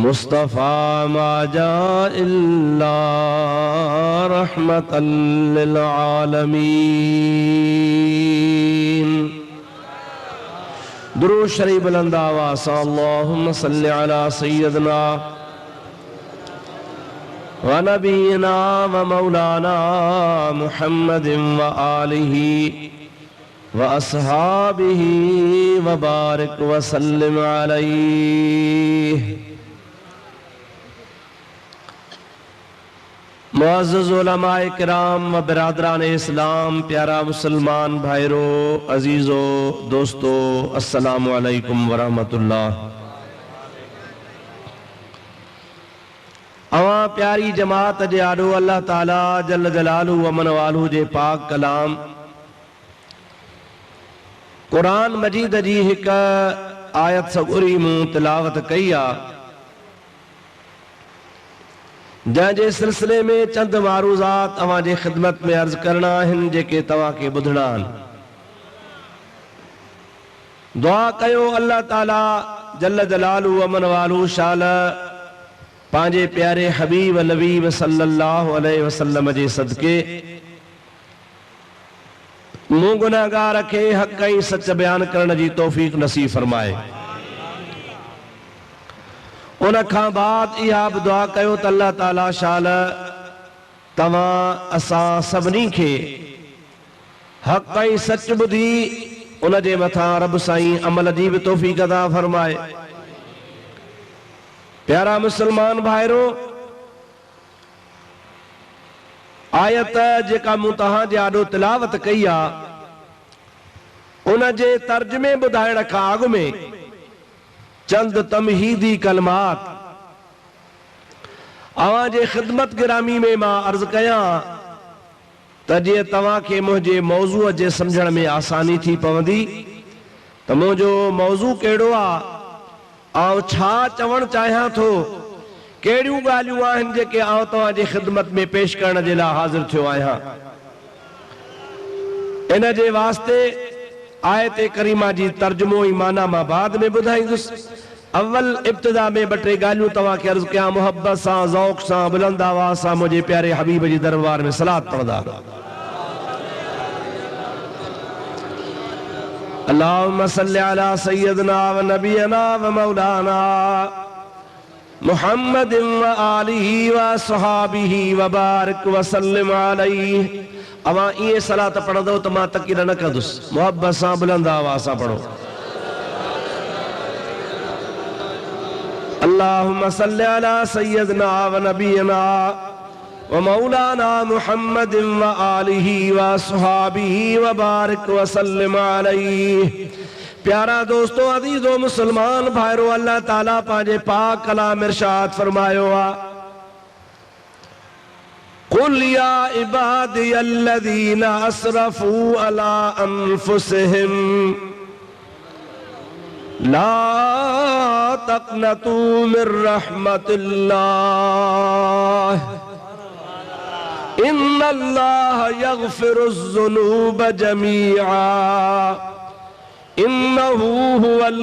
मुस्तफ़ा मा जा इल्ला रहमतल लिल आलमीन। दुरूद शरीफ बुलंद आवाज़ से अल्लाहुम्मा सल्लि अला सय्यदना व नबीना व मौलाना मुहम्मदिन व आलिही व अस्हाबिही व बारिक व सल्लिम अलैहि। मुअज़्ज़ज़ उलमाए किराम व बिरादरान इस्लाम, प्यारा मुसलमान भाईरो, अजीज़ो, दोस्तों, अस्सलामु अलैकुम व रहमतुल्लाह। अवा प्यारी जमात जे आॾो अल्लाह ताला जल जलालू व मन वालू जे पाक कलाम कुरान मजीद जी हिक आयत सगुरी मूं तिलावत कई आ, जंहिंजे सिलसिले में चंद मारूज़ात अवां जे ख़िदमत में अर्ज़ करना आहिनि, जेके तव्हां खे ॿुधणा आहिनि। दुआ कयो अल्लाह ताला जल जलालू व मन वालू शाल पंहिंजे प्यारे हबीब नबीब सल्लल्लाहु अलैहि वसल्लम जे सदके मूं गुनाहगार खे हक़ ऐं सच बयान करण जी तौफ़ीक़ नसीब फरमाए। उन खां बाद इहा बि दुआ कयो त अल्लाह ताला शाल तव्हां असां सभिनी खे हक़ ऐं सच ॿुधी उन जे मथां रब साईं अमल जी बि तौफ़ीक़ अता फरमाए। प्यारा मुसलमान भाइरो, आयत जेका मूं तव्हां जे आॾो तिलावत कई आहे, उन जे तर्जुमे ॿुधाइण खां अॻु में चंद तमहीदी कलमात अवां जे ख़िदमत गिरामी में मां अर्ज़ कयां त जीअं तव्हां खे मुंहिंजे मौज़ूअ जे सम्झण में आसानी थी पवंदी त मुंहिंजो मौज़ू कहिड़ो आहे ऐं छा चवणु चाहियां थो, कहिड़ियूं ॻाल्हियूं आहिनि जेके आउं तव्हां जी ख़िदमत में पेश करण जे लाइ हाज़िर थियो आहियां। इन जे वास्ते आयत करीमा जी तर्जुमो ई माना मां बाद में ॿुधाईंदुसि। अव्वल इब्तिदा में ॿ टे ॻाल्हियूं तव्हां खे अर्ज़ कयां। मुहब्बत सां, ज़ौक़ सां, बुलंद आवाज़ सां मुंहिंजे प्यारे हबीब जी दरबार में सलात पढ़ंदा। अल्लाहुम्मा सल्लि अला सय्यदना व नबीना व मौलाना मुहम्मदिन व आलिही व अस्हाबिही व बारिक व सल्लिम अलैहि। अवां इहे सलात पढ़ंदो त मां तकीर न कंदुसि। मुहब्बत सां बुलंद आवाज़ सां पढ़ो। अल्लाहुम्मा सल्लि अला सय्यदना व नबीना व मौलाना मुहम्मदिन व आलिही व अस्हाबिही व बारिक व सल्लिम अलैहि। प्यारा दोस्तों, अज़ीज़ो मुसलमान भाइरो, अल्लाह ताला पंहिंजे पाक कलाम इरशाद फरमायो आहे, कुल या इबादियल्लज़ीना असरफू अला अनफुसिहिम ला तक़नतू मिर रहमतिल्लाह इन्नल्लाह यग़फ़िरुज़्ज़ुनूब जमीआ इन्नहू हुवल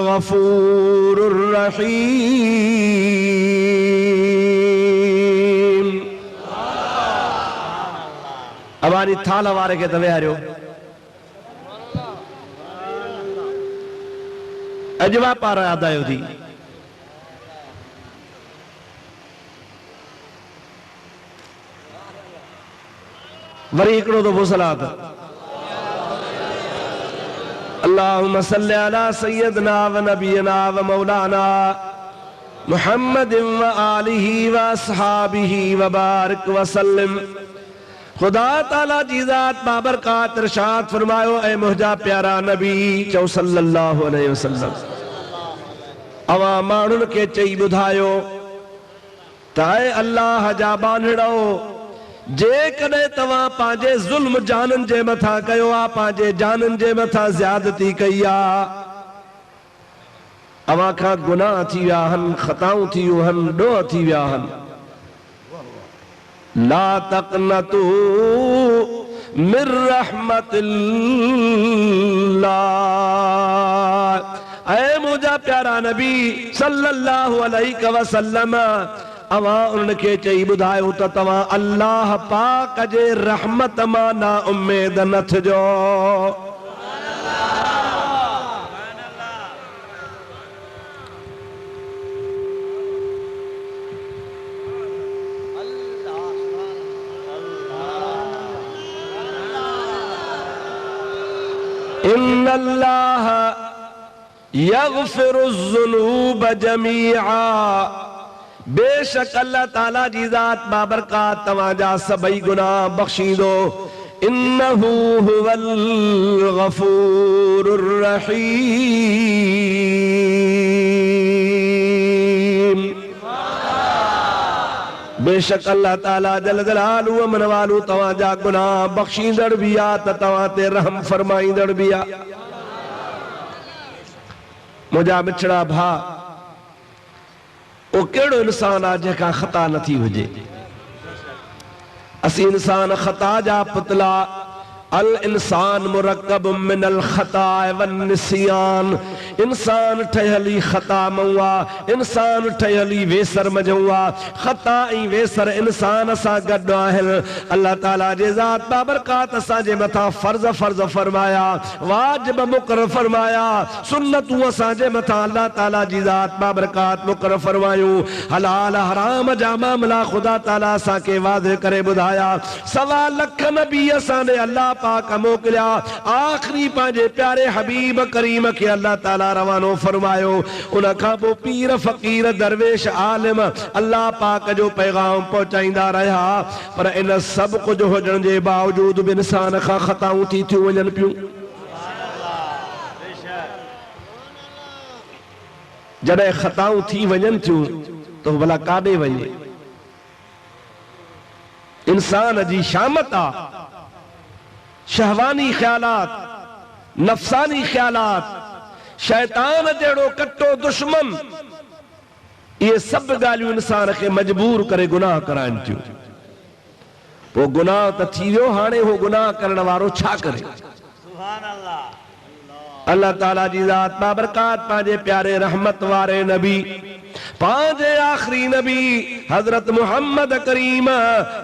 गफ़ूरुर रहीम। अबानी थाल वारे खे त विहारियो। अॼु वापार यादि आयो थी। वरी हिकिड़ो दफ़ो सलात। अल्लाहुम्मा सल्लि अला सय्यदना व नबीना व मौलाना मुहम्मदिन व आलिही व अस्हाबिही व बारिक व सल्लिम। खुदा ताला जी ज़ात बाबरकात इरशाद फरमायो, ऐ मुंहिंजा प्यारा नबी चओ सल्लल्लाहु अलैहि वसल्लम, अवां माण्हुनि खे चई ॿुधायो त ऐ अल्लाह जा बांधड़ो, जेकॾहिं तव्हां पंहिंजे ज़ुल्म जाननि जे मथां कयो आहे, पंहिंजे जाननि जे मथां ज़्यादती कई आहे, अवां खां गुनाह थी विया आहिनि, ख़ताऊं थी वियूं आहिनि, ॾोह थी विया आहिनि, ला तक़नतू मिर रहमतिल्लाह, ऐ मुझा प्यारा नबी सल्लल्लाहु अलैहि वसल्लम अवा उनके चई बुधायो त तवा अल्लाह पाक जे रहमत मां ना उम्मीद न थिजो। इन्नल्लाह यग़फ़िरुज़्ज़ुनूब जमीआ, बेशक अल्लाह ताला जी ज़ात बाबरकात तवाजा सबई गुनाह बख्शीदो। इन्नहु हुवल गफूरुर रहीम। बेशक अल्लाह ताला जल जलालु मन वालू तवाजा गुनाह बख्शींदड़ बिया त तवा ते रहम फरमाईंदड़ बिया। मुझा मिठड़ा भा ओ केड़ो इंसान आ जेका खता नथी हुजे। असी इंसान खता जा पुतला। अल इंसान मुरक्कब मिनल खता वन निसियान। इंसान ठहली खता मऊआ, इंसान ठहली वेसर मजऊआ। खता ऐं वेसर इंसान सां गॾु आहिनि। अल्लाह ताला जे ज़ात बाबरकात असां जे मथां फर्ज़ फर्ज़ फरमाया, वाजिब मुक़रर फरमाया, सुन्नतूं असां जे मथां अल्लाह ताला जी ज़ात बाबरकात मुक़रर फरमायूं। हलाल हराम जा मामला खुदा ताला असां खे वाज़े करे ॿुधाया। 1.25 लख नबी असां ॾे अल्लाह पाक मोकिलिया। आखिरी पंहिंजे प्यारे हबीब करीम खे अल्लाह ताला रवानो फरमायो। उन खां पोइ पीर फ़कीर दरवेश आलिम अल्लाह पाक जो पैगाम पहुचाईंदा रहिया। पर इन सभु कुझु हुजण जे बावजूद बि इंसान खां ख़ताऊं थी थियूं वञनि पियूं। जॾहिं ख़ताऊं थी वञनि थियूं त भला काॾे वञे? इंसान जी शामत आ शहवानी ख्यालात, नफसानी ख्यालात, शैतान जहिड़ो कट्टो दुश्मन, ये सब ॻाल्हियूं इंसान खे मजबूर करे गुनाह कराइनि थियूं। पोइ गुनाह त थी वियो, हाणे हो गुनाह करण वारो छा करे? अल्लाह ताला जी ज़ात बाबरकात पंहिंजे प्यारे रहमत वारे नबी, पंहिंजे आखिरी नबी हज़रत मुहम्मद करीम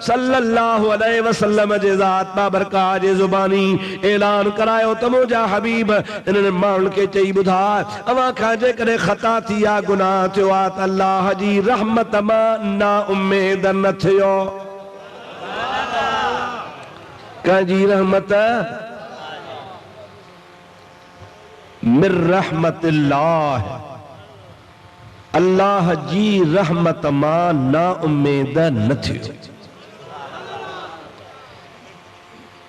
सल्लल्लाहु अलैहि वसल्लम जे ज़ात बाबरकात जे ज़ुबानी ऐलान करायो त मुंहिंजा हबीब इन्हनि माण्हुनि खे चई ॿुधा, अवां खां जेकॾहिं ख़ता थी आहे, गुनाह थियो आहे त अल्लाह जी रहमत मां ना उम्मीद न थियो। कंहिंजी रहमत? मिर रहमतिल्लाह, अल्लाह जी रहमत मां ना उम्मीद न थियो।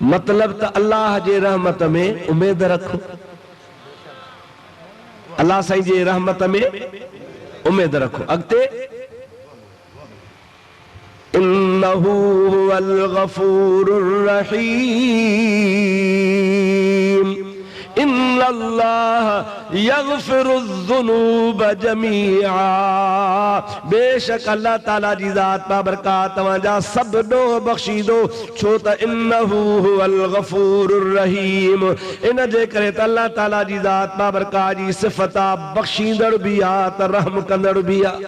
मतलब त अल्लाह जे रहमत में उम्मीद रखो, अल्लाह साईं जे रहमत में उम्मीद रखो। अॻिते इन्नहु हुवल गफूरुर रहीम। इन्नल्लाह यग़फ़िरुज़्ज़ुनूब जमीआ, बेशक अल्लाह ताला जी ज़ात बाबरकात तव्हांजा सब ॾोह बख्शी दो, छो त इन्नहु हुवल गफूरुर रहीम। इन जे करे त अल्लाह ताला जी ज़ात बाबरकात जी सिफ़त आहे, बख्शींदड़ बि आहे त रहम कंदड़ बि आहे।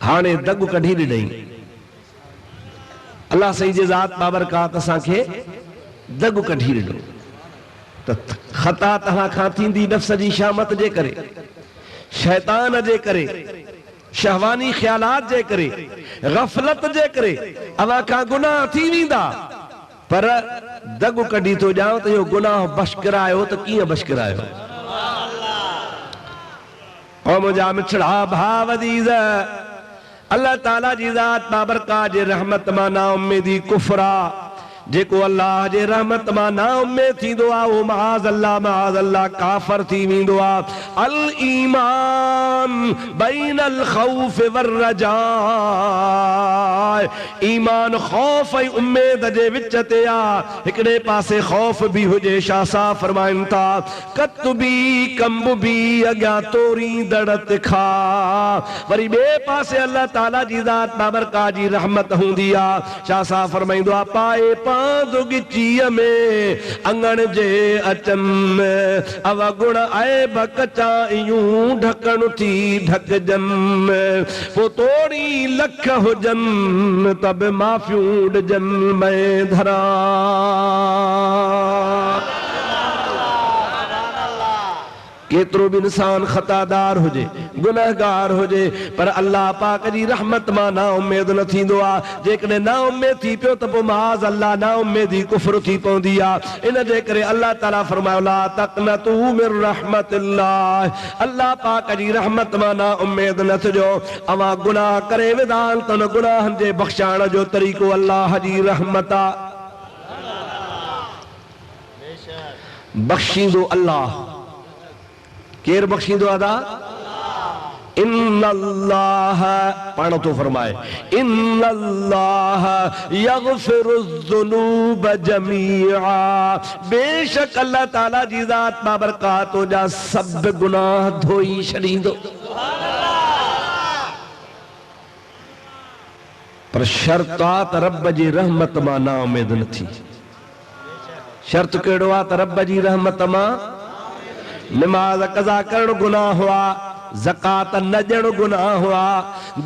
हाणे दग कढी ॾिनई अल्लाह साईं जे ज़ात बाबरकात असांखे दग कढी ॾिनो त ख़ता तव्हां खां थींदी नफ़्स जी शामत जे करे, शैतान जे करे, शहवानी ख्यालात जे करे, गफ़लत जे करे अवां खां गुनाह थी वेंदा। पर दग कढी थो ॼाओ त इहो गुनाह बशकिरायो त कीअं बशकिरायो? ओ मुंहिंजा मिठड़ा भाव अज़ीज़, अल्लाह ताला जी ज़ात बाबरकात जे रहमत मां ना उम्मीदी कुफरा, जेको अल्लाह जे रहमत मां ना उम्मीद थींदो आहे वो माज़ अल्लाह काफ़र थी वेंदो आहे। अल ईमान बैनल खौफ वर रजा, ईमान खौफ ऐं उम्मीद जे विच ते आहे। हिकिड़े पासे खौफ भी हुजे, शाह साहब फरमाइनि था कतबी कंबी अॻियां तोरींदड़ तिखा, वरी ॿिए पासे अल्लाह ताला जी ज़ात बाबरकात जी रहमत हूंदी आहे। शाह साहब फरमाईंदो आहे पाए चांद गिचीअ में अंगण जे अचन अव गुण आए बकचा यूं ढकण थी ढकजन वो तोड़ी लख हुजन तब माफियूं ॾिजन मैं धरा केतरो भी इंसान खतादार हुजे गुनहगार हुजे पर अल्लाह पाक जी रहमत मां ना उम्मीद न थींदो आ जेकॾहिं ना उम्मीद थी पियो त पोइ माज़ अल्लाह ना उम्मीदी कुफ्र थी पवंदी आ इन जे करे अल्लाह ताला फरमायो ला तक़नतू मिर रहमतिल्लाह अल्लाह पाक जी रहमत मां ना उम्मीद न थिजो अवां गुनाह करे विधान त उन गुनाहनि जे बख़्शाइण जो तरीक़ो अल्लाह जी रहमत आ बख़्शींदो अल्लाह केर बख्शींदो अदा इन्नल्लाह पाण तो फरमाए इन्नल्लाह यग़फिरुज़्ज़ुनूब जमीआ बेशक अल्लाह ताला जी ज़ात बाबरकात हो जा सब गुनाह धोई छॾींदो पर शर्त आ त रब जी रहमत मां ना उम्मीद न थी शर्त कहिड़ो आ त रब जी रहमत मां नमाज कज़ा करण गुनाह हुआ ज़कात न ॾियण गुनाह हुआ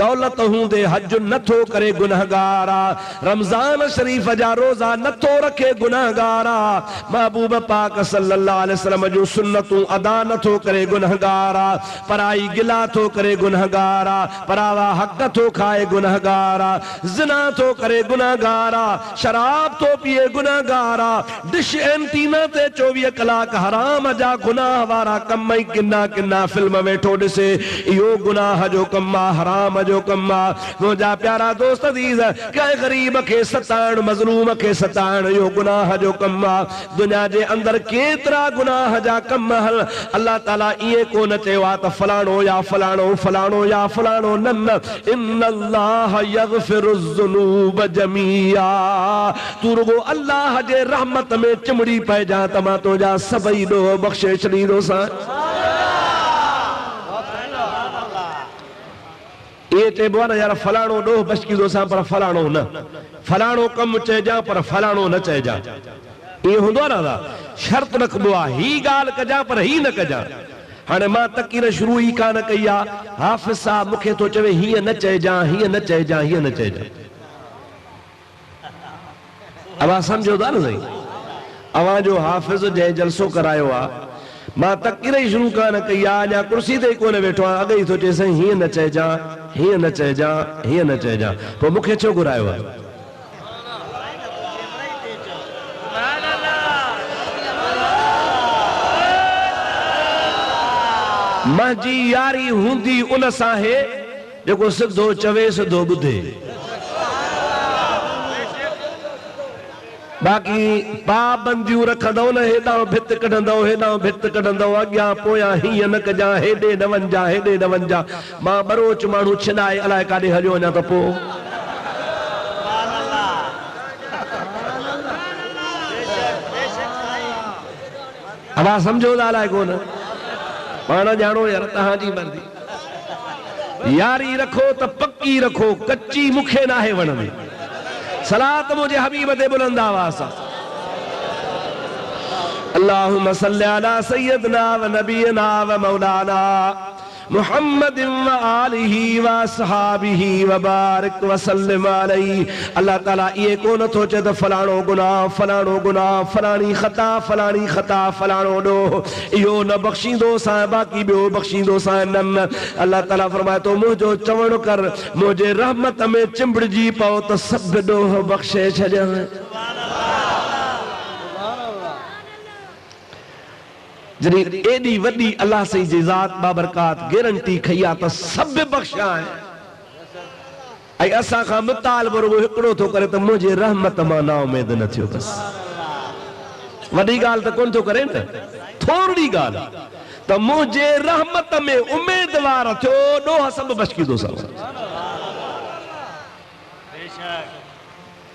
दौलत हूंदे हज नथो करे गुनहगार आ रमज़ान शरीफ जा रोज़ा नथो रखे गुनहगार आ महबूब पाक सल्लल्लाहु अलैहि वसल्लम जो सुन्नतूं अदा नथो करे गुनहगार आ पराई गिला थो करे गुनहगार आ परावा हक़ थो खाए गुनहगार आ ज़िना थो करे गुनहगार आ शराब थो पिए गुनहगार आ डिश एंटीना ते 24 कलाक हराम जा गुनाह वारा कम ई किन्ना किन्ना फिल्म वेठो ॾिसे इहो गुनाह जो कम आ हराम जो कम आ मुंहिंजा प्यारा दोस्त अज़ीज़ कंहिं ग़रीब खे सताइण मज़लूम खे सताइण इहो गुनाह जो कम आ दुनिया जे अंदर केतिरा गुनाह जा कम हल अल्लाह ताला ईअं कोन चयो आहे त फलाणो या फलाणो फलाणो या फलाणो न न इन्नल्लाह यग़फिरुज़्ज़ुनूब जमीआ तू रुगो अल्लाह जे रहमत में चिमड़ी पइजां त मां तुंहिंजा सभई ॾोह बख़्शे छॾींदोसां ये चइबो आहे न यार फलाणो ॾोह बख़्शींदोसां पर फलाणो न फलाणो कमु चइजां पर फलाणो न चइजां इहो हूंदो आहे न शर्त रखबो आहे ही ॻाल्हि कजां पर ही न कजां हाणे मां तकीर शुरू ई कान कई आहे हाफ़िज़ साहब मूंखे थो चवे हीअं न चइजां हीअं न चइजां हीअं न चइजां अवां सम्झो था न साईं अवां जो हाफ़िज़ जंहिं जलसो करायो आहे मां तकीर ई शुरू कान कई आहे अञा कुर्सी ते ई कोन वेठो आहे अॻे ई थो चए साईं हीअं न चइजां हीअं न चइजां हीअं न चइजां पोइ मूंखे छो घुरायो आहे मुंहिंजी यारी हूंदी उन सां हे जेको सिधो चवे सिधो ॿुधे बाक़ी पाबंदियूं रखंदो न हेॾां भित कढंदो हेॾां भित कढंदो अॻियां पोयां हीअं न कजां हेॾे न वञजां हेॾे न वञजां मां बरोच माण्हू छिनाए अलाए काॾे हलियो वञा त पोइ अवां सम्झो था अलाए कोन पाण ॼाणो यार तव्हांजी मर्ज़ी यारी रखो त पक्की रखो कच्ची मूंखे नाहे वणंदी सलात मुझे हबीब दे बुलंद आवाज़ अल्लाहुम्मा सल्ली अला सय्यदना व नबीना व मौलाना मुहम्मद व आलिही व असहाबिही व बारिक व सल्लिम अलैहि अल्लाह ताला ये कोन थो चए त फलाणो गुनाह फलाणी खता फलाणो ॾो इहो न बख़्शींदो सां बाक़ी ॿियो बख़्शींदो सां न अल्लाह ताला फरमाए थो मुंहिंजो चवण कर मुंहिंजे रहमत में चिंबड़जी पओ त सभु ॾोह बख़्शे छॾियां जॾहिं एॾी वॾी अल्लाह सही जी ज़ात बाबरकात गारंटी खई आहे त सभु बख़्शा आहे ऐं असां खां मुतालबो रुगो हिकिड़ो थो करे त मुंहिंजे रहमत मां ना उमेद न थियो बसि वॾी ॻाल्हि त कोन थो करे न थोरी ॻाल्हि त मुंहिंजे रहमत में उमेदवार थियो ॾोह सभु बख़्शींदो सां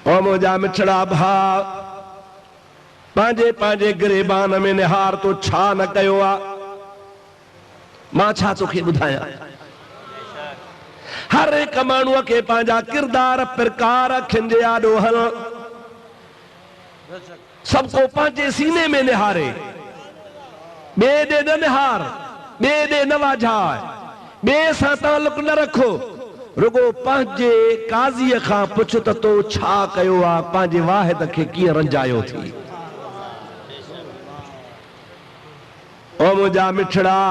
ओ मुंहिंजा मिठड़ा भाउ पंहिंजे पंहिंजे गिरेबान में निहार तो छा न कयो आहे मां छा तोखे ॿुधायां हर हिक माण्हूअ खे पंहिंजा किरदार प्रकार खिंजिया ॾोहल सबको पंहिंजे सीने में निहारे, ॿिए ॾे न निहार, ॿिए ॾे न वाझाए, ॿिए सां तालुक न रखो, रुगो पंहिंजे काज़ीअ खां पुछ त तो छा कयो आहे, पंहिंजे वाहिद खे कीअं रंजायो थी। ओ मुंहिंजा मिठड़ा,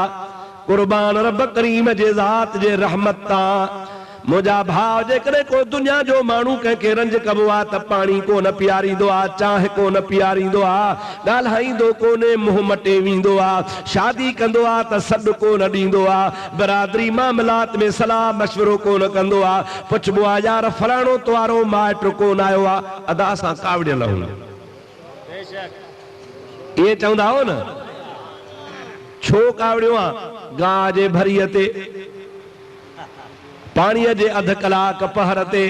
कुर्बान रब करीम जे ज़ात जे रहमत तां मुंहिंजा भाउ, जेकॾहिं को दुनिया जो माण्हू कंहिंखे रंज कबो आहे त पाणी कोन पीआरींदो आहे, चांहि कोन पीआरींदो आहे, ॻाल्हाईंदो कोन्हे, मुंहुं मटे वेंदो आहे, शादी कंदो आहे त सॾु कोन ॾींदो आहे, बिरादरी मामलात में सलाह मशवरो कोन कंदो आहे, पुछबो आहे यार फलाणो तवारो माइट कोन आयो आहे, अदा सां कावड़ियल हूं। इहे चवंदा हो न, छो कावड़ियो आहे? गांइ जे भरीअ ते, पाणीअ जे अध कलाक पहर ते,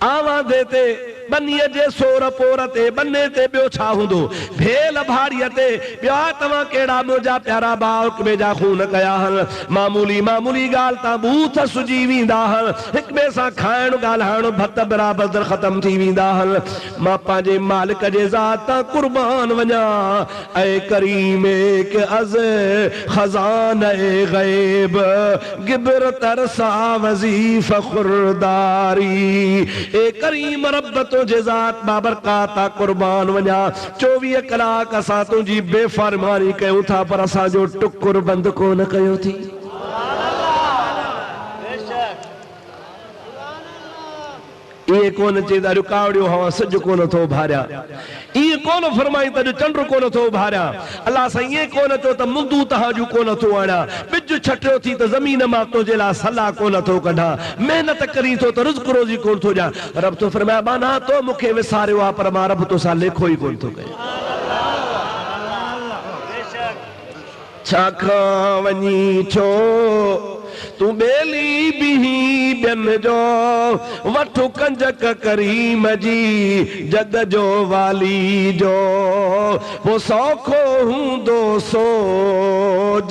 आवाज़े ते, बनीअ जे सोर पोर ते, बन्ने ते ॿियो छा हूंदो, भेल भाड़ीअ ते, ॿिया तव्हां कहिड़ा मुंहिंजा प्यारा भाउ हिक ॿिए जा खून कया हन, मामूली मामूली ॻाल्हि तां बूथ सुजी वेंदा हन, हिक ॿिए सां खाइण ॻाल्हाइण भत बराबरि ख़तम थी वेंदा हन। मां पंहिंजे मालिक जे ज़ात तां कुर्बान वञा, ऐ करीम के अज़ खज़ाने ग़ैब गिबर तरसा वज़ीफ़ खुरदारी, ए करीम रब तो जे ज़ात बाबरकाता कुर्बान वञा, 24 कलाक असां तुंहिंजी बेफ़रमानी कयूं था पर असांजो टुकुर बंदि कोन कयो थी। इहे कोन चई त अॼु कावड़ियो हवा सिज कोन थो भारिया, इहे कोन फरमाई त अॼु चंड कोन थो भारिया, अलाह सां इहे कोन चयो त मुंदू तहाजू कोन थो आणा, बिज छटियो थी त ज़मीन मां तुंहिंजे लाइ सलाह कोन थो कढां, महिनत करी थो त रिज़्क़ रोज़ी कोन थो ॾियां। रब तो फरमाया बाना तो मूंखे विसारियो आहे पर मां रब तोसां लेखो ई कोन थो कयां। छाखां वञी छो तूं बेली बिही ॿियनि जो, वठु कंजक करीम जी जग जो वाली जो, वो सौखो हूंदो सो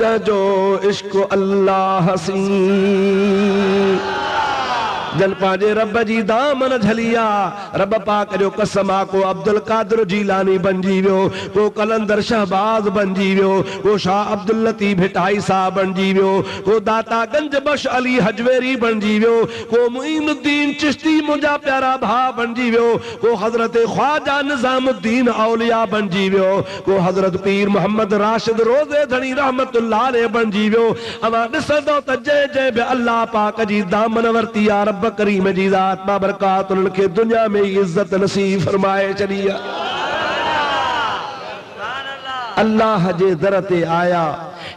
जजो इश्क अल्लाह सी, जन पांजे रब जी दामन झलिया, रब पाक जो कसम आ, को अब्दुल कादिर जीलानी बणजी वियो, को कलंदर शहबाज बणजी वियो, को शाह अब्दुल लतीफ भिटाई साहब बणजी वियो, को दाता गंज बख्श अली हजवेरी बणजी वियो, को मुईनुद्दीन चिश्ती मुंहिंजा प्यारा भाउ बणजी वियो, को हजरत ख्वाजा निजामुद्दीन औलिया बणजी वियो, को हजरत पीर मोहम्मद राशिद रोज़े धणी रहमतुल्लाह अलैह बणजी वियो। अवां ॾिसंदो त जंहिं जंहिं बि अल्लाह पाक जी दामन वरती आहे, रब करीम जी ज़ात बाबरकात उन्हनि खे दुनिया में इज्जत नसीब फरमाए छॾी आहे। अल्लाह जे दर ते आया,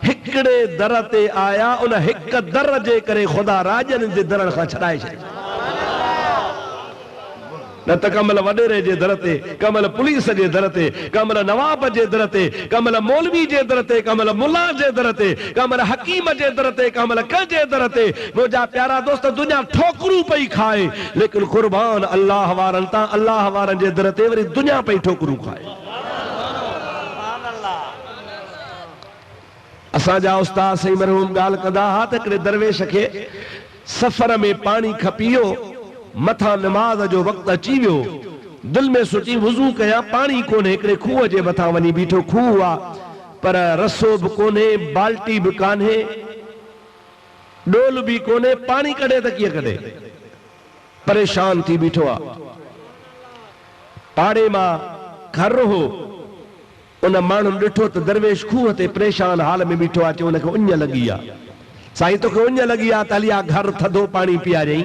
हिकिड़े दर ते आया, उन हिक दर जे करे ख़ुदा राजनि जे दरनि खां छॾाए छॾियो, न त कमल वॾेरे जे दर ते, कमल पुलिस जे दर ते, कमल नवाब जे दर ते, कमल मौलवी जे दर ते, कमल मुल्ला जे दर ते, कमल हकीम जे दर ते, कमल कंहिंजे दर ते। मुंहिंजा प्यारा दोस्त दुनिया ठोकरूं पई खाए, लेकिन कुर्बान अल्लाह वारनि तां, अल्लाह वारनि जे दर ते वरी दुनिया पई ठोकरूं खाए। असांजा उस्ताद सही मरहूम ॻाल्हि कंदा हुआ त हिकिड़े दरवेश खे सफ़र में पाणी खपियो, मथा नमाज जो वक़्तु अची वियो, दिल में सोची वुज़ू कयां, पाणी कोन्हे, हिकिड़े खूह जे मथां वञी बीठो, खूह आहे पर रसो बि कोन्हे, बाल्टी बि कान्हे, डोल बि कोन्हे, पाणी कढे त कीअं कढे, परेशान थी बीठो आहे। पाड़े मां घर हो, उन माण्हू ॾिठो त दरवेश खूह ते परेशान हाल में बीठो आहे, उनखे उञ लॻी आहे। साईं तोखे उञ लॻी आहे त हली आ घर थधो पाणी पीआरई।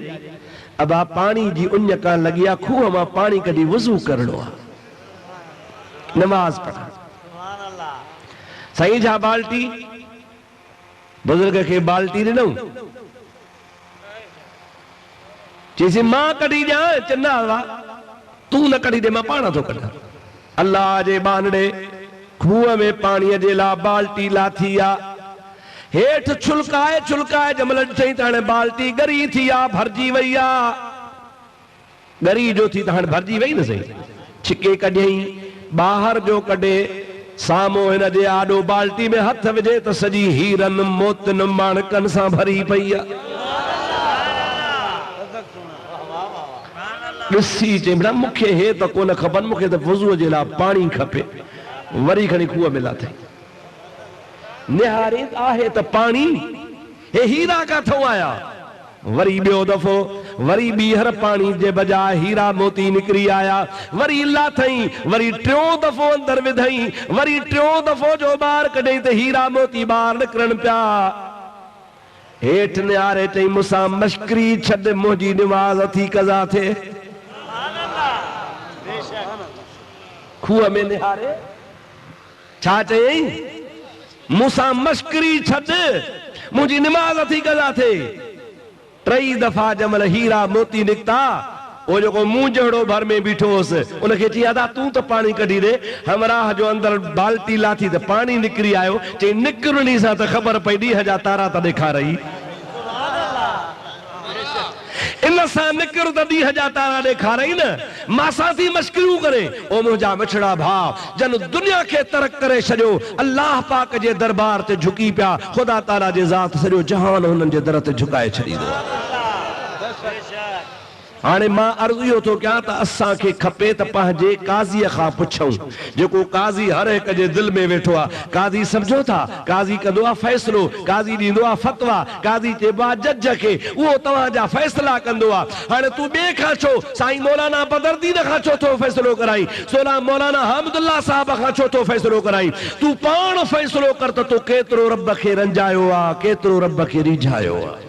अबा पानी जी उञ कान लगी आ, खूह मां पानी कढी वुज़ू करणो आ, नमाज पढ़। साईं जा बाल्टी, बुजुर्ग के बाल्टी ॾिनऊं, चईसी मां कढी ॾियां, चन्ना वा तू न कढी दे, मां पाण थो कढां। अल्लाह जे बानड़े खूह में पाणीअ जे लाइ बाल्टी लाथी आ, हेठ छुलकाए छुलकाए जमल ॾिठई त हाणे बाल्टी ॻरी थी आ, भरजी वई आ, ॻरी जो थी त हाणे भरजी वई न सही। छिके कढियई, ॿाहिरि जो कढे, साम्हूं हिन जे आॾो बाल्टी में हथ विझे त सॼी हीरनि मोतनि माणकनि सां भरी पई आ। ॾिसी चई बेटा मूंखे हे त कोन खपनि, मूंखे त वज़ूअ जे लाइ पाणी खपे। वरी खणी खूह में लाथई। निहारे आहे त पाणी, हे हीरा काथों आया? वरी ॿियो दफ़ो वरी ॿीहर पाणी जे बजाए हीरा मोती निकिरी आया। वरी लाथई, वरी टियों दफ़ो अंदर विधई, वरी टियों दफ़ो जो ॿार कढई त हीरा मोती ॿाहिरि निकिरनि पिया। हेठि निहारे चई मूंसां मश्करी छॾ, मुंहिंजी निमाज़ थी कज़ा थिए। खूह में निहारे छा चयई? मूंसां मश्करी छॾ, मुंहिंजी निमाज़ थी कज़ा थिए। टई दफ़ा जमल हीरा मोती निकिता, वो जेको मुंह जहिड़ो भर में बीठो हुअसि उनखे चई अदा तूं त पाणी कढी ॾे। हमराह जो अंदर बाल्टी लाथी त पाणी निकिरी आयो। चई निकिरणी सां त ख़बर पई ॾींहं जा तारा त ॾेखारई। इन सां निकिर त ॾींहं जा तारा ॾेखारई न। मासां थी मश्किरियूं करे। ओ मुंहिंजा मिठड़ा भाउ, जन दुनिया खे तरक करे छॾियो, अल्लाह पाक जे दरबार ते झुकी पिया, ख़ुदा ताला जे ज़ात सॼो जहान हुननि जे दर ते झुकाए छॾींदो। हाणे मां अर्ज़ु इहो थो कयां त असांखे खपे त पंहिंजे काज़ीअ खां पुछूं, जेको काज़ी हर हिक जे दिलि में वेठो आहे। काज़ी सम्झो था, काज़ी कंदो आहे फ़ैसिलो, काज़ी ॾींदो आहे फतवा, काज़ी चइबो आहे जज खे, उहो तव्हांजा फ़ैसिला कंदो आहे। हाणे तूं ॿिए खां छो साईं मौलाना बदरुद्दीन खां छो थो फ़ैसिलो कराई, सोला मौलाना हम्दुल्ला साहब खां छो थो फ़ैसिलो कराई? तूं पाण फ़ैसिलो कर त तूं केतिरो रब खे रंजायो आहे, केतिरो रब खे रिझायो आहे।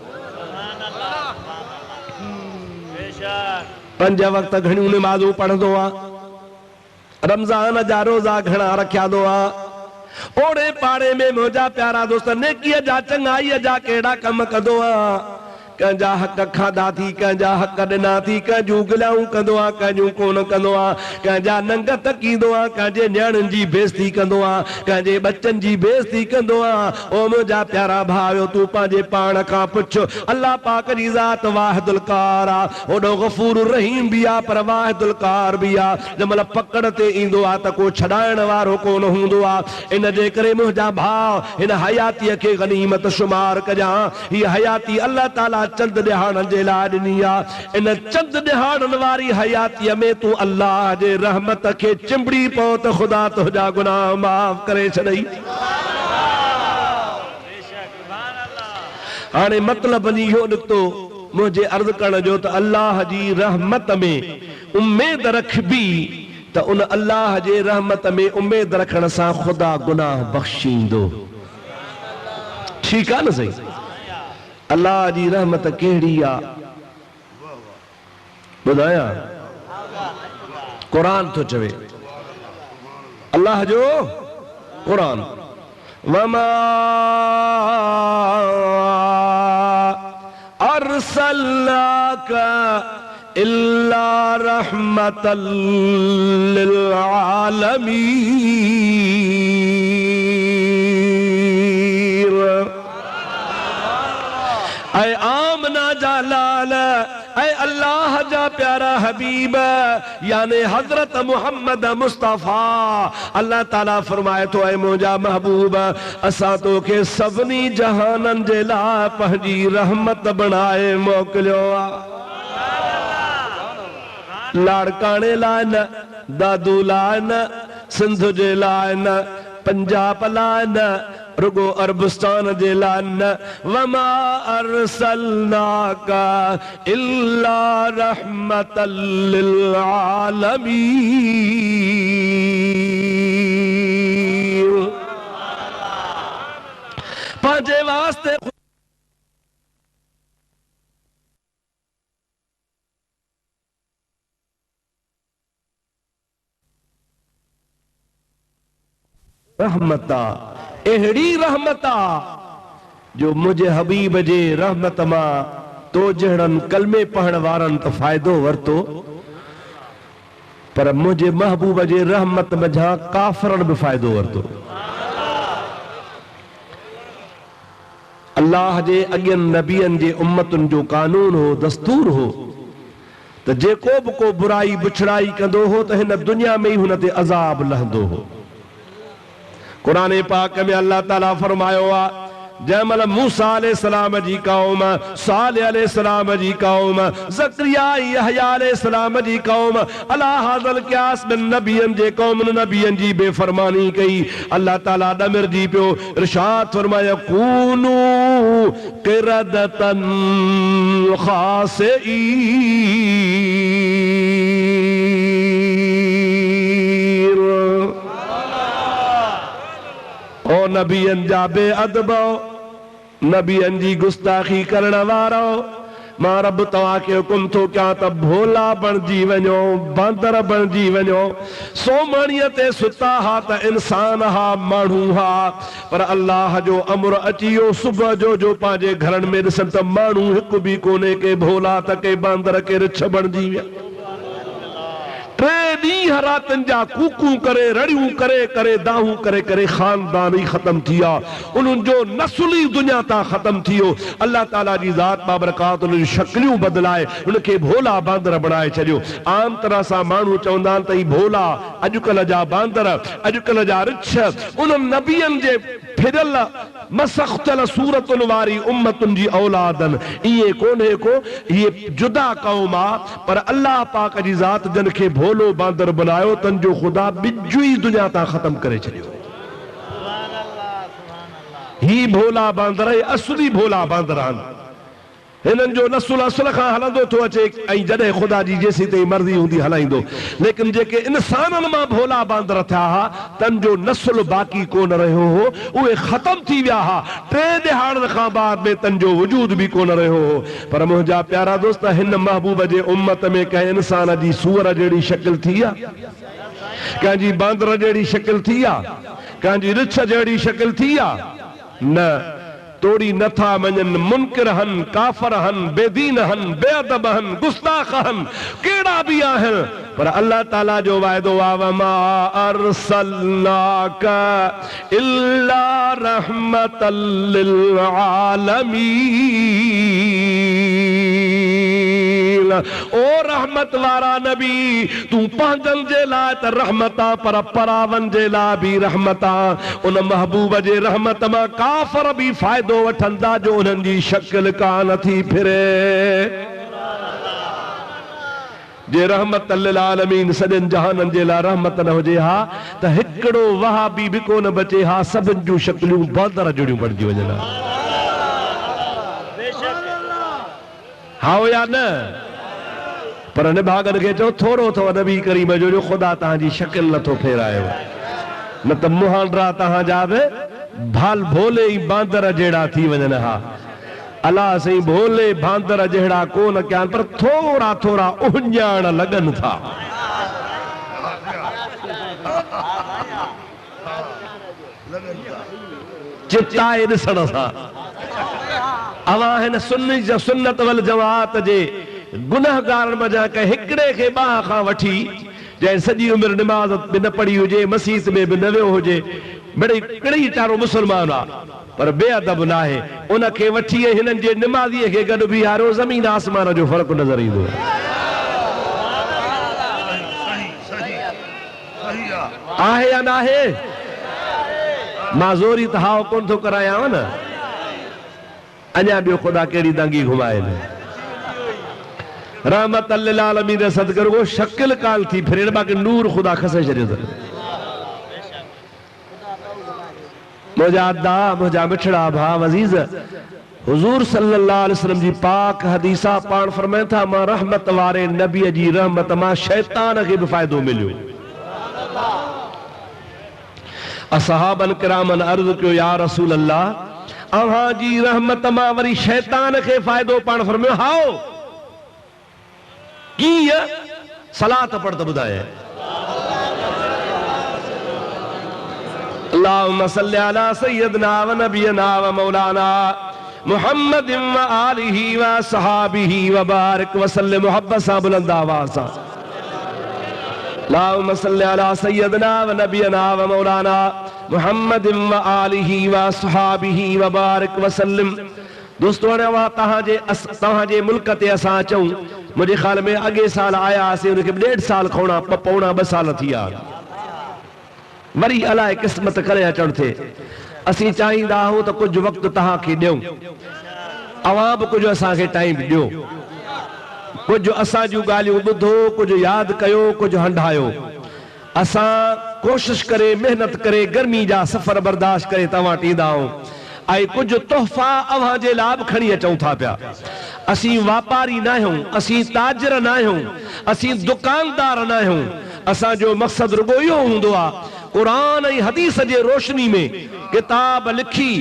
5 वक्त घणियूं निमाज़ूं पढ़ंदो आहे, रमज़ान जा रोज़ा घणा रखियादो आहे। ओड़े पाड़े में मुंहिंजा प्यारा दोस्त नेकीअ जा चङाईअ जा कहिड़ा कम कंदो आहे। कंहिंजा हक़ खाधा थी, कंहिंजा हक़ ॾिना थी, कंहिंजूं गिलाऊं कंदो आहे, कंहिंजूं कोन कंदो आहे, कंहिंजा नंग तकींदो आहे, कंहिंजे न्याणियुनि जी बेइज़ती कंदो आहे, कंहिंजे बच्चनि जी बेइज़ती कंदो आहे। ओ मुंहिंजा प्यारा भाइयो, तूं पंहिंजे पाण खां पुछ। अल्लाह पाक जी ज़ात वाहिदुल कार आहे, ओॾो गफ़ूर रहीम बि आहे, पर वाहिदुल कार बि आहे। जंहिंमहिल पकड़ ते ईंदो आहे त को छॾाइण वारो कोन हूंदो आहे। इन जे करे मुंहिंजा भाउ, हिन हयातीअ खे गनीमत शुमार कजां। हीअ हयाती अल्लाह ताला चंद ॾिहाड़नि जे लाइ ॾिनी आहे। इन चंद ॾिहाड़नि वारी हयातीअ में तूं अल्लाह जे रहमत खे चिंबड़ी पओ त ख़ुदा तुंहिंजा गुनाह माफ़ करे छॾई। हाणे मतिलबु वञी इहो निकितो मुंहिंजे अर्ज़ु करण जो त अल्लाह जी रहमत में उमेद रखबी त उन अल्लाह जे रहमत में उमेद रखण सां ख़ुदा गुनाह बख़्शींदो। ठीकु आहे न सही? अल्लाह जी रहमत कहिड़ी आहे ॿुधायां? क़ुरान थो चवे, अल्लाह जो क़ुरान, वमा अरसलनाका इल्ला रहमतल लिल आलमीन। ऐ आमना जा लाल, ऐ अल्लाह जा प्यारा हबीब, यानी हजरत मोहम्मद मुस्तफ़ा, अल्लाह ताला फरमाए तो ऐ मुंहिंजा महबूब, असां तोखे सभिनी जहाननि जे लाइ पंहिंजी रहमत बणाए मोकिलियो आहे। लाड़काणे लाइ न, दादू लाइ न, सिंध जे लाइ न, पंजाब लाइ न, रुगो अरबस्तान जे लाइ न। वमा अरसलनाका इल्ला रहमतल लिल आलमीन। पंहिंजे वास्ते रहमत आहे, अहिड़ी रहमत आहे जो मुंहिंजे हबीब जे रहमत मां तो जहिड़नि कलमे पढ़ण वारनि त फ़ाइदो वरितो, पर मुंहिंजे महबूब जे रहमत मझां काफ़रनि बि फ़ाइदो वरितो। अल्लाह जे अॻियनि नबियनि जे उम्मतुनि जो कानून हो, दस्तूर हो त जेको बि को बुराई बुछड़ाई कंदो हो त हिन दुनिया में ई हुन ते अज़ाब लहंदो हो। कुरान पाक में अल्लाह ताला फरमायो आहे जैमल मूसा अलैहिस्सलाम जी कौम, सालेह अलैहिस्सलाम जी कौम, ज़करिया यहया अलैहिस्सलाम जी कौम, अला हाज़ल क़ियास बिन नबियन जे कौम नबियन जी बेफरमानी कई। अल्लाह ताला दमिर जी पियो इरशाद फरमाया कूनू क़िरदतन ख़ासिईन। ओ नबियन जा बेअदबो, नबियन जी गुस्ताखी करण वारो, मां रब तव्हां खे हुकुम थो कयां त भोला बणिजी वञो, बांदर बणिजी वञो। सोमणीअ ते सुता हा त इंसान हा, माण्हू हा, पर अल्लाह जो अमर अची वियो सुबुह जो पंहिंजे घरनि में ॾिसनि त माण्हू हिकु बि कोन्हे, के भोला त के बांदर के रिछ बणिजी विया। 3 ॾींहं रातनि जा कूकू करे, रड़ियूं करे करे, दाहूं करे करे खानदान ही ख़त्म थी विया, उन्हनि जो नस्ल ही दुनिया तां ख़त्म थी वियो। अल्लाह ताला जी ज़ात बाबरकात उन्हनि जूं शक्लियूं बदिलाए उनखे भोला बांदर बणाए छॾियो। आम तरह सां माण्हू चवंदा आहिनि त ही भोला, अॼुकल्ह जा बांदर, अॼुकल्ह जा रिछ, उन्हनि नबियनि जे फिरियल मसख़्तल सूरतुनि वारी उम्मतुनि जी औलादनि। इहे कोन्हे को, इहे जुदा क़ौम आहे, पर अल्लाह पाक जी ज़ात जन खे भोलो बांदर बनायो, तन जो ख़ुदा बिजु ही दुनिया तां ख़त्म करे छॾियो। ही भोला बांदर असली भोला बांदर आहिनि। हिननि जो नस्ल असुल खां हलंदो थो अचे, ऐं जॾहिं ख़ुदा जी जेसीं ताईं मर्ज़ी हूंदी हलाईंदो। लेकिन जेके इंसाननि मां भोला बांदर थिया हा, तन जो नस्ल बाक़ी कोन रहियो हो, उहे ख़त्म थी विया हा। 3 दहाड़नि खां बाद में तन जो वजूद बि कोन रहियो हो। पर मुंहिंजा प्यारा दोस्त, हिन महबूब जे उम्मत में कंहिं इंसान जी सूअर जहिड़ी शक्ल थी आहे, कंहिंजी बांदर जहिड़ी शक्ल थी आहे, कंहिंजी रिछ जहिड़ी शक्ल थी आहे? न, तोड़ी नथा मञन, मुनकिर हन, काफर हन, बेदीन हन, बेअदब हन, गुस्ताख हन, केड़ा भी आहिनि, पर अल्लाह ताला जो वायदो आ वमा अरसलनाका इल्ला रहमतल लिल आलमीन। ओ रहमत वारा नबी, तू पंहिंजनि जे लाइ त रहमता, पर परावन जे लाइ भी रहमता। उन महबूब जे रहमत मां काफर भी फायदो वठंदा जो उन्हनि जी शक्ल कान थी फिरे। जे रहमत लिल आलमीन सॼनि जहाननि जे लाइ रहमत न हुजे हा त हिकिड़ो वहाबी बि कोन बचे हा, सभिनि जूं शक्लियूं बांदर जहिड़ियूं बणिजी वञनि हा या न। पर निभागनि खे चओ थोरो अथव नबी करीम जो ख़ुदा तव्हांजी शक्ल नथो फेरायो, न त मुहांडरा तव्हांजा बि भाल भोले ई बांदर जहिड़ा थी वञनि हा। अलाह साईं भोले बांदर जहिड़ा कोन कया, पर थोड़ा थोड़ा उञाण लगन था। चिताए ॾिसण सां अवां हिन सुन्नत वल जमात जे गुनहगारनि मज़ा कंहिं हिकिड़े खे ॿाह खां वठी, जंहिं सॼी उमिरि निमाज़ बि न पढ़ी हुजे, मसीत में बि न वियो हुजे, बड़ी कड़ी चारो मुसलमान आहे, पर बेअदब न आहे, उनखे वठी हिननि जे निमाज़ीअ खे गॾु बीहारियो, ज़मीन आसमान जो फ़र्क़ु नज़र ईंदो आहे या न आहे? मां ज़ोरी त हाव कोन थो करायांव न, अञा ॿियो ख़ुदा कहिड़ी दंगी घुमाए न। रहमत लिल आलमीन सदकर वो शक्ल काल थी फिरे, बाक़ी नूर खुदा खसे छॾियो अथनि। मुंहिंजा अदा, मुंहिंजा मिठड़ा भाउ अज़ीज़, हुज़ूर सल्लल्लाहु अलैहि वसल्लम जी पाक हदीसा पाण फरमाइनि था, मां रहमत वारे नबीअ जी रहमत मां शैतान खे बि फ़ाइदो मिलियो। असहाबन किरामन अर्ज़ कयो, या रसूल अल्लाह, अव्हां जी रहमत मां वरी शैतान खे फ़ाइदो? पाण फरमायो, हाओ कीअं? सलात पढ़ त ॿुधाए। अल्लाहुम्मा सल्लि अला सय्यदना व नबियना व मौलाना मुहम्मद व आलिहि व सहाबिहि व बारिक व सल्लिम। मोहब्बत सां बुलंद आवाज़ सां अल्लाहुम्मा सल्लि अला सय्यदना व नबियना व मौलाना मुहम्मद व आलिहि व सहाबिहि व बारिक व सल्लिम। दोस्तों, तव्हांजे मुल्क ते असां अचूं, मुझे ख्याल में अगे साल आया से, उनके 1.5 साल खोना पौना 2 साल थी आ, वरी अलाए किस्मत करे अचण थे। असी चाहींदा हूं तो कुछ वक्त तहां के ॾियूं, अवां बि कुछ असां के टाइम ॾियो, कुछ असां जूं ॻाल्हियूं ॿुधो, कुछ याद कयो, कुछ हंडायो। असां कोशिश करे मेहनत करे गर्मी जा सफ़र बर्दाश्त करे तव्हां वटि ईंदा आहियूं ऐं कुछ तोहफ़ा अव्हां जे लाइ बि खणी अचूं था पिया। असी वापारी न आहियूं, असी ताजर न आहियूं, असी दुकानदार न आहियूं। असांजो मक़सद रुगो इहो हूंदो आहे क़ुरान ऐं हदीस जे रोशनी में किताब लिखी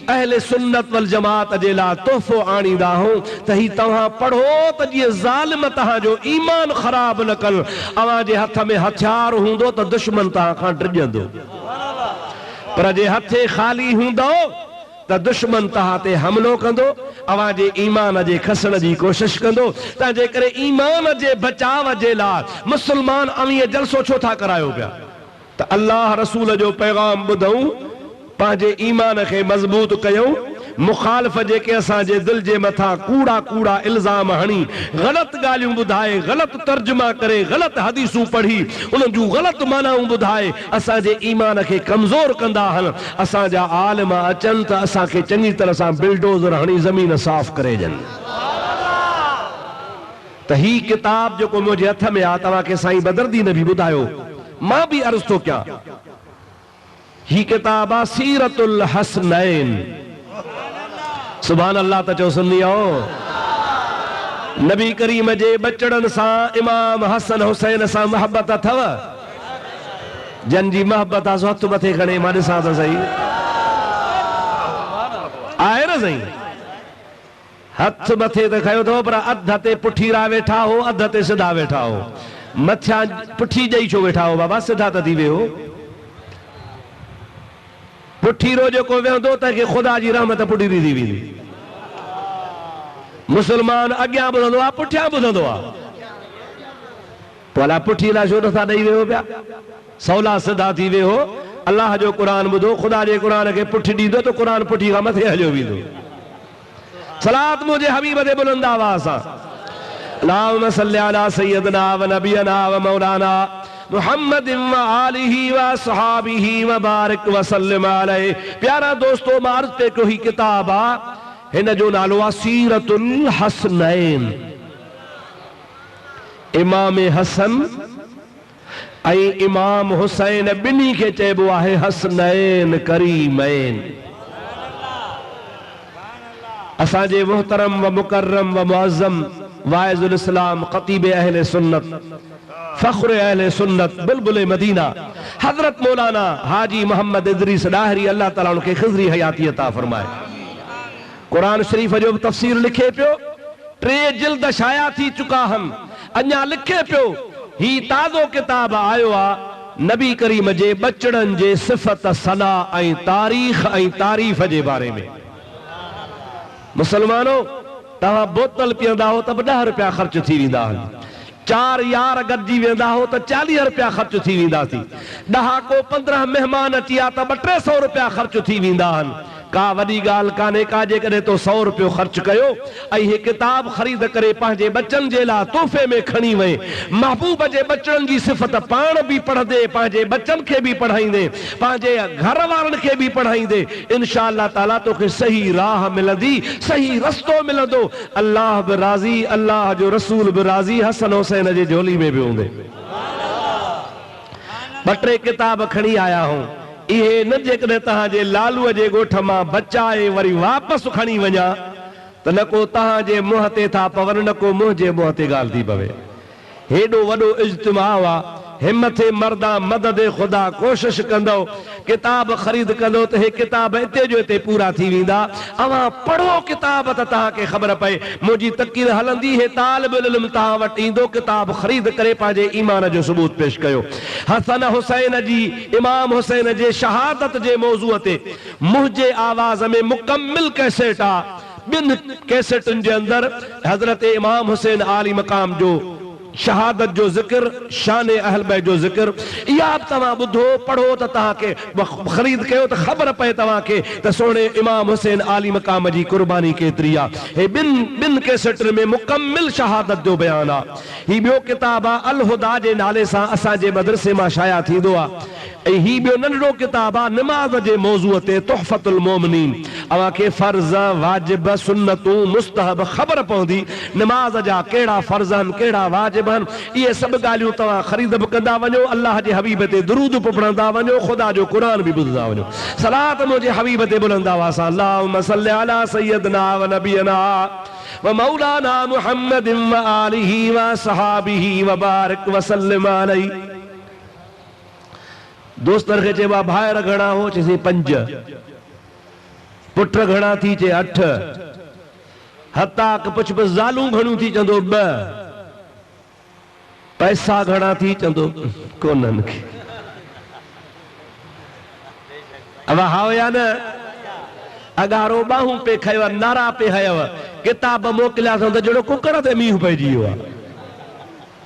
अहले सुन्नत वल जमात जे लाइ तोहफ़ो आणींदा आहियूं त ही तव्हां पढ़ो त जीअं ज़ालिम तव्हांजो ईमान ख़राब न कनि। अव्हां जे हथ में हथियार हूंदो त दुश्मन तव्हां खां डिॼंदो, पर जे हथे ख़ाली हूंदो त दुश्मन तव्हां ते हमलो कंदो, अव्हां जे ईमान जे खसण जी कोशिश कंदो। तंहिंजे करे ईमान जे बचाव जे लाइ मुस्लमान अवीं जलसो छो था करायो पिया त अल्लाह रसूल जो पैगाम ॿुधूं, पंहिंजे ईमान खे मज़बूत कयूं। मुखालिफ़ जेके असांजे दिल जे मथां कूड़ा कूड़ा इल्ज़ाम हणी ग़लत ॻाल्हियूं ॿुधाए, ग़लत तर्जुमा करे, ग़लत हदीसूं पढ़ी उन्हनि जूं ग़लत मानाऊं ॿुधाए असांजे ईमान खे कमज़ोर कंदा आहिनि, असांजा आलिम अचनि त असांखे चङी तरह सां बिल्डोज़र हणी ज़मीन साफ़ करे ॾियनि। त ही किताब जेको मुंहिंजे हथ में आहे, तव्हांखे साईं बदरदीन बि ॿुधायो, मां बि अर्ज़ थो कयां, ही किताब आहे सीरतुल हसनैन। सुभान अल्लाह त चओ सुन्नी आओ। नबी करीम जे बचड़न सां इमाम हसन हुसैन सां मोहब्बत अथव? जन जी मोहब्बत आहे सो हथ मथे खणे मां ॾिसां त सही, आहे न साईं? हथ मथे ते खयो अथव, पर अध ते पुठीरा वेठा हो, अध ते सिधा वेठा हो। मथियां पुठी ॾेई छो वेठा हो बाबा? सिधा त थी वियो। पुठीरो जेको वेहंदो तंहिंखे ख़ुदा जी रहमत पुठीरी थी वेंदी। मुस्लमान अॻियां ॿुधंदो आहे, पुठियां ॿुधंदो आहे, भला पुठीरा छो नथा ॾेई वियो पिया? सवला सिधा थी वियो। अल्लाह जो क़ुरान ॿुधो, ख़ुदा जे क़ुरान खे पुठी ॾींदो त क़ुरान पुठी खां मथे हलियो वेंदो। सलात मुंहिंजे हबीब ते बुलंद आवाज़ सां, अल्लाहुम्मा सल्लि अला सय्यदना व नबियना व मौलाना मुहम्मद व आलिही व असहाबिही व बारिक व सल्लिम अलैहि। प्यारा दोस्तों, मार्ज पे कोई किताब आ, हिन जो नालो आहे सीरतुल हसनैन। इमाम हसन ऐं इमाम हुसैन ॿिन्ही खे चइबो आहे हसनैन करीमैन। असांजे मुहतरम व मुकर्रम व मुअज़्ज़म वाइज़ुल इस्लाम ख़तीब अहले सुन्नत, फ़ख्र अहले सुन्नत, बुलबुल मदीना हजरत मौलाना हाजी मोहम्मद इदरीस डाहरी अल्लाह ताला उनखे खिज़री हयाती अता फरमाए। कुरान शरीफ जो तफ़सीर लिखे पियो, 3 जिल्द शाया थी चुका हम, अञा लिखे पियो। ही ताज़ो किताब आयो आहे नबी करीम जे बचड़न जे सिफ़त सना ऐं तारीख़ ऐं तारीफ़ जे बारे में। मुसलमानो, तव्हां बोतल पीअंदा हो त 10 रुपया ख़र्च थी वेंदा आहिनि, 4 यार गॾिजी वेंदा हो त 40 रुपया ख़र्च थी वेंदा थी, 10 को 15 मेहमान अची विया त 200-300 रुपया ख़र्च थी वेंदा आहिनि। का वॾी ॻाल्हि कान्हे का जेकॾहिं तो 100 रुपयो ख़र्च कयो ऐं हीअ किताब ख़रीद करे पंहिंजे बचनि जे लाइ तोहफ़े में खणी वए, महबूब जे बचड़नि जी सिफ़त पाण बि पढ़ंदे, पंहिंजे बचनि खे बि पढ़ाईंदे, पंहिंजे घर वारनि खे बि पढ़ाईंदे, इंशा अल्लाह ताला तोखे सही राह मिलंदी, सही रस्तो मिलंदो। अल्लाह बि राज़ी, अल्लाह जो रसूल बि राज़ी, हसन हुसैन जे झोली में बि हूंदे। 2-3 किताब खणी आया हूं, इहे न जेकॾहिं तव्हांजे लालूअ जे ॻोठ मां बचाए वरी वापसि खणी वञा त न को तव्हांजे मुंहं ते था पवनि, न को मुंहिंजे मुंहं ते ॻाल्हि थी पवे। हेॾो वॾो इज्तिमा आहे, हिमते मर्दा मदद ख़ुदा कोशिश कंदो, किताब ख़रीद कंदो त हे किताब हिते जो हिते पूरा थी वेंदा। अवां पढ़ो किताब त तव्हांखे ख़बर पए। मुंहिंजी तक़ीर हलंदी, हे तालिबुल इल्म तव्हां वटि ईंदो, किताब ख़रीद करे पंहिंजे ईमान जो सबूत पेश कयो। हसन हुसैन जी, इमाम हुसैन जे शहादत जे मौज़ूअ ते मुंहिंजे आवाज़ में मुकम्मिल कैसेट आहे। 2 कैसेटुनि जे अंदरि हज़रत इमाम हुसैन आली मक़ाम जो शहादत जो जिक्र, शान अहल बैत जो जिक्र, या अब तव्हां ॿुधो पढ़ो तो तव्हांखे ख़रीद कयो तो ख़बर पए तव्हांखे त सोने इमाम हुसैन आली मक़ाम जी कुर्बानी केतिरी आहे। हे ॿिन कैसेटनि में मुकम्मिल शहादत जो बयान आहे। ही ॿियो किताब आहे अल हुदा जे नाले सां असांजे मदरसे मां शाया थींदो आहे। ऐं ही ॿियो नंढड़ो किताब आहे निमाज़ जे मौज़ूअ ते तुहफ़तुल मोमिनीन। अव्हांखे फर्ज़, वाजिब, सुन्नतूं, मुस्तहब ख़बर पवंदी निमाज़ जा कहिड़ा फर्ज़ आहिनि, कहिड़ा वाजिब आहिनि। इहे सभु ॻाल्हियूं तव्हां ख़रीद बि कंदा वञो, अल्लाह जे हबीब ते दुरूद बि पढ़ंदा वञो, ख़ुदा जो क़ुरान बि ॿुधंदा वञो। सलात मुंहिंजे हबीब ते बुलंदा हुआसीं, अल्लाहुम्मा सल्लि अला सय्यदना व नबियना व मौलाना मुहम्मदिन व आलिही व सहाबिही व बारिक व सल्लिम अलैहि। दोस्तर खे चइबो आहे भाइर घणा हो, चइसि 5, पुट घणा थी, चए 8, हताक पुछ बि ज़ालूं घणियूं थी, चवंदो 2, पैसा घणा थी, चवंदो कोन्हनि खे। अब हाओ या न अगारो बाहूं पे खयो, नारा पे हयव, किताब मोकिलियासीं त जहिड़ो कुकड़ ते मींहुं पइजी वियो आहे।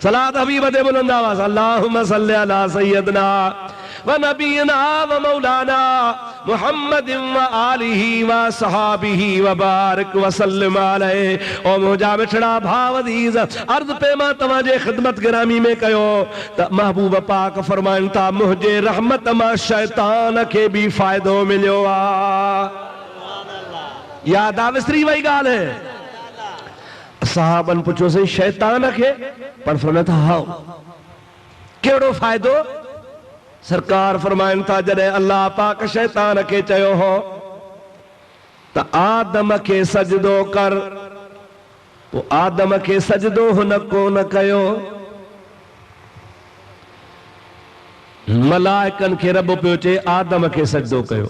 सलात हबीब ते बुलंदा हुआसीं, अल्लाहुम्मा सल्लि अला सय्यदना व नबीना व मौलाना मुहम्मदिन व आलिही व सहाबिही व बारिक व सल्लिम अलैहि। ओ मुंहिंजा मिठड़ा भाव अज़ीज़, अर्ज़ पे मां तव्हांजे ख़िदमत गिरामी में कयो त महबूब पाक फरमाइनि था मुंहिंजे रहमत मां शैतान खे बि फ़ाइदो मिलियो आहे। याद आ विसरी वई ॻाल्हि है। साहबन पुछोसीं शैतान खे, पर फरमाइनि था हाओ कहिड़ो फ़ाइदो? सरकार फरमाइनि था जॾहिं अल्लाह पाक शैतान खे चयो हो त आदम खे सजदो कर, पोइ आदम खे सजदो हुन कोन कयो। मलाइकनि खे रब पियो चए आदम खे सजदो कयो।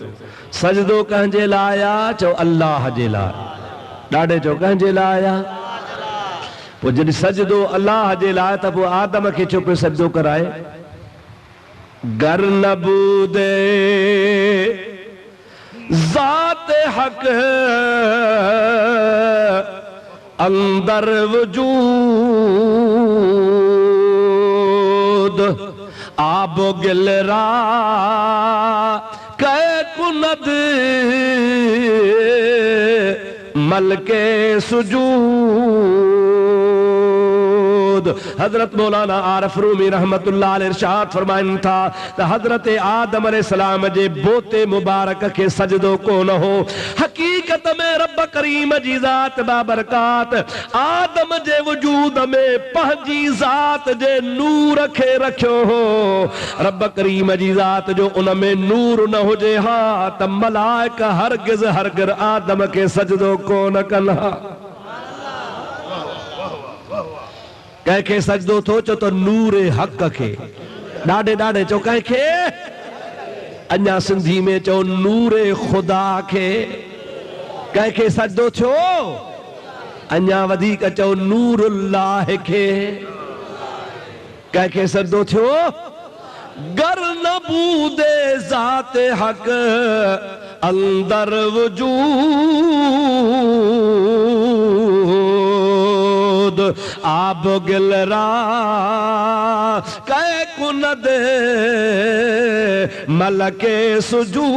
सजदो कंहिंजे लाइ आहे? चओ अल्लाह जे लाइ। ॾाढे चओ कंहिंजे लाइ आहे? पोइ जॾहिं सजदो अल्लाह जे लाइ त पोइ आदम खे छो पियो सजदो कराए? गर नबूदे ज़ात हक अंदर वजूद आबो गिलरा कै कुनद मलके सुजूद। हजरत मौलाना आरिफ रूमी रहमतुल्लाह अलैह इरशाद फरमाइनि था त हजरत आदम अलैहिस्सलाम जे बोते मुबारक खे सजदो कोन हो। हकीकत में रब करीम जी ज़ात बाबरकात आदम जे वजूद में पंहिंजी ज़ात जे नूर खे रखियो हो। रब करीम जी ज़ात जो उन में नूर न हुजे हा त मलाइक हरगिज़ हरगिज़ आदम खे सजदो कोन कनि हा। कंहिंखे सजदो थो चो तो नूरे हक़ खे। ॾाढे ॾाढे चो कंहिंखे, अञा सिंधी में चो नूरे खुदा खे। कंहिंखे सजदो थियो, अञा वधीक चो नूरुल्लाह खे। कंहिंखे सजदो थियो, गर नबूदे ज़ात हक़ अंदर वजूद आब गिलरा कै कुनद मलके सुजूद।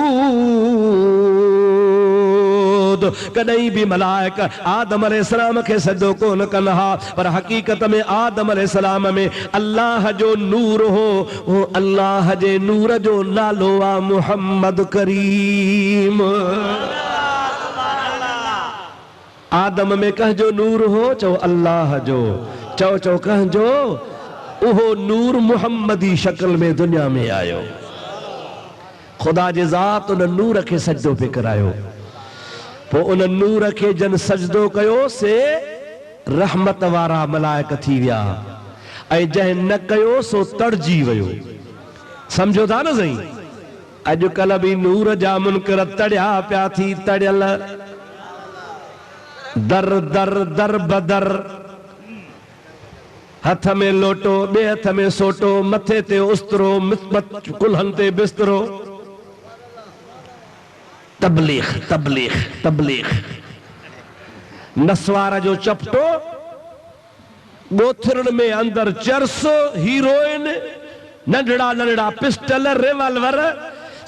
कॾहिं भी मलाइक आदम अलैहिस्सलाम खे सजदो कोन कनि हा, पर हकीकत में आदम अलैहिस्सलाम में अल्लाह जो नूर हो। वो अल्लाह जे नूर जो नालो आ मुहम्मद करीम। आदम में कंहिंजो नूर हो? चओ अल्लाह जो। चओ चओ कंहिंजो? उहो नूर मुहम्मदी शक्ल में दुनिया में आयो। खुदा जे ज़ात उन नूर खे सजदो पे करायो। पोइ उन नूर खे जन सजदो कयो से रहमत वारा मलाइक थी विया, ऐं जंहिं न कयो सो तड़जी वियो। समझो था न सही? अॼुकल्ह बि नूर जा मुनकर तड़िया पिया थी, तड़ियल दर दर दर बदर। हथ में लोटो, ॿिए हथ में सोटो, मथे ते उस्तरो, कुल्हनि ते बिस्तरो। तबलीग तबलीग तबलीग। नसवार जो चपटो, गोथरण में अंदर चर्स, हीरोइन, नंढड़ा नंढड़ा पिस्टल, रिवॉल्वर,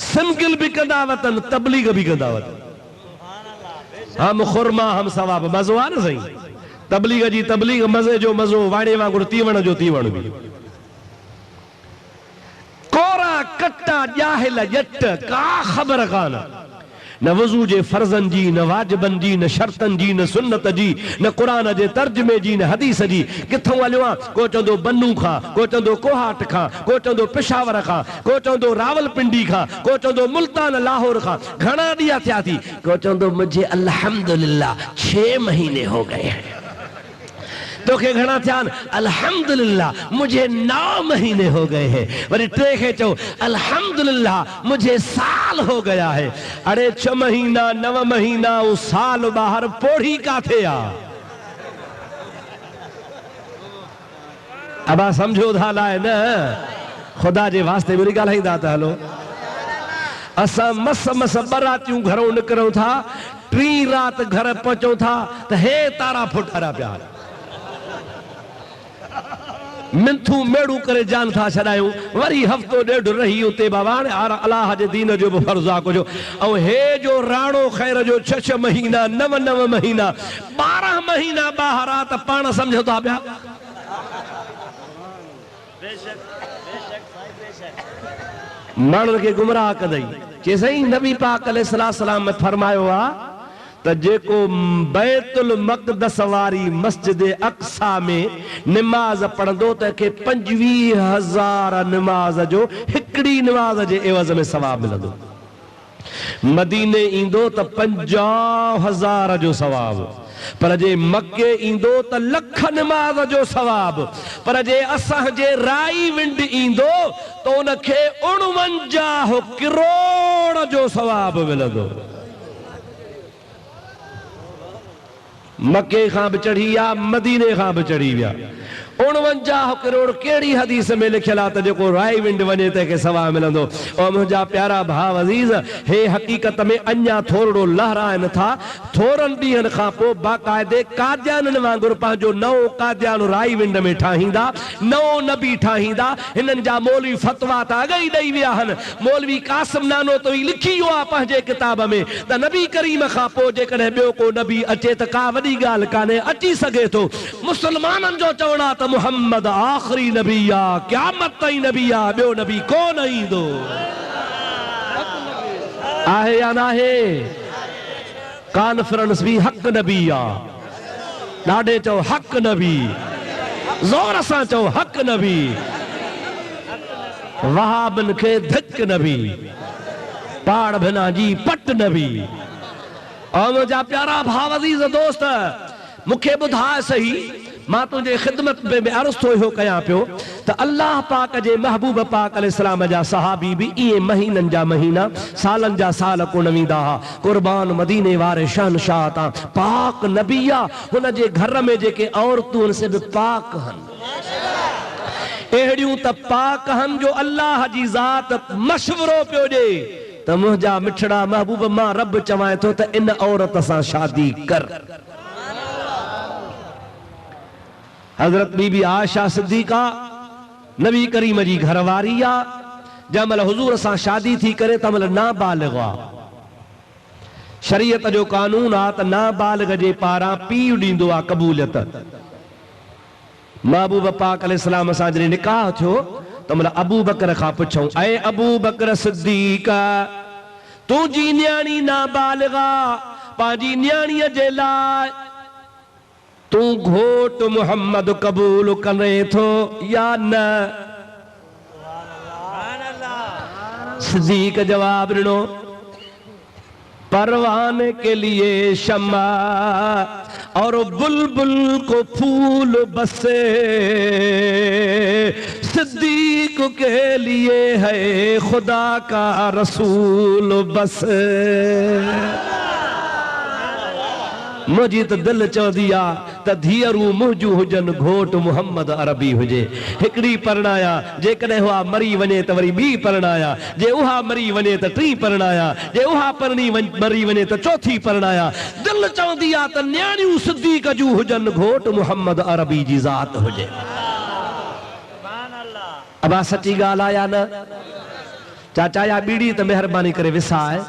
सिंगल भी कंदा वतन, तबलीग भी कंदा वतन। हम खुरमा हम सवाब, मज़ो आ न सही। तबलीग जी तबलीग, मज़े जो मज़ो, वाणे वांगुरु तीवण जो तीवण भी। कोरा कट्टा जाहिल जट, का ख़बर कान, न वज़ू जे फर्ज़न जी, न वाजिबन जी, न शर्तन जी, न सुन्नत जी, न कुरान जे तर्जुमे जी, न हदीस जी। किथों हलियो आ? को चंदो बन्नू खां, को चंदो कोहाट खां, को चंदो पेशावर खां, को चंदो रावलपिंडी खां, को चंदो मुल्तान लाहौर खां। घणा ॾींहं थिया थी, को चंदो मुझे अल्हम्दुलिल्लाह 6 महीने हो गए हैं। तो के घणा थिया? अल्हम्दुलिल्लाह मुझे 9 महीने हो गए हैं। वरी टे खे चो अल्हम्दुलिल्लाह मुझे साल हो गया है। अरे 6 महीना 9 महीना वो साल बाहर पोड़ी काथे आ? अब समझो था लाए न, खुदा जे वास्ते मेरी गाल ही दाता। हलो असा मस मस बरातियूं घरों निकरूं था, 3 रात घर पहुंचो था तो हे तारा फुटारा प्यार मिंथू मेड़ू करे जान था छड़ायूं। वरी हफ्तो डेढ़ रही उते बाबा अल्लाह जे दीन जो फर्जा को जो। और हे जो राणो खैर जो 6 महीना 9 महीना 12 महीना बाहर आ त पाण समझो था पिया। माण्हुनि खे गुमराह कंदई। चए सही नबी पाक अलैहिस्सलाम में फरमायो आ त जेको बैतुल मक़दस वारी मस्जिद अक्सा में निमाज पढ़ंदो त के 25,000 निमाज जो हिकड़ी निमाज जे एवज़ में सवाब मिलंदो। मदीने ईंदो त 50,000 जो सवाब, पर जे मक्के ईंदो त लख निमाज जो सवाब, पर जे असां जे राई विंड ईंदो त उनखे 49 करोड़ जो सवाब मिलंदो। मक्के खां भी चढ़ी आ, मदीने खां भी चढ़ी विया। 49 करोड़ केड़ी हदीस में लिखियल आ त जेको राई विंड वने त के सवा मिलंदो। और मुंहिंजा प्यारा भाउ अज़ीज़, हे हकीकत में अञा थोरो लहराइनि था। थोरनि ॾींहंनि खां पोइ बाक़ाइदे कादियाननि वांगुरु पंहिंजो नओं कादियान राई विंड में ठाहींदा, नओं नबी ठाहींदा। हिननि जा मौलवी फतवा त अॻ ई ॾेई विया आहिनि। मौलवी कासिम नानो तो ही लिखी वियो आहे पंहिंजे किताब में त नबी करीम खां पोइ जेकॾहिं ॿियो को नबी अचे त का वॾी ॻाल्हि कान्हे, अची सघे थो। मुस्लमाननि जो चवणु आहे त मुहम्मद आखिरी नबी आ, क़यामत ताईं नबी आ, ॿियो नबी कोन ईंदो। आहे या नाहे? कॉन्फ्रेंस भी हक नबी आ। ॾाढे चओ हक नबी, ज़ोर सां चओ हक नबी। वहाबन खे धिक नबी, पाड़ भिना जी पट नबी। और मुंहिंजा प्यारा भाउ अज़ीज़ दोस्त, मूंखे ॿुधाए सही, मां तुझे खिदमत में अर्ज़ थो इहो कयां पियो त अल्लाह पाक जे महबूब पाक अलैहिस्सलाम जा सहाबी भी इहे महीननि जा महीना, सालनि जा साल कोन वेंदा हा। कुर्बान मदीने वारे शहनशाह तां पाक नबी आ। हुन जे घर में जेके औरतूं से भी पाक हन, अहिड़ियूं त पाक हन जो अल्लाह जी ज़ात मशवरो पियो ॾे त मुंहिंजा मिठड़ा महबूब, मां रब चवां थो त इन औरत सां शादी कर। हजरत बीबी आयशा सिद्दीका नबी करीम जी घरवारी आ। जंहिंमहिल हुजूर सां शादी थी करे तंहिंमहिल नाबालिग आ। शरीयत जो कानून आ त नाबालिग जे पारां पीउ ॾींदो आहे क़बूलियत। महबूब पाक अलैहिस्सलाम सां जॾहिं निकाह थियो तंहिंमहिल अबू बकर खां पुछऊं, ऐ अबू बकर सिद्दीक, तुंहिंजी न्याणी नाबालिग आ, पंहिंजी न्याणीअ जे लाइ तू घोट मोहम्मद कबूल करे थो या न? सिद्दीक जवाब ॾिनो, परवाने के लिए शम्मा और बुलबुल को फूल बसे, सिद्दीक के लिए है खुदा का रसूल बस। मुझी तो दिल चौंदी आ त धीअरूं मुंहिंजूं हुजनि घोट मोहम्मद अरबी हुजे। हिकिड़ी परणाया जेकॾहिं उहा मरी वञे त वरी ॿी परणाया, जे उहा मरी वञे त टी परणाया, जे उहा मरी वञे त चौथी परणाया। दिल चवंदी आ त न्याणियूं सिद्दीक़ जूं हुजनि घोट मोहम्मद अरबी जी ज़ात हुजे। अबा सची ॻाल्हि आहे या न? चाचा या बीड़ी त महिरबानी करे विसाए।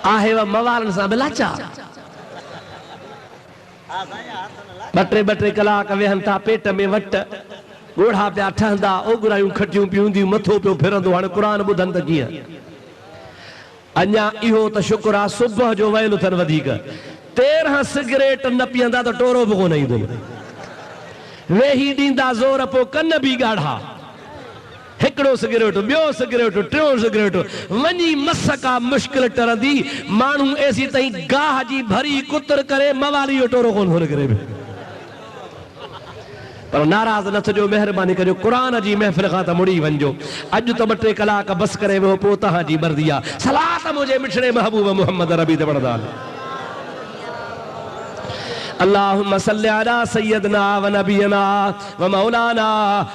आहे व मवारनि सां बिलाचा ॿ टे कलाक वेहनि था पेट में वट, ॻोढ़ा पिया ठहंदा, ओगरायूं खटियूं पियूंदियूं, मथो पियो फिरंदो। हाणे क़ुरान ॿुधनि त कीअं? अञा इहो त शुक्र आहे सुबुह जो वयल अथनि वधीक। 13 सिगरेट न पीअंदा त टोरो बि कोन ईंदो। वेही ॾींदा ज़ोर, पोइ कन बि ॻाढ़ा। हिकिड़ो सिगरेट, ॿियो सिगरेट, टियों सिगरेट, वञी मस का मुश्किल टरंदी। माण्हू एसी ताईं गाह जी भरी कुतर करे मवाली जो टोरो कोन करे। पर नाराज़ न थिजो, महिरबानी कजो, क़ुरान जी महफ़िल खां त मुड़ी वञिजो। अॼु त 2 टे कलाक बस करे वियो, पोइ तव्हांजी मर्ज़ी आहे। सलात मुंहिंजे मिठड़े महबूब मोहम्मद रबी ते पढ़ंदा। अल्लाहुम्मा सल्लि अला सय्यदना व नबियना व मौलाना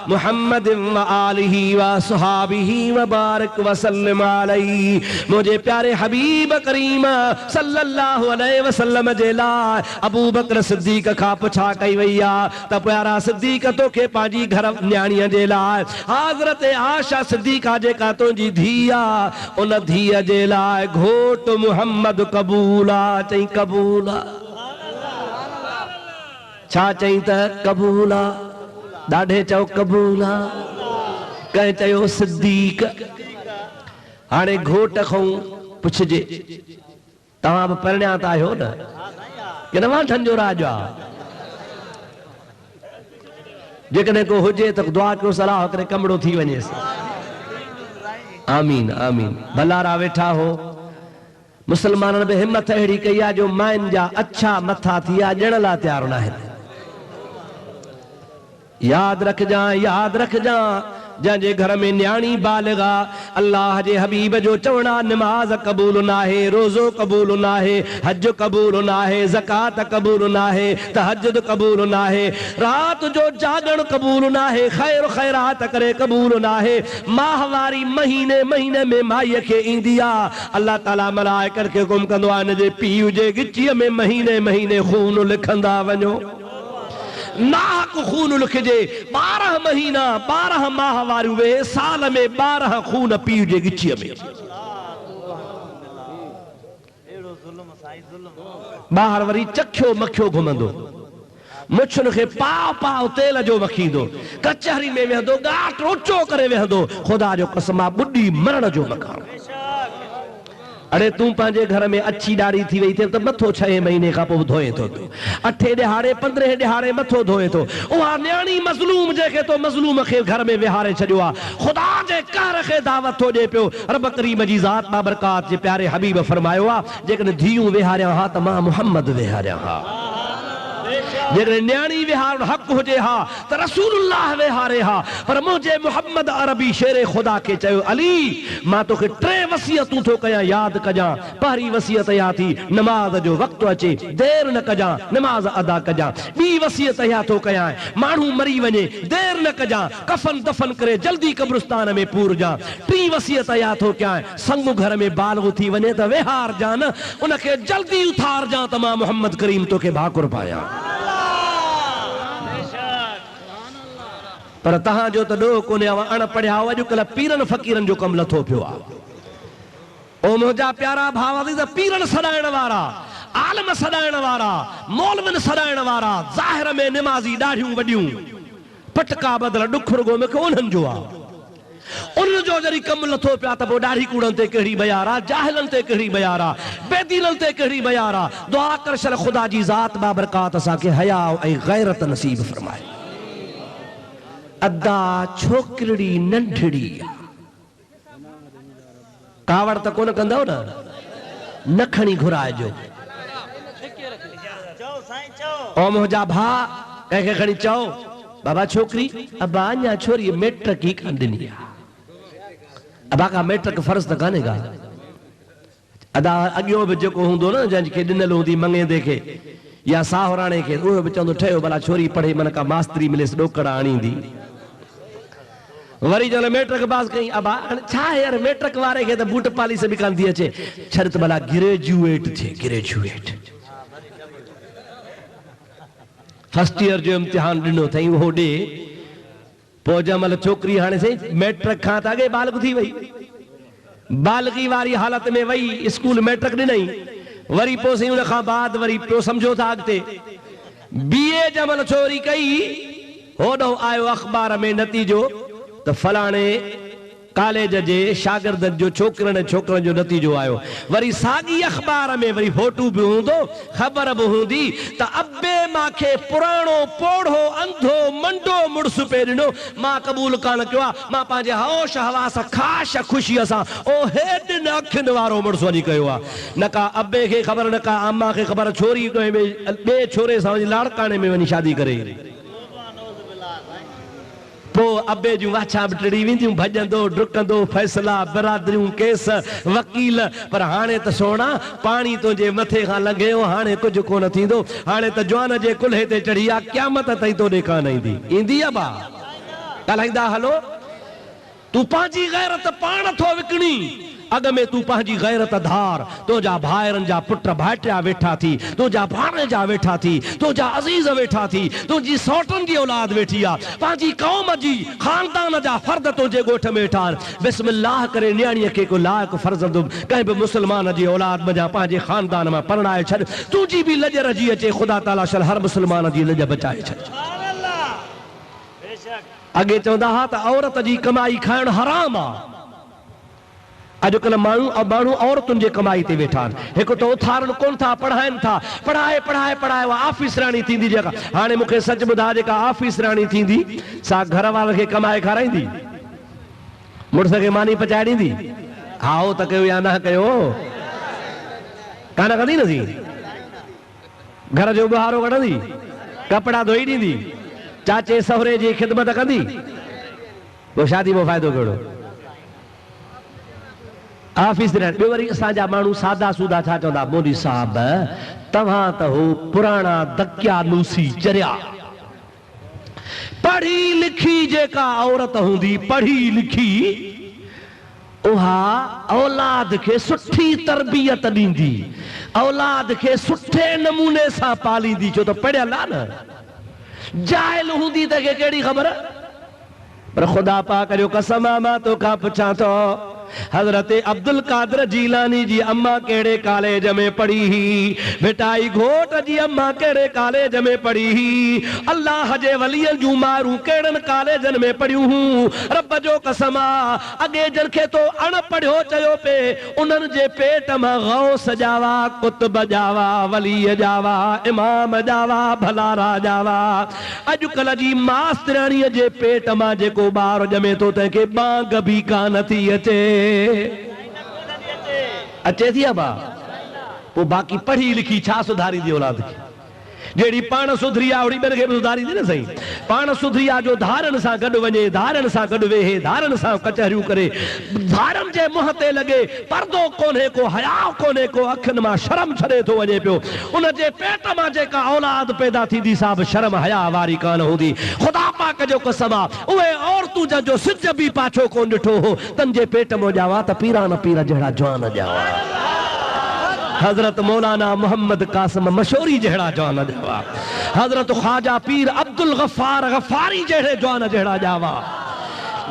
मुहम्मद व आलिही व सहाबिही व बारिक व सल्लिम अलैहि। मुझे प्यारे हबीब करीम सल्लल्लाहु अलैहि वसल्लम जे लाइ अबू बकर सिद्दीक़ खां पुछा कई वई आहे त प्यारा सिद्दीक़ तोखे पंहिंजी घर न्याणीअ जे लाइ हज़रत आशा सिद्दीक़ा जेका तुंहिंजी धीउ आहे, उन धीअ जे लाइ घोट मुहम्मद क़बूल आहे? चई क़बूल आहे। छा चई त क़बूल आहे? ॾाढे चओ क़बूल आहे। कंहिं चयो सिद्दीक़। हाणे घोट खां पुछजे, तव्हां बि परिणिया त आहियो न, कि न वाठनि जो राज आहे? जेकॾहिं को हुजे त दुआ कयो, सलाह करे कमड़ो थी वञेसि। आमीन आमीन। भलारा वेठा हो, मुसलमाननि बि हिम्मत अहिड़ी कई आहे जो माइन जा अच्छा मथा थी विया, ॾियण लाइ तयारु न आहिनि। याद रखजा, याद रखजा, जंहिंजे घर में न्याणी बालिगा, अल्लाह जे हबीब जो चवणा नमाज क़बूल नाहे, रोज़ो क़बूल नाहे, हज क़बूल नाहे, ज़कात क़बूल नाहे, तहज्जुद क़बूल नाहे, रात जो जागण क़बूल नाहे, खैर खैरात करे क़बूल नाहे। माहवारी महीने महीने में माईअ खे ईंदी आहे। अल्लाह ताला मलाइकत खे हुकुम कंदो आहे, हिन जे पीउ जे गिचीअ में महीने महीने खून लिखंदा वञो। नाहक खून लिखजे। 12 महीना 12 माहवारियूं वे, साल में 12 खून पीउ जे गिचीअ में। ॿाहिरि वरी चखियो मखियो घुमंदो, मुछुनि खे पाव पाव तेल जो मखींदो, कचहरी में वेहंदो, गाट ऊंचो करे वेहंदो। ख़ुदा जो कसम आहे, ॿुॾी मरण जो मकान। अरे तूं पंहिंजे घर में अछी ॾाढ़ी थी वई थे त मथो 6 महीने खां पोइ धोए थो, 8 ॾिहाड़े 15 ॾिहाड़े मथो धोए थो। उहा न्याणी मज़लूम जेके तो मज़लूम खे घर में विहारे छॾियो आहे, ख़ुदा जे कहर खे दावत थो ॾिए पियो। रब करीम जी ज़ात बाबरकात जे प्यारे हबीब फरमायो आहे, जेकॾहिं धीअरूं विहारिया हा त मां मुहम्मद विहारिया हा। जेकॾहिं न्याणी विहारण हक़ हुजे हा त रसूलुल्लाह विहारे हा। पर मुंहिंजे मुहम्मद अरबी शेरे ख़ुदा खे चयो, अली मां तोखे 3 वसियतूं थो कयां, यादि कजां। पहिरीं वसियत इहा थी, नमाज जो वक़्तु अचे देर न कजां, नमाज अदा कजां। ॿी वसियत इहा थो कयां, माण्हू मरी वञे देर न कजां, कफन दफन करे जल्दी कब्रिस्तान में पूरजां। 3 वसियत इहा थो कयां, संग घर में बालगो थी वञे त विहार जां न, उनखे जल्दी उथार जां त मां मुहम्मद करीम तोखे भाकुर पायां। पर तहां जो त ॾोह कोन्हे, अण पढ़िया हो। अॼुकल्ह पीरनि फ़कीरनि जो कमु लथो पियो आहे। ओ मुंहिंजा प्यारा भाउ, त पीरनि सॾाइण वारा, आलम सॾाइण वारा, मौलविन सॾाइण वारा, ज़ाहिर में निमाज़ी ॾाढियूं वॾियूं पटका बदल ॾुख रुगो मूंखे उन्हनि जो आहे। उन जो जॾहिं कमु लथो पिया त पोइ ॾाढी कूड़नि ते कहिड़ी बयार आहे, जाहिलनि ते कहिड़ी बयार आहे, बेदीननि ते कहिड़ी बयार आहे। दुआ कर शल ख़ुदा जी ज़ात बाबरकात असांखे हया ऐं गैरत नसीब फरमाए। अदा छोकिरड़ी नंढड़ी, कावड़ त कोन कंदव न, न खणी घुराइजो। ओ मुंहिंजा भाउ, कंहिंखे खणी चओ बाबा छोकरी अबा अञा छोरी मेट्रिक ही कान ॾिनी आहे अबा का मेट्रिक फर्ज़ त कान्हे का अदा अॻियो बि जेको हूंदो न जंहिंखे ॾिनल हूंदी मंगेंदे खे या साहुराणे खे उहो बि चवंदो ठहियो भला छोरी पढ़े मन का मास्तरी मिलेसि ॾोकड़ आणींदी वरी जो मेट्रिक पास कई अबा छा यार मेट्रिक वारे खे त बूट पालिस बि कान थी अचे छड़ त भला ग्रेजुएट थिए ग्रेजुएट फर्स्ट ईयर जो इम्तिहान ॾिनो अथई उहो ॾे पोइ जंहिंमहिल छोकिरी हाणे साईं मैट्रिक खां त अॻे बालग थी वई बालगी वारी हालत में वई स्कूल मैट्रिक ॾिनई वरी पोइ साईं उन खां बाद वरी पोइ सम्झो था अॻिते बीए जंहिंमहिल छोरी कई होॾो आयो अख़बार में नतीजो त फलाणे कॉलेज जे शागिर्दनि जो छोकिरनि छोकिरनि जो नतीजो आयो वरी साॻी अख़बार में वरी फोटू बि हूंदो ख़बर बि हूंदी त अबे मांखे पुराणो पोढ़ो अंधो मंडो मुड़ुस पे ॾिनो मां क़बूल कान कयो आहे मां पंहिंजे होश हवास ख़ाश ख़ुशीअ सां ओ हेॾ न अखियुनि वारो मुड़ुस वञी कयो आहे न का अबे खे ख़बर न का अम्मा खे ख़बर छोरी ॿिए छोरे सां वञी लाड़काणे में वञी शादी करे पोइ अबे जूं वाछा बि टिड़ी वेंदियूं भॼंदो डुकंदो फैसला बिरादरियूं केस वकील पर हाणे त सोना पाणी तुंहिंजे मथे खां लंघियो हाणे कुझु कोन थींदो हाणे त जवान जे कुल्हे ते चढ़ी आहे क़यामत ताईं तोॾे कान ईंदी ईंदी आहे बा ॻाल्हाईंदा हलो तूं पंहिंजी गैरत पाण थो विकिणी अॻ में तूं पंहिंजी गैरत धार तुंहिंजा भाइरनि जा पुट भाइटिया वेठा थी तुंहिंजा भाणे जा वेठा थी तुंहिंजा अज़ीज़ वेठा थी तुंहिंजी सौटनि जी औलाद वेठी आहे पंहिंजी क़ौम जी ख़ानदान जा फर्द तुंहिंजे ॻोठ में वेठा आहिनि बिस्मिल्लाह करे न्याणीअ खे को लाइक़ु फर्ज़ंद कंहिं बि मुस्लमान जी औलाद में पंहिंजे ख़ानदान मां परणाए छॾ तुंहिंजी बि लॼ रजी अचे ख़ुदा ताला शल हर मुस्लमान जी लॼ बचाए छॾ अॻे चवंदा हुआ त औरत जी कमाई खाइणु हराम आहे अॼुकल्ह माण्हू औरतुनि जे कमाई ते वेठा आहिनि हिकु त उथारनि कोन था पढ़ाइनि था पढ़ाए पढ़ाए पढ़ाए उहा ऑफिसराणी थींदी जेका हाणे मूंखे सच ॿुधा जेका ऑफिसराणी थींदी सा घर वारनि खे कमाए खाराईंदी मुड़ुस खे मानी पचाए ॾींदी हा हो त कयो या न कयो कान कंदी न सी घर जो बुहारो कढंदी कपिड़ा धोई ॾींदी चाचे सहुरे जी ख़िदमत कंदी पोइ शादी में फ़ाइदो कहिड़ो ऑफिस ॿियो वरी असांजा माण्हू सादा सूदा छा चवंदा मोदी साहब तव्हां त हो पुराणा दकियानूसी चरिया पढ़ी लिखी जेका औरत हूंदी पढ़ी लिखी उहा औलाद खे सुठी तरबियत ॾींदी औलाद खे सुठे नमूने सां पालींदी छो त पढ़ियल आहे न जाइल हूंदी त कहिड़ी ख़बर पर ख़ुदा पाक जो कसम आहे मां तोखां पुछां थो हज़रत अब्दुल कादिर जीलानी जी अम्मा कहिड़े कॉलेज में पढ़ी ही बेटाई घोट जी अम्मा कहिड़े कॉलेज में पढ़ी ही अल्लाह जे वलियनि जूं मारूं कहिड़नि कॉलेजनि में पढ़ियूं हूं रब जो कसम आहे अॻे जन खे तो अणपढ़ियो चयो पे उन्हनि जे पेट मां गौस जावा कुतुब जावा वली जावा इमाम जावा भलारा जावा अॼुकल्ह जी मास्तराणीअ जे पेट मां जेको ॿार ॼमे थो तंहिंखे बांग बि कान थी अचे अचे थी बा वो बाकी पढ़ी लिखी छा सुधारी दी औलाद की जेड़ी पाण सुधरी आ ओड़ी ॿियनि खे बि सुधारी दी न सही पाण सुधरी आ जो धारन सां गॾु वञे धारन सां गॾु वेहे धारन सां कचहरियूं करे धारन जे मुंह ते लॻे पर्दो कोन्हे को हया कोन्हे को अखियुनि मां शर्म छॾे थो वञे पियो उन जे पेट मां जेका औलाद पैदा थींदी सा बि शर्म हया वारी कान हूंदी ख़ुदा पाक जो कसम आहे उहे औरतूं जंहिंजो सिज बि पाछो कोन ॾिठो हो तन जे पेट में ॼावा त पीरा न पीर जहिड़ा जवान ॼावा हजरत मौलाना मोहम्मद कासिम मशहूरी जहिड़ा जवान ॼावा हजरत ख्वाजा पीर अब्दुल गफ्फार गफ्फारी जहिड़े जवान जहिड़ा ॼावा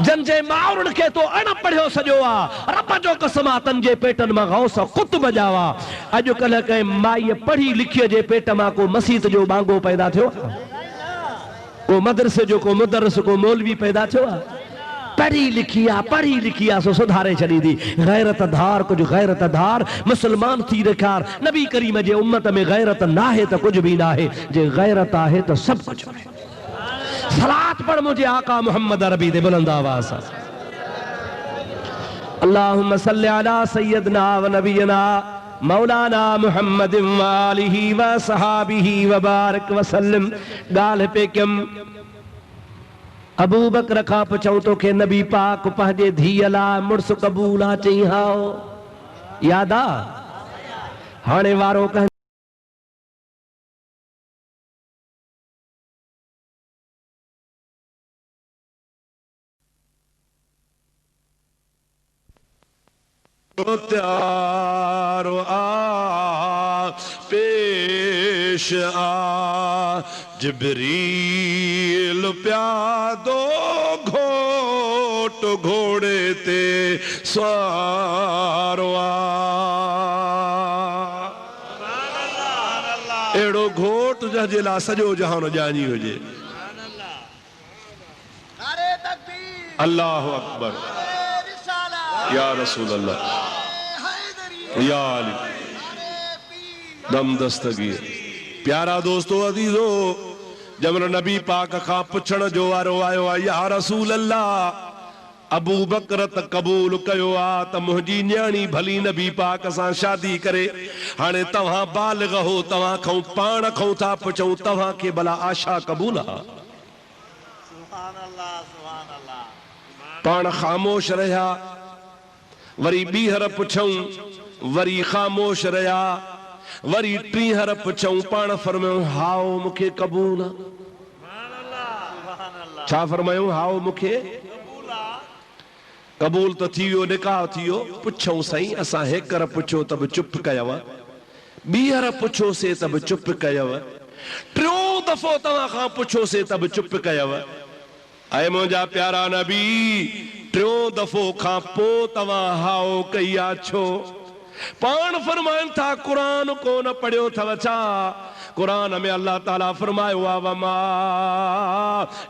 जन जे माउरनि खे तो अणपढ़ियो सॼो आहे रब जो कसम आहे तन जे पेटनि मां गौस कुतुब ॼावा अॼुकल्ह कंहिं माईअ पढ़ी लिखीअ जे पेट मां को मसीत जो बांगो पैदा थियो को मदरसे जो को मुदरस को मौलवी पैदा थियो पढ़ी लिखी आ सो सुधारे छॾींदी गैरत धार कुछ गैरत धार मुसलमान थी ॾेखार नबी करीम जे उम्मत में गैरत नाहे त कुछ भी नाहे जे गैरत आहे त सब कुछ आहे सलात पढ़ मुझे आका मोहम्मद अरबी दे बुलंद आवाज सां अल्लाहुम्मा सल्ली अला सय्यदना व नबीना मौलाना मुहम्मद व आलिहि व सहाबिहि व बारिक व सल्लम गाल पे कम अबू बकर खां पुछऊं तोखे नबी पाक पंहिंजे धीअ लाइ मुड़स क़बूल आहे? चई हाओ। याद आ? हाणे वारो कह त्यारो आ पेश आ जिब्रील प्यादो घोट घोड़े ते स्वारो आ। एड़ो घोट जंहिंजे लाइ सॼो जहान ॼाणी हुजे। अल्लाहु अकबर या रसूल अल्लाह या अली दम दस्तगीर। प्यारा दोस्तों अदीजो, जब नबी पाक खां पुछण जो वारो आयो आहे या रसूल अल्लाह अबू बकर त क़बूल कयो आ त मुंहिंजी न्याणी भली नबी पाक सां शादी करे। हाणे तव्हां बालिग़ हो, तव्हां खां पाण खां था पुछूं तव्हांखे भला आशा क़बूल आ? पाण ख़ामोश रहिया, वरी ॿीहर पुछऊं, वरी ख़ामोश रहिया, वरी टीहर पुछऊं, पाण फरमायूं हाओ मूंखे क़बूल आ। छा फरमायूं? हाओ मूंखे क़बूल त थी वियो, निकाह थी वियो। पुछऊं साईं असां हेकर पुछो त बि चुप कयव, ॿीहर पुछोसीं त बि चुप कयव, टियों दफ़ो तव्हां खां पुछोसीं त बि चुप कयव। ऐं मुंहिंजा प्यारा नबी, टियों दफ़ो खां पोइ तव्हां हाओ कई आहे छो? पाण फरमाइनि था क़ुरान कोन पढ़ियो अथव छा? कुरान में अल्लाह ताला फरमायो आहे वमा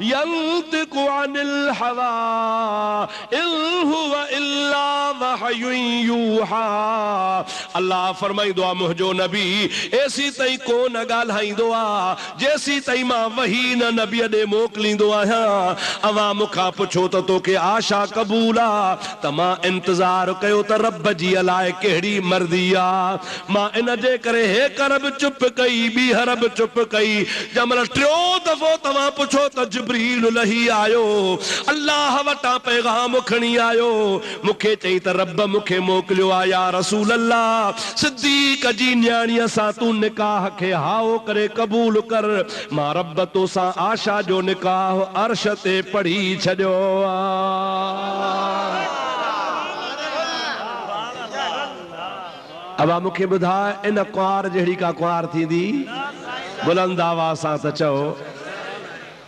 यंतिकु अनिल हवा इन हुव इल्ला वहयुन यूहा। अल्लाह फरमाईंदो आहे मुंहिंजो नबी ऐसी ताईं कोन ॻाल्हाईंदो आहे जेसी ताईं मां वही न नबी ॾे मोकिलींदो आहियां। अवां मूंखां पुछो त तोखे आशा क़बूल आहे त मां इंतज़ार कयो त रब जी अलाए कहिड़ी मर्ज़ी आहे। मां इन जे करे हे कर बि चुप कई, ॿीहर बि चुप कई। जंहिंमहिल टियों दफ़ो तव्हां पुछो त जिब्रील लही आयो, अल्लाह वटां पैगाम खणी आयो, मूंखे चई त रब मूंखे मोकिलियो आहे या रसूल अल्लाह सिद्दीक़ जी न्याणीअ सां तूं निकाह खे हाओ करे क़बूल कर। मां रब तोसां आशा जो निकाह अर्श ते पढ़ी छॾियो आहे। अब मूंखे ॿुधाए इन कुंवार जहिड़ी का कुंवार थींदी? बुलंद आवाज़ सां त चओ।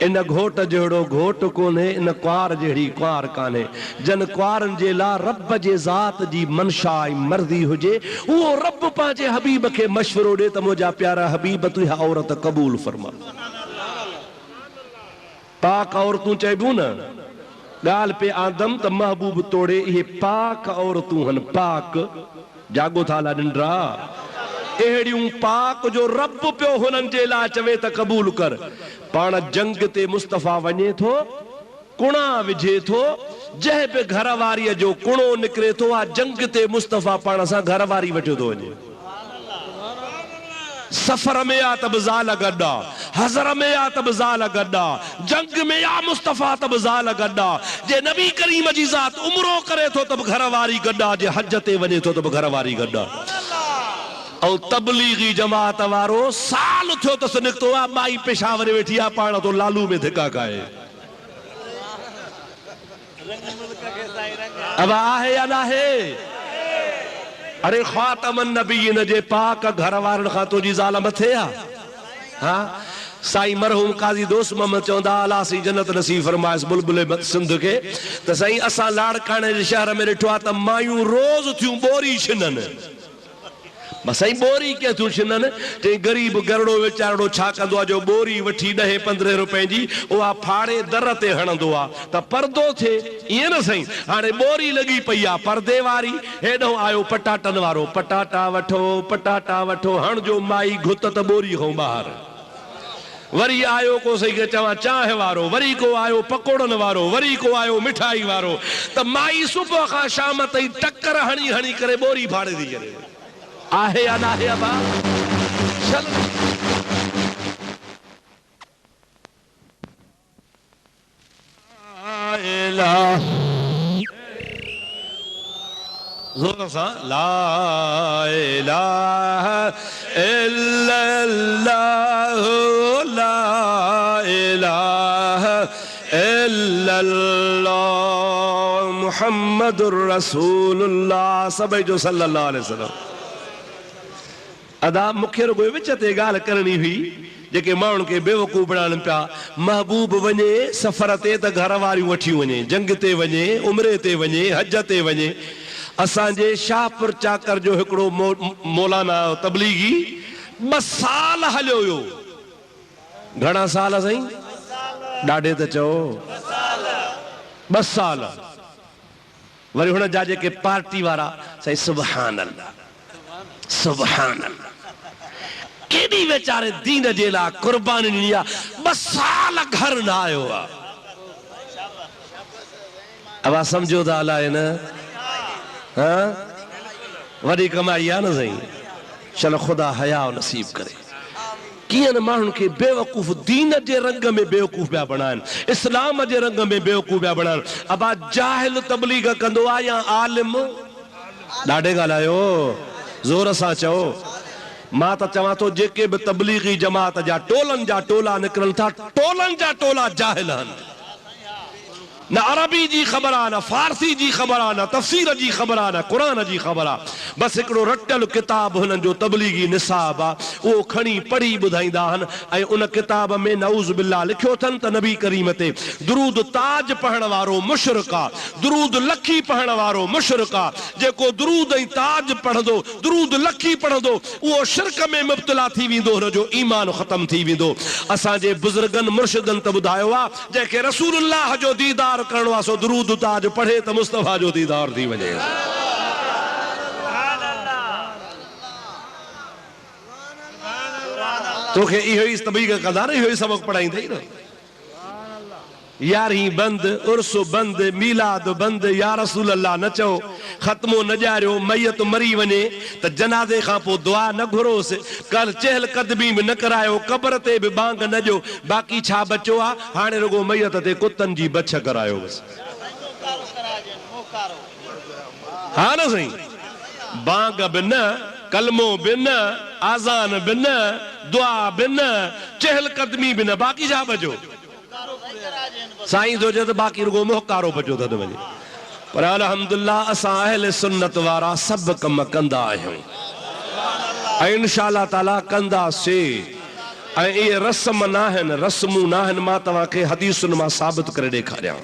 इन घोट जहिड़ो घोट कोन्हे, इन कुंवार जहिड़ी कुंवार कान्हे। जन कुंवारनि जे लाइ रब जे ज़ात जी मनशा मर्ज़ी हुजे, उहो रब पंहिंजे हबीब खे मशवरो ॾे त मुंहिंजा प्यारा हबीब तूं इहा औरत क़बूल फरमा। पाक औरतूं चइबूं न, ॻाल्हि पे आदम त महबूब तोड़े, इहे पाक औरतूं हन। पाक जागो था ला निंड्रा, अहिड़ियूं पाक जो रब पियो हुननि जे लाइ चवे त क़बूल कर। पाण जंग ते मुस्तफ़ा वञे थो, कुणा विझे थो, जंहिं बि घर वारीअ जो कुणो निकिरे थो आहे जंग ते मुस्तफ़ा पाण सां घर वारी वठियो थो वञे। सफ़र में आ त बि ज़ाल गॾु आहे, हज़र में आ त बि ज़ाल गॾु आहे, जंग में आ मुस्तफ़ा त बि ज़ाल गॾु आहे। जे नबी करीम जी ज़ात उमरो करे थो त बि घर वारी गॾु आहे, जे हज ते वञे थो त बि घर वारी गॾु आहे। ऐं तबलीगी जमात वारो साल थियो तस निकितो आहे, माई पेशावर वेठी आहे, पाण तो लालू में धिका खाए। अब आहे या नाहे? अरे ख़ातमन नबीयीन जे पाक घर वारनि खां तुंहिंजी ज़ाल मथे आहे? हा साईं मरहूम काज़ी दोस्त मोहम्मद चवंदा अला सी जन्नत नसीब फरमाइस बुलबुल सिंध के त साईं असां लाड़काणे जे शहर में ॾिठो आहे त मायूं रोज़ थियूं बोरी छिननि। बस साईं बोरी कीअं थियूं छिननि? चई ग़रीब गरड़ो वीचारो छा कंदो आहे, जो बोरी वठी 10-15 रुपए जी उहा फाड़े दर ते हणंदो आहे त परदो थिए, ईअं न साईं। हाणे बोरी लॻी पई आहे परदे वारी, हेॾो आयो पटाटनि वारो, पटाटा वठो पटाटा वठो, हणजो माई घुत त बोरी खां ॿाहिरि। वरी आयो को सही के चवां चांहि वारो, वरी को आयो पकोड़नि वारो, वरी को आयो मिठाई वारो, त माई सुबुह खां शाम ताईं टकर हणी हणी करे बोरी फाड़े थी करे। आहे या नाहे? अबा चल शौक़ सां ला इलाहा इल्लल्लाहु ला इलाहा इल्लल्लाह मुहम्मदुर रसूलुल्लाह सभई जो सल्लल्लाहु अलैहि वसल्लम। अदा मूंखे रुगो विच ते ॻाल्हि करणी हुई जेके माण्हुनि खे बेवकूफ़ बणाइनि पिया। महबूब वञे सफ़र ते त घर वारियूं वठी वञे, जंग ते वञे, उमिरे ते वञे, हज ते वञे। असांजे शाहपुर चाकर जो हिकिड़ो मौलाना तबलीगी 2 साल हलियो हुयो। घणा साल साईं? ॾाढे त चओ 2 साल। वरी हुन जा जेके पार्टी वारा साईं सुभान अल्लाह सुभान अल्लाह केॾी वीचारे दीन जे लाइ कुर्बानी ॾिनी आहे। 2 साल घर न आयो आहे। अब समझो था अलाए न हाँ वॾी कमाई आहे न साईं। चलो ख़ुदा हया नसीब करे। कीअं न माण्हुनि खे बेवकूफ़ दीन जे रंग में बेवकूफ़ पिया बणाइनि, इस्लाम जे रंग में बेवकूफ़ पिया बणाइनि। अबा जाहिल तबलीग कंदो आहे या आलिम? ॾाढे ॻाल्हायो, ज़ोर सां चओ। मां त चवां थो जेके बि तबलीगी जमात जा टोलनि जा टोला निकिरनि था, टोलनि जा टोला जाहिल आहिनि। न अरबी जी ख़बर आहे, न फारसी जी ख़बर आहे, न तफ़सीर जी ख़बर आहे, न क़ुरान जी ख़बर आहे। बसि हिकिड़ो रटियल किताब हुननि जो तबलीगी निसाब आहे, उहो खणी पढ़ी ॿुधाईंदा आहिनि। ऐं उन किताब में नऊज़ बिल्लाह लिखियो अथनि त नबी करीम ते दुरूद ताज पढ़ण वारो मुशरिक आहे, दुरूद लखी पढ़ण वारो मुशरिक आहे। जेको दुरूद ऐं ताज पढ़ंदो, दुरूद लखी पढ़ंदो, उहो शिरक में मुब्तला थी वेंदो, हुनजो ईमान ख़तम थी वेंदो। असांजे बुज़ुर्गनि मुर्शिदनि त ॿुधायो आहे जंहिंखे रसूलुल्लाह जो दीदार करणो आहे सो दुरूद ताज पढ़े त मुस्तफ़ा जो दीदार थी वञे। तोखे इहो ई तबलीग कंदा न, इहो ई सबक़ पढ़ाईंदई न। यारी बंद, उर्स बंद, मीलाद बंद, या रसूल अल्लाह न चओ, ख़त्मो न ॼारियो, मैयत मरी वञे त जनाज़े खां पोइ दुआ न घुरोसि, कल चहल कदमी बि न करायो, क़ब्र ते बि बांग न ॾियो। बाक़ी छा बचो आहे? हाणे रुगो मैयत ते कुतनि जी बछ करायो बसि। हा न साईं, बांग बि न, कलमो बि न, आज़ान बि न, दुआ बि न, चहल कदमी बि न, बाक़ी छा बचो? साईं सोचे त बाक़ी रुगो मोहकारो बचो त वञे। पर अल्हम्दुलिल्लाह असां अहले सुन्नत वारा सभु कम कंदा आहियूं ऐं इंशाअल्लाह ताला कंदासीं। ऐं इहे रस्म न आहिनि, रस्मूं न आहिनि। मां तव्हांखे हदीसुनि मां साबित करे ॾेखारियां।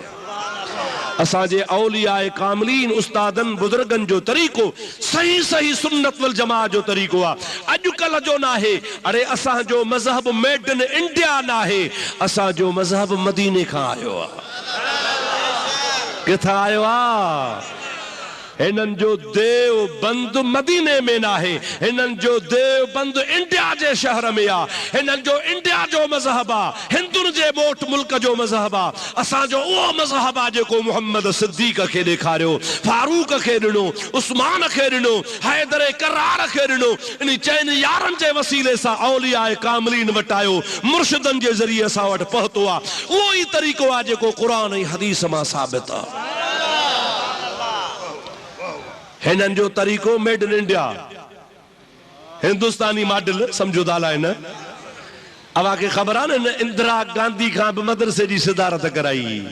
असांजे औलियाए कामिलीन उस्तादनि बुज़ुर्गनि जो तरीक़ो सही सही सुन्नत वल जमात जो तरीक़ो आहे। अॼुकल्ह जो न आहे। अरे असांजो मज़हब मेड इन इंडिया न आहे, असांजो मज़हब मदीने खां आयो आहे। किथां आयो आहे? हिननि जो देव बंद मदीने में न आहे, हिननि जो देव बंद इंडिया जे शहर में आहे। हिननि जो इंडिया जो मज़हब आहे, हिंदुनि जे ॿोट मुल्क जो मज़हब आहे। असांजो उहो मज़हब आहे जेको मुहम्मद सिद्दीक़ खे ॾेखारियो, फारूक खे ॾिनो, उस्मान खे ॾिनो, हैदर करार खे ॾिनो। इन चइनि यारनि जे वसीले सां औलियाए कामिलीन वटि आयो, मुर्शिदनि जे ज़रिए असां वटि पहुतो आहे। उहो ई तरीक़ो आहे जेको क़ुरान ऐं हदीस मां साबित आहे। हिननि जो तरीक़ो made in India, Hindustani model समझो था न। अव्हां खे ख़बर आहे न इंदिरा गांधी खां बि मदरसे जी सिदारत कराई।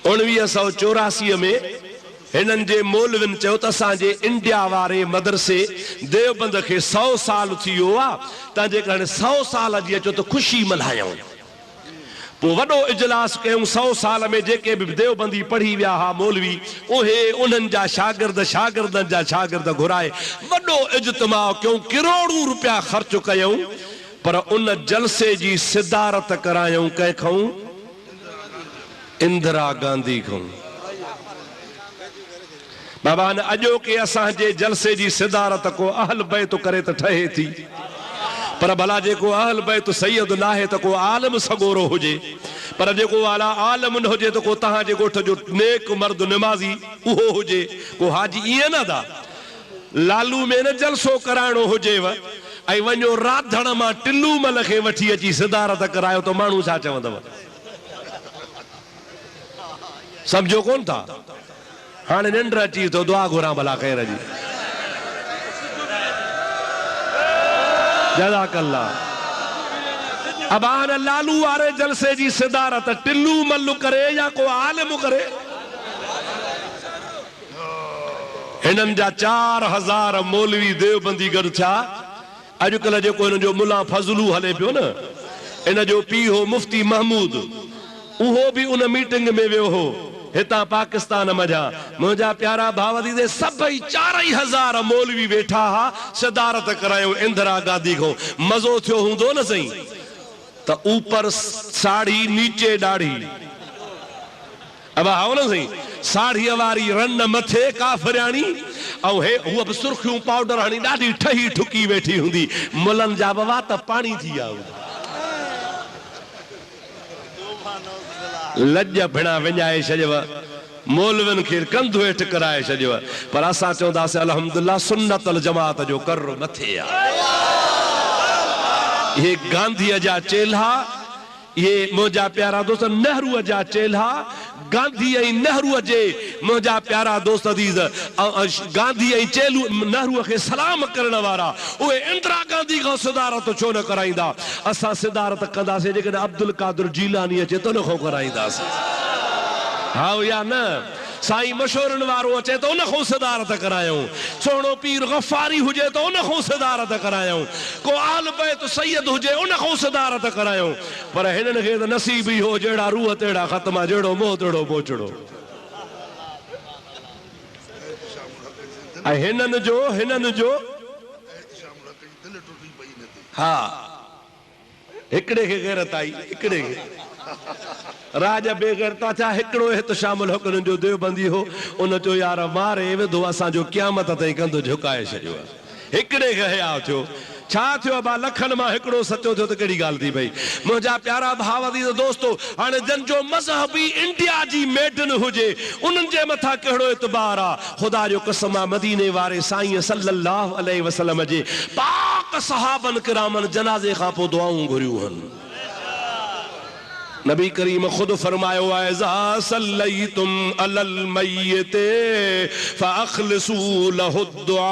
1984 में हिननि जे मौलविन चयो त असांजे इंडिया वारे मदरसे देवबंद खे 100 साल थी वियो आहे, तंहिंजे करे 100 साल जी अचो त ख़ुशी मल्हायूं। पोइ वॾो इजलास कयूं। 100 साल में जेके बि देवबंदी पढ़ी विया हा मौलवी, उहे उन्हनि जा शागिर्द, शागिर्दनि जा शागिर्द घुराए वॾो इज्तिमा कयूं, करोड़ूं रुपया ख़र्च कयूं। पर उन जलसे जी सिदारत करायूं कंहिंखां? इंदिरा गांधी खां। बाबा न अॼोके असांजे जलसे जी सिदारत को अहल बैत करे त ठहे थी, पर भला जेको अहल बैत सैयद न आहे त को आलिम सगोरो हुजे। पर जेको आला आलिम न हुजे त को तव्हांजे ॻोठ जो नेक मर्द निमाज़ी उहो हुजे। को हाजी ईअं न दा लालू में न जलसो कराइणो हुजेव ऐं वञो राधण मां टिल्लू मल खे वठी अची सिदारत करायो त माण्हू छा चवंदव? सम्झो कोन था? हाँ निंड अची तो दुआ घुरा भला खैर जी जज़ाकल्लाह। अब आन लालू वारे जलसे जी सिदारत टिल्लू मल्लू करे या को आलिम करे। हिननि जा 4000 मौलवी देवबंदी गॾु थिया। अॼुकल्ह जेको हिन जो मुला फज़लू हले पियो न, इन जो पीउ हो मुफ्ती महमूद, उहो बि उन मीटिंग में वियो हो हितां पाकिस्तान मजा। मुंहिंजा प्यारा भाव दीदे सभई 4000 मौलवी वेठा हा, सदारत करायो इंदिरा गांधी को। मज़ो थियो हूंदो न सही त ऊपर साड़ी नीचे दाढ़ी। अब आओ न सही साड़ीअ वारी रन मथे काफरियाणी ऐं हे हूअ बि सुर्खियूं पाउडर हणी ॾाढी ठही ठुकी वेठी हूंदी। मुलनि जा बाबा त पाणी थी विया हूंदा। लज भिड़ा विञाए छॾियव, मौलवियुनि खे कंधु हेठि कराए छॾियव। पर असां चवंदासीं अल्हम्दुलिल्लाह सुन्नत अल जमात जो कर मथे आहे। ये गांधीअ जा चेल्हा, ये मुंहिंजा प्यारा दोस्त नेहरूअ जा चेल्हा, गांधी ऐं नेहरूअ जे मुंहिंजा प्यारा दोस्त अदीज़ गांधी ऐं चेलू नेहरूअ खे सलाम करण वारा, उहे इंदिरा गांधी खां सिदारत छो न कराईंदा। असां सिदारत कंदासीं जेकॾहिं अब्दुल कादिर जीलानी अचे त उन खां कराईंदासीं। हा या न? साईं मशहूरनि वारो अचे त उन खां सिदारत करायूं। सोणो पीर गफ़ारी हुजे त उन खां सिदारत करायूं। को आल बैत सैयद हुजे उन खां सिदारत करायूं। पर हिननि खे त नसीब ई हो जहिड़ा रूह तेड़ा ख़त्मा, जहिड़ो मोह तेड़ो मोचड़ो। ऐं हिननि जो हा हिकिड़े खे गैरत आई, हिकिड़े खे राज बेगैरता थिया। हिकिड़ो हित शामिल हुकनि जो देवबंदी हो, उन चयो यार मारे विधो असांजो क़यामत ताईं कंधु झुकाए छॾियो। हिकिड़े खे हया थियो। छा थियो बा लखनि मां हिकिड़ो सचो थियो त कहिड़ी ॻाल्हि थी भई। मुंहिंजा प्यारा भाव दीद दोस्तो, हाणे जन जो मज़हबी इंडिया जी मेडन हुजे उन्हनि जे मथां कहिड़ो एतबार आहे। ख़ुदा जो कसम आहे मदीने वारे साईं सल्लल्लाहु अलैहि वसल्लम जे पाक सहाबन किरामन जनाज़े खां पोइ दुआऊं घुरियूं आहिनि। नबी करीम खुद फरमायो है ज़ा सल्लैतुम अलल मय्यिते फ़अख़लिसू लहु दुआ।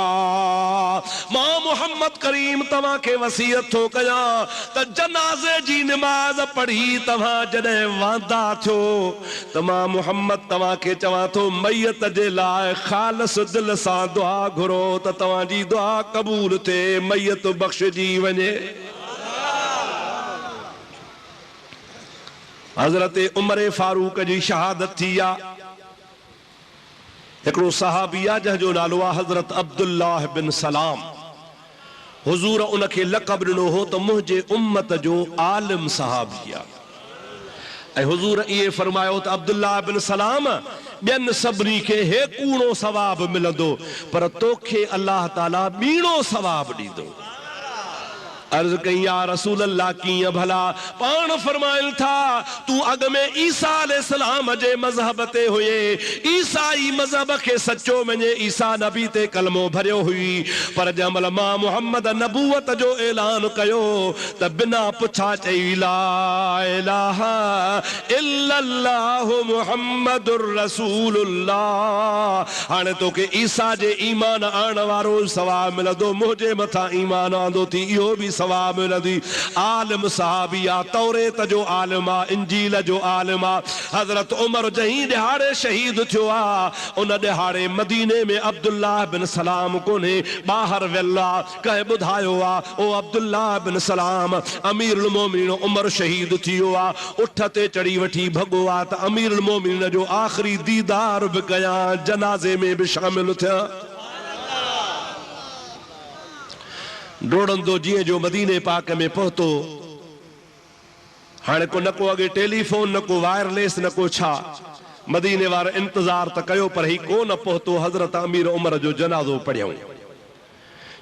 मां मोहम्मद करीम तव्हां खे वसीयत थो कयां त जनाज़े जी नमाज़ पढ़ी तव्हां जॾहिं वांदा थियो त मां मोहम्मद तव्हां खे चवां थो मय्यत जे लाइ ख़ालिस दिल सां दुआ घुरो त तव्हां जी दुआ क़बूल थिए, मय्यत बख़्शिजी वञे। हज़रत उमर फारूक जी शहादत थी आहे। हिकिड़ो सहाबी आहे जंहिंजो नालो आहे हज़रत अब्दुल्लाह बिन सलाम। हुज़ूर उनखे लक़ब ॾिनो हो त मुंहिंजे उम्मत जो आलिम सहाबी आहे। ऐं हुज़ूर इहे फरमायो त अब्दुल्लाह बिन सलाम ॿियनि सभिनी खे हे कूड़ो सवाब मिलंदो, पर तोखे अल्लाह ताला ॿीणो सवाब ॾींदो। अर्ज़ कई या रसूल अल्लाह कीअं भला? पाण फरमाइल था तू अॻ में ईसा अलैहिस्सलाम जे मज़हब ते हुए, ईसाई मज़हब खे सचो मञे, ईसा नबी ते कलमो भरियो हुई, पर जंहिंमहिल मां मुहम्मद नबूवत जो ऐलान कयो त बिना पुछा चई ला इलाहा इल्लल्लाहु मुहम्मदुर रसूलुल्लाह। हाणे तोखे ईसा जे ईमान आणण वारो सवाब मिलंदो, मुंहिंजे मथां ईमान आंदो थी इहो बि सवाब मिलंदी। आलिम सहाबी आहे, तौरेत जो आलिम आहे, इंजील जो आलिम आहे। हज़रत उमर जहीं ॾिहाड़े शहीद थियो आहे, उन ॾिहाड़े मदीने में अब्दुल्लाह बिन सलाम कोन्हे, ॿाहिरि वियल आहे। कंहिं ॿुधायो आहे ओ अब्दुल्लाह बिन सलाम अमीरुल मोमिनीन उमर शहीद थी वियो आहे, उठ ते चढ़ी वठी भॻो आहे त अमीरुल मोमिनीन जो आख़िरी दीदार बि कयां, जनाज़े में बि शामिल थिया। डोड़ंदो जीअं जो मदीने पाक में पहुतो। हाणे को न को अॻे टेलीफोन, न को वायरलेस, न को छा। मदीने वारा इंतज़ार त कयो पर ही कोन पहुतो। हज़रत अमीर उमर जो जनाज़ो पढ़ियऊं,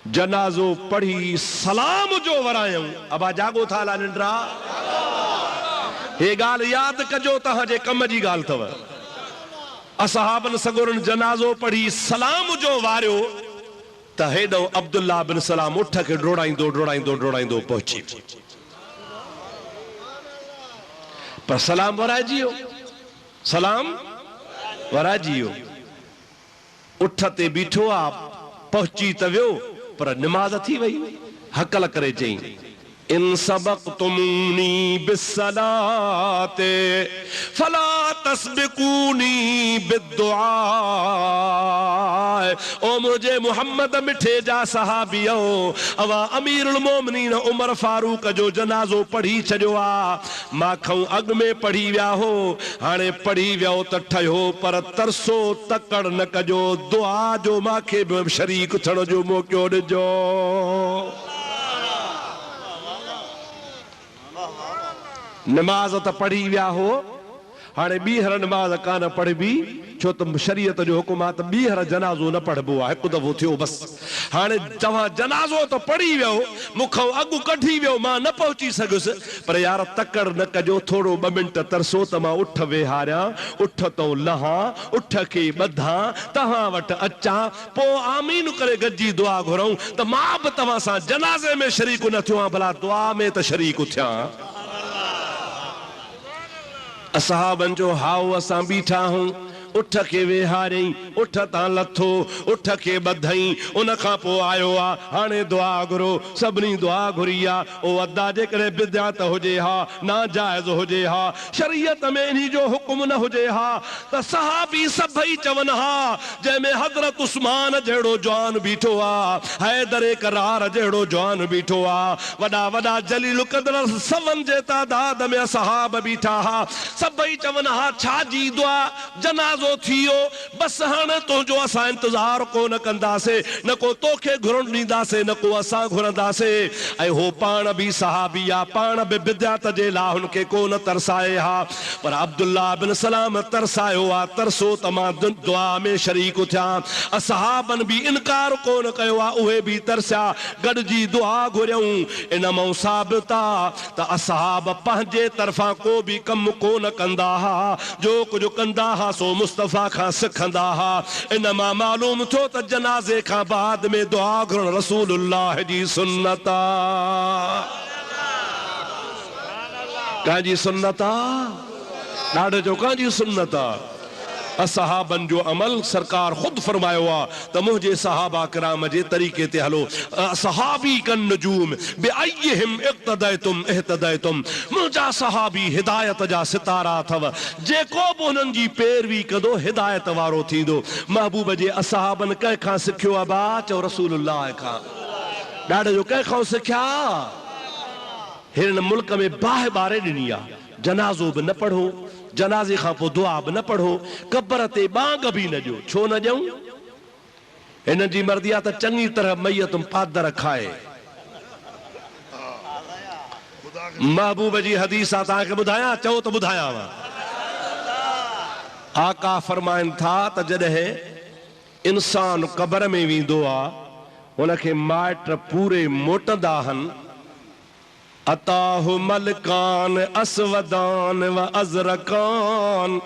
जनाज़ो पढ़ी सलाम जो वरायूं। अबा जागो था ला निंड्रा? हे ॻाल्हि यादि कजो, तव्हांजे कम जी ॻाल्हि अथव। असहाबन सगोरन जनाज़ो पढ़ी सलाम जो वारियो त हेॾो अब्दुल्लाह बिन सलाम उठ खे डोड़ाईंदो डोड़ाईंदो डोड़ाईंदो पहुची, पर सलाम वराइजी वियो, सलाम वराइजी वियो। उठ ते बीठो आ पहुची त वियो पर निमाज़ थी वई। हकल करे चई इन सबक़तुमूनी बिस्सलाते फला तस्बिकूनी बिद्दुआ। ओ मुझे मोहम्मद मिठे जा सहाबियो, अवा अमीरुल मोमिनीन उमर फारूक जो जनाज़ो पढ़ी छॾियो आ। माखऊं अॻ में पढ़ी विया हो, हाणे पढ़ी वियो त ठहियो, पर तरसो तकड़ न कजो, दुआ जो माखे बि शरीक थियण जो मौक़ो ॾिजो। नमाज त पढ़ी विया हो, हाणे ॿीहर नमाज कान पढ़बी, छो त शरीयत जो हुकुम आहे त ॿीहर जनाज़ो न पढ़बो आहे, हिकु दफ़ो थियो बस। हाणे तव्हां जनाज़ो त पढ़ी वियो, मूंखां अॻु कढी वियो, मां न पहुची सघुसि, पर यार तकड़ न कजो, थोरो 2 मिंट तरसो त मां उठ वेहारियां, उठ तो लहां, उठ खे ॿधां, तव्हां वटि अचां, पोइ आमीन करे गॾिजी दुआ घुरऊं त मां बि तव्हां सां जनाज़े में शरीक न थियो आहियां, भला दुआ में त शरीक थियां। असहाबन जो हाउ असां बीठा हूं, उठ के वेहारई, उठ तां लथो, उठ के ॿधई, उन खां पोइ आयो आ, हाणे दुआ घुरो, सभिनी दुआ घुरी आ। ओ अदा जेकॾहिं बिदअत हुजे हा, नाजाइज़ हुजे हा, शरीयत में इन्ही जो हुकुम न हुजे हा, त सहाबी सभई चवनि हा, जंहिंमें हज़रत उस्मान जहिड़ो जवान बीठो आ, हैदर करार जहिड़ो जवान बीठो आ, वॾा वॾा जलील क़दर सवन जे तादाद में असहाब बीठा हा, सभई चवनि हा छा जी दुआ, जनाज़ो थियो, बस हाणे तुंहिंजो असां इंतजार कोन कंदासीं, न को तोखे घुरण ॾींदासीं, न को असां घुरंदासीं। ऐं हो पाण बि सहाबी आ, पाण बि बिदअत जे लाइ हुनखे कोन तरसाए हा, पर अब्दुल्ला बिन सलाम तरसायो आ, तरसो त मां दुआ में शरीक थियां। असहाबन बि इनकार कोन कयो आ, उहे बि तरसिया, गॾिजी दुआ घुरियऊं। इन मां साबित आ त असहाब पंहिंजे तरफ़ां को बि कमु कोन कंदा हा, जो कुझु कंदा हा सो मुस्तफ़ा खां सिखंदा हा। इन मां मालूम थियो त जनाज़े खां बाद में दुआ घुरण रसूलुल्लाह जी सुन्नत आ। कंहिंजी सुन्नत आ? ॾाढो जो कंहिंजी सुन्नत आ? असहाबन जो अमल सरकार खुद फरमायो आ त मुझे सहाबा किराम जे तरीके ते हलो। सहाबी कन नजूम बिअय्यिहिम इक्तदैतुम इहतदैतुम, मुंहिंजा सहाबी हिदायत जा सितारा अथव, जेको बि हुननि जी पैरवी कंदो हिदायत वारो थींदो। महबूब जे असहाबन कंहिंखां सिखियो आहे बा? चओ रसूलुल्लाह खां। ॾाढो जो कंहिंखां सिखिया? हिन मुल्क में बाहि ॿारे ॾिनी आहे, जनाज़ो बि न पढ़ो, जनाज़े खां पोइ दुआ बि न पढ़ो, कब्र ते बांग बि न ॾियो। छो न ॾियूं? हिन जी मर्ज़ी आहे त चङी तरह मैयत पादर खाए। महबूब जी हदीस आहे, तव्हांखे ॿुधायां? चओ त ॿुधायांव। आका फरमाइनि था त जॾहिं इंसान कब्र में वेंदो आहे, हुनखे माइट पूरे मोटंदा आहिनि। अताहु मलकान असवदान व अज़रकान,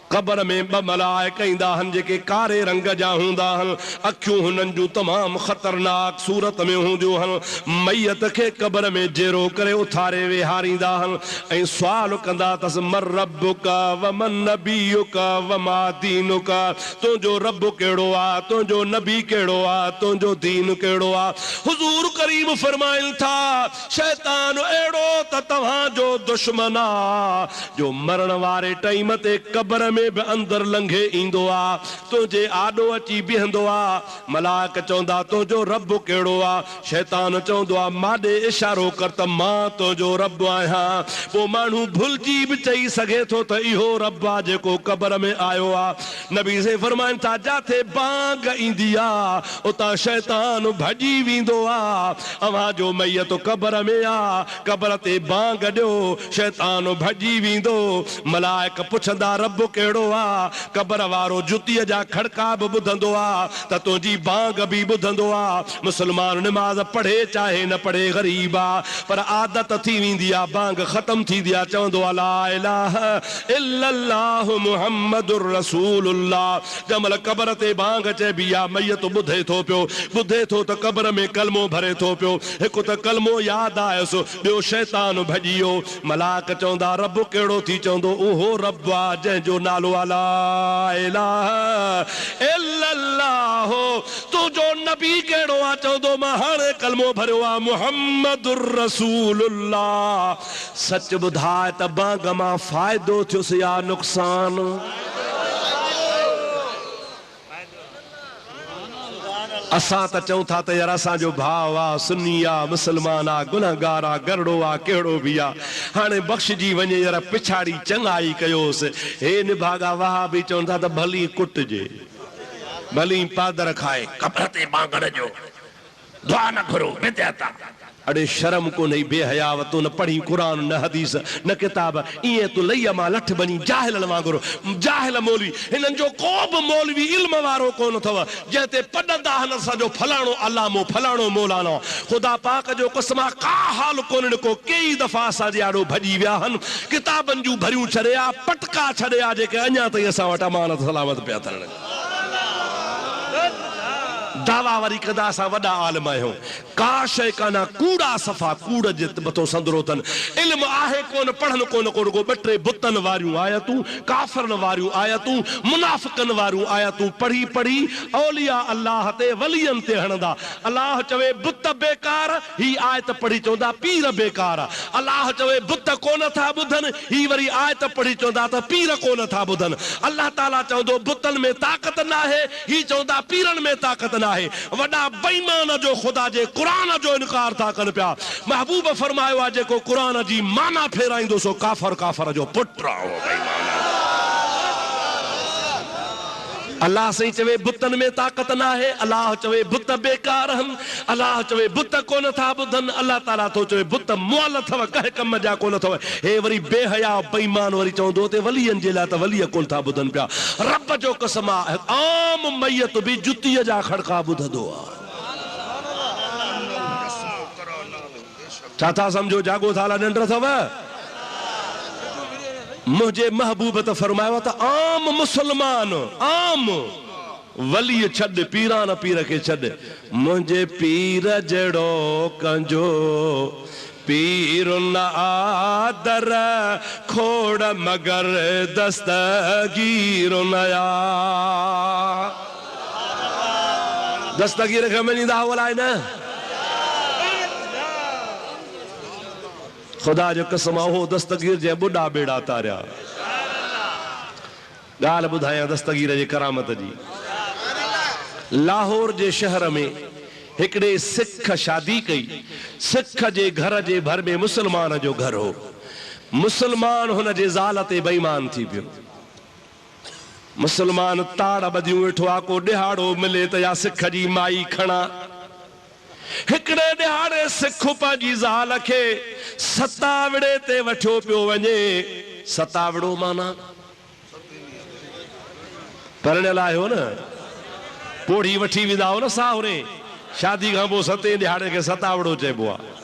कब्र में 2 मलाइका ईंदा आहिनि जेके कारे रंग जा हूंदा आहिनि, अखियूं हुननि जूं तमामु ख़तरनाक सूरत में हूंदियूं आहिनि। मैयत खे कब्र में जेरो करे उथारे वेहारींदा आहिनि ऐं सुवाल कंदा अथसि, मर रब्बुका व मन नबियुका व मा दीनुका, तुंहिंजो रब कहिड़ो आहे, तुंहिंजो नबी कहिड़ो आहे, तुंहिंजो दीन कहिड़ो आहे। हुज़ूर करीम फरमाइनि था, शैतान अहिड़ो त तव्हांजो दुश्मन आहे जो मरण वारे टाइम ते कब्र में बि अंदर लंघे ईंदो आ, तुंहिंजे आॾो अची बीहंदो आ। मलाइक चवंदा तुंहिंजो रब कहिड़ो आ? शैतान चवंदो आ माॾे इशारो कर त मां तुंहिंजो रब आहियां। पोइ माण्हू भुलिजी बि चई सघे थो त इहो रब आ जेको कब्र में आयो आ। नबी से फरमाइनि था, जाथे बांग ईंदी आ उतां शैतान भॼी वेंदो आ। अव्हां जो मैयत कब्र में आ, कब्र ते बांग ॾियो, शैतान भॼी वेंदो। मलाइक पुछंदा रब कहिड़ो आ? कब्र वारो जुतीअ जा खड़का बि ॿुधंदो आ त तुंहिंजी बांग बि ॿुधंदो आ। मुस्लमान निमाज़ पढ़े चाहे न पढ़े, ग़रीब आ, पर आदत थी वेंदी आ, बांग ख़त्म थींदी आ, चवंदो आ ला इलाहा इल्लल्लाह मुहम्मदुर रसूलुल्लाह। जमल कब्र ते बांग चइबी आ, मैयत ॿुधे थो पियो, ॿुधे थो त कब्र में कलमो भरे थो पियो। हिकु त कलमो यादि आयुसि, ॿियो शैतान भॼी वियो। मलाक चवंदा रब कहिड़ो थी? चवंदो उहो रब आ जंहिंजो नालो नालो अला इलाहा इल्लल्लाह तू जो नबी केड़ो आ चवंदो मां हाणे कलमो भरियो आ मुहम्मदुर रसूलुल्लाह सच ॿुधाए त बांग मां फ़ाइदो थियुसि या नुक़सान असां त चऊं था त यार असांजो भाउ आहे सुन्नी आहे मुस्लमान आहे गुनहगार आहे गरड़ो आहे कहिड़ो बि आहे हाणे बख़्शिजी वञे यार पिछाड़ी चङाई कयोसि हे निभागा वाह बि चवनि था त भली कुटिजे भली पादर खाए कब्र ते बांगड़ जो दुआ न करो बेदता अड़े शर्म को नहीं बेहयाव तू न पढ़ी कुरान न हदीस न किताब इए तू लैया मां लठ बनी जाहिल वांगुरु जाहिल मौलवी हिनन जो को बि मौलवी इल्म वारो कोन अथव जंहिंते पढ़ंदा हन असांजो फलाणो अलामो फलाणो मौलानो ख़ुदा पाक जो कसम का हाल कोन को कई दफ़ा असांजे आड़ो भॼी विया हन किताबनि जूं भरियूं छॾिया पटका छॾिया जेके अञा ताईं असां वटि अमानत सलामत पिया थियनि दावा वरी कदा असां वॾा आलिम आहियूं का शइ काना कूड़ा सफ़ा कूड़ जे मथो संदरो अथनि इल्म आहे कोन पढ़नि कोन को रुगो ॿ टे बुतनि वारियूं आयतूं काफ़रनि वारियूं आयतूं मुनाफ़िक़नि वारियूं आयतूं पढ़ी पढ़ी औलिया अल्लाह ते वलियनि ते हणंदा अल्लाह चवे बुत बेकार ही आयत पढ़ी चवंदा पीर बेकार अल्लाह चवे बुत कोन था ॿुधनि ही वरी आयत पढ़ी चवंदा त पीर कोन था ॿुधनि अल्लाह ताला चवंदो बुतनि में ताक़त न आहे ही चवंदा पीरनि में ताक़त न आहे वॾा बेईमान जो ख़ुदा जे कुरान जो इनकार था कनि पिया महबूब फरमायो आहे जेको कुरान जी माना फेराईंदो सो काफ़र काफ़र जो पुटु आहे बेईमान अल्लाह सही चवे बुतनि में ताक़त न आहे अल्लाह चवे बुत बेकार आहिनि अल्लाह चवे बुत कोन था ॿुधनि अल्लाह ताला थो चवे बुत मुअल अथव कंहिं कम जा कोन अथव हे वरी बेहया बेईमान वरी चवंदो ते वलियनि जे लाइ त वलिय कोन था ॿुधनि पिया रब जो कसम आहे आम मैयत बि जुतीअ जा खड़का ॿुधंदो आहे छा था सम्झो जागो थाला निंड अथव मुझे महबूब त फरमायो त आम मुसलमान आम वली छॾ पीरान पीर खे छॾ मुझे पीर जड़ो कंजो पीर न आदर खोड़ मगर दस्तगीर नया दस्तगीर खे मञींदा वलाए न खुदा जो कसम हो दस्तगीर जे बुढ़ा बेड़ा तारिया गाल बुधाया दस्तगीर जे करामत जी लाहौर जे शहर में हिकड़े सिख शादी कई सिख जे घर जे भर में मुसलमान जो घर हो मुसलमान हुन जे ज़ाल ते बेईमान थी पियो मुसलमान ताड़ बदियूं वेठो आ को ॾिहाड़ो मिले त या सिख जी माई खणा हिकड़े ॾिहाड़े सिख पंहिंजी ज़ाल खे सतावड़े ते वठियो पियो वञे सतावड़ो माना परिणियल आहियो न पोड़ी वठी वेंदा हो न साहुरे शादी खां पोइ सते ॾिहाड़े खे सतावड़ो चइबो आहे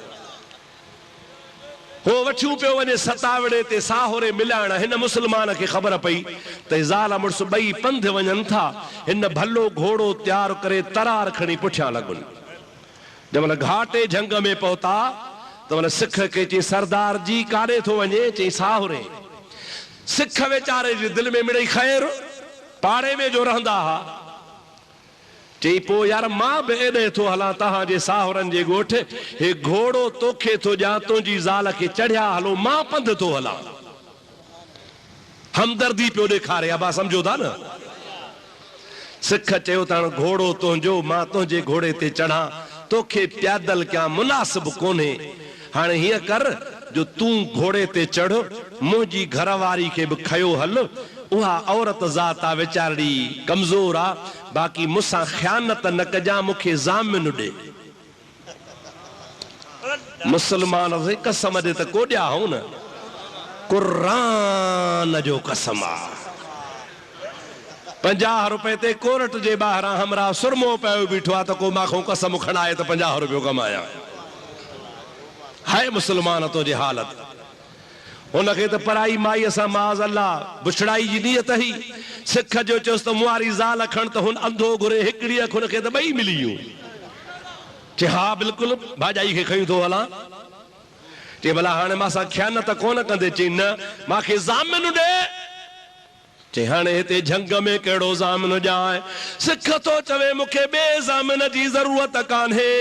हो वठियो पियो वञे सतावड़े ते साहुरे मिलाइण हिन मुसलमान खे ख़बर पई त ज़ाल मुड़ुस ॿई पंध वञनि था हिन भलो घोड़ो तयारु करे तरार खणी पुठियां लॻुनि जंहिंमहिल घाटे झंग में पहुता त मन सिख खे चई सरदार जी काॾे थो वञे चई साहुरे सिख वीचारे जी दिलि में मिड़ई ख़ैर पाड़े में जो रहंदा हुआ चई पोइ यार मां बि एॾे थो हलां तव्हांजे साहुरनि जे ॻोठ हे घोड़ो तोखे थो ॾियां तुंहिंजी ज़ाल खे चढ़िया हलो मां पंधु थो हलां हमदर्दी पियो ॾेखारे अबा सम्झो था न सिख चयो त घोड़ो तुंहिंजो मां तुंहिंजे घोड़े ते चढ़ां तोखे प्यादल क्या मुनासिब कोन्हे हाणे हीअं कर जो तूं घोड़े ते चढ़ मुंहिंजी घरवारी खे बि खयो हल उहा औरत ज़ात आहे वीचारी कमज़ोर आहे बाक़ी मूंसां ख़यानत न कजां मूंखे ज़ामिन ॾे मुसलमान कसम ॾे त को ॾियाऊं न कुरान जो कसम आहे 50 रुपए ते कोर्ट जे ॿाहिरां हमरा सुरमो पियो बीठो आहे त को मां कसम खणाए त 50 रुपयो कमाया हाय मुसलमान तो जे हालत हुनखे त पराई माई सां माज़ अल्लाह बुछड़ाई जी नियत ही सिख जो चयोसि त मुआरी ज़ाल खण त हुन अंधो घुरे हिकिड़ी अख हुनखे त ॿई मिलियूं चए हा बिल्कुलु भाॼाई खे खयूं थो हलां चए भला हाणे मां सां ख़यानत कोन कंदे चई न मूंखे ज़ामिन ॾे चे हाणे हिते झंग में कहिड़ो ज़ामिन ॼाए सिख तो चवे मूंखे ॿिए ज़ामिन जी ज़रूरत कान्हे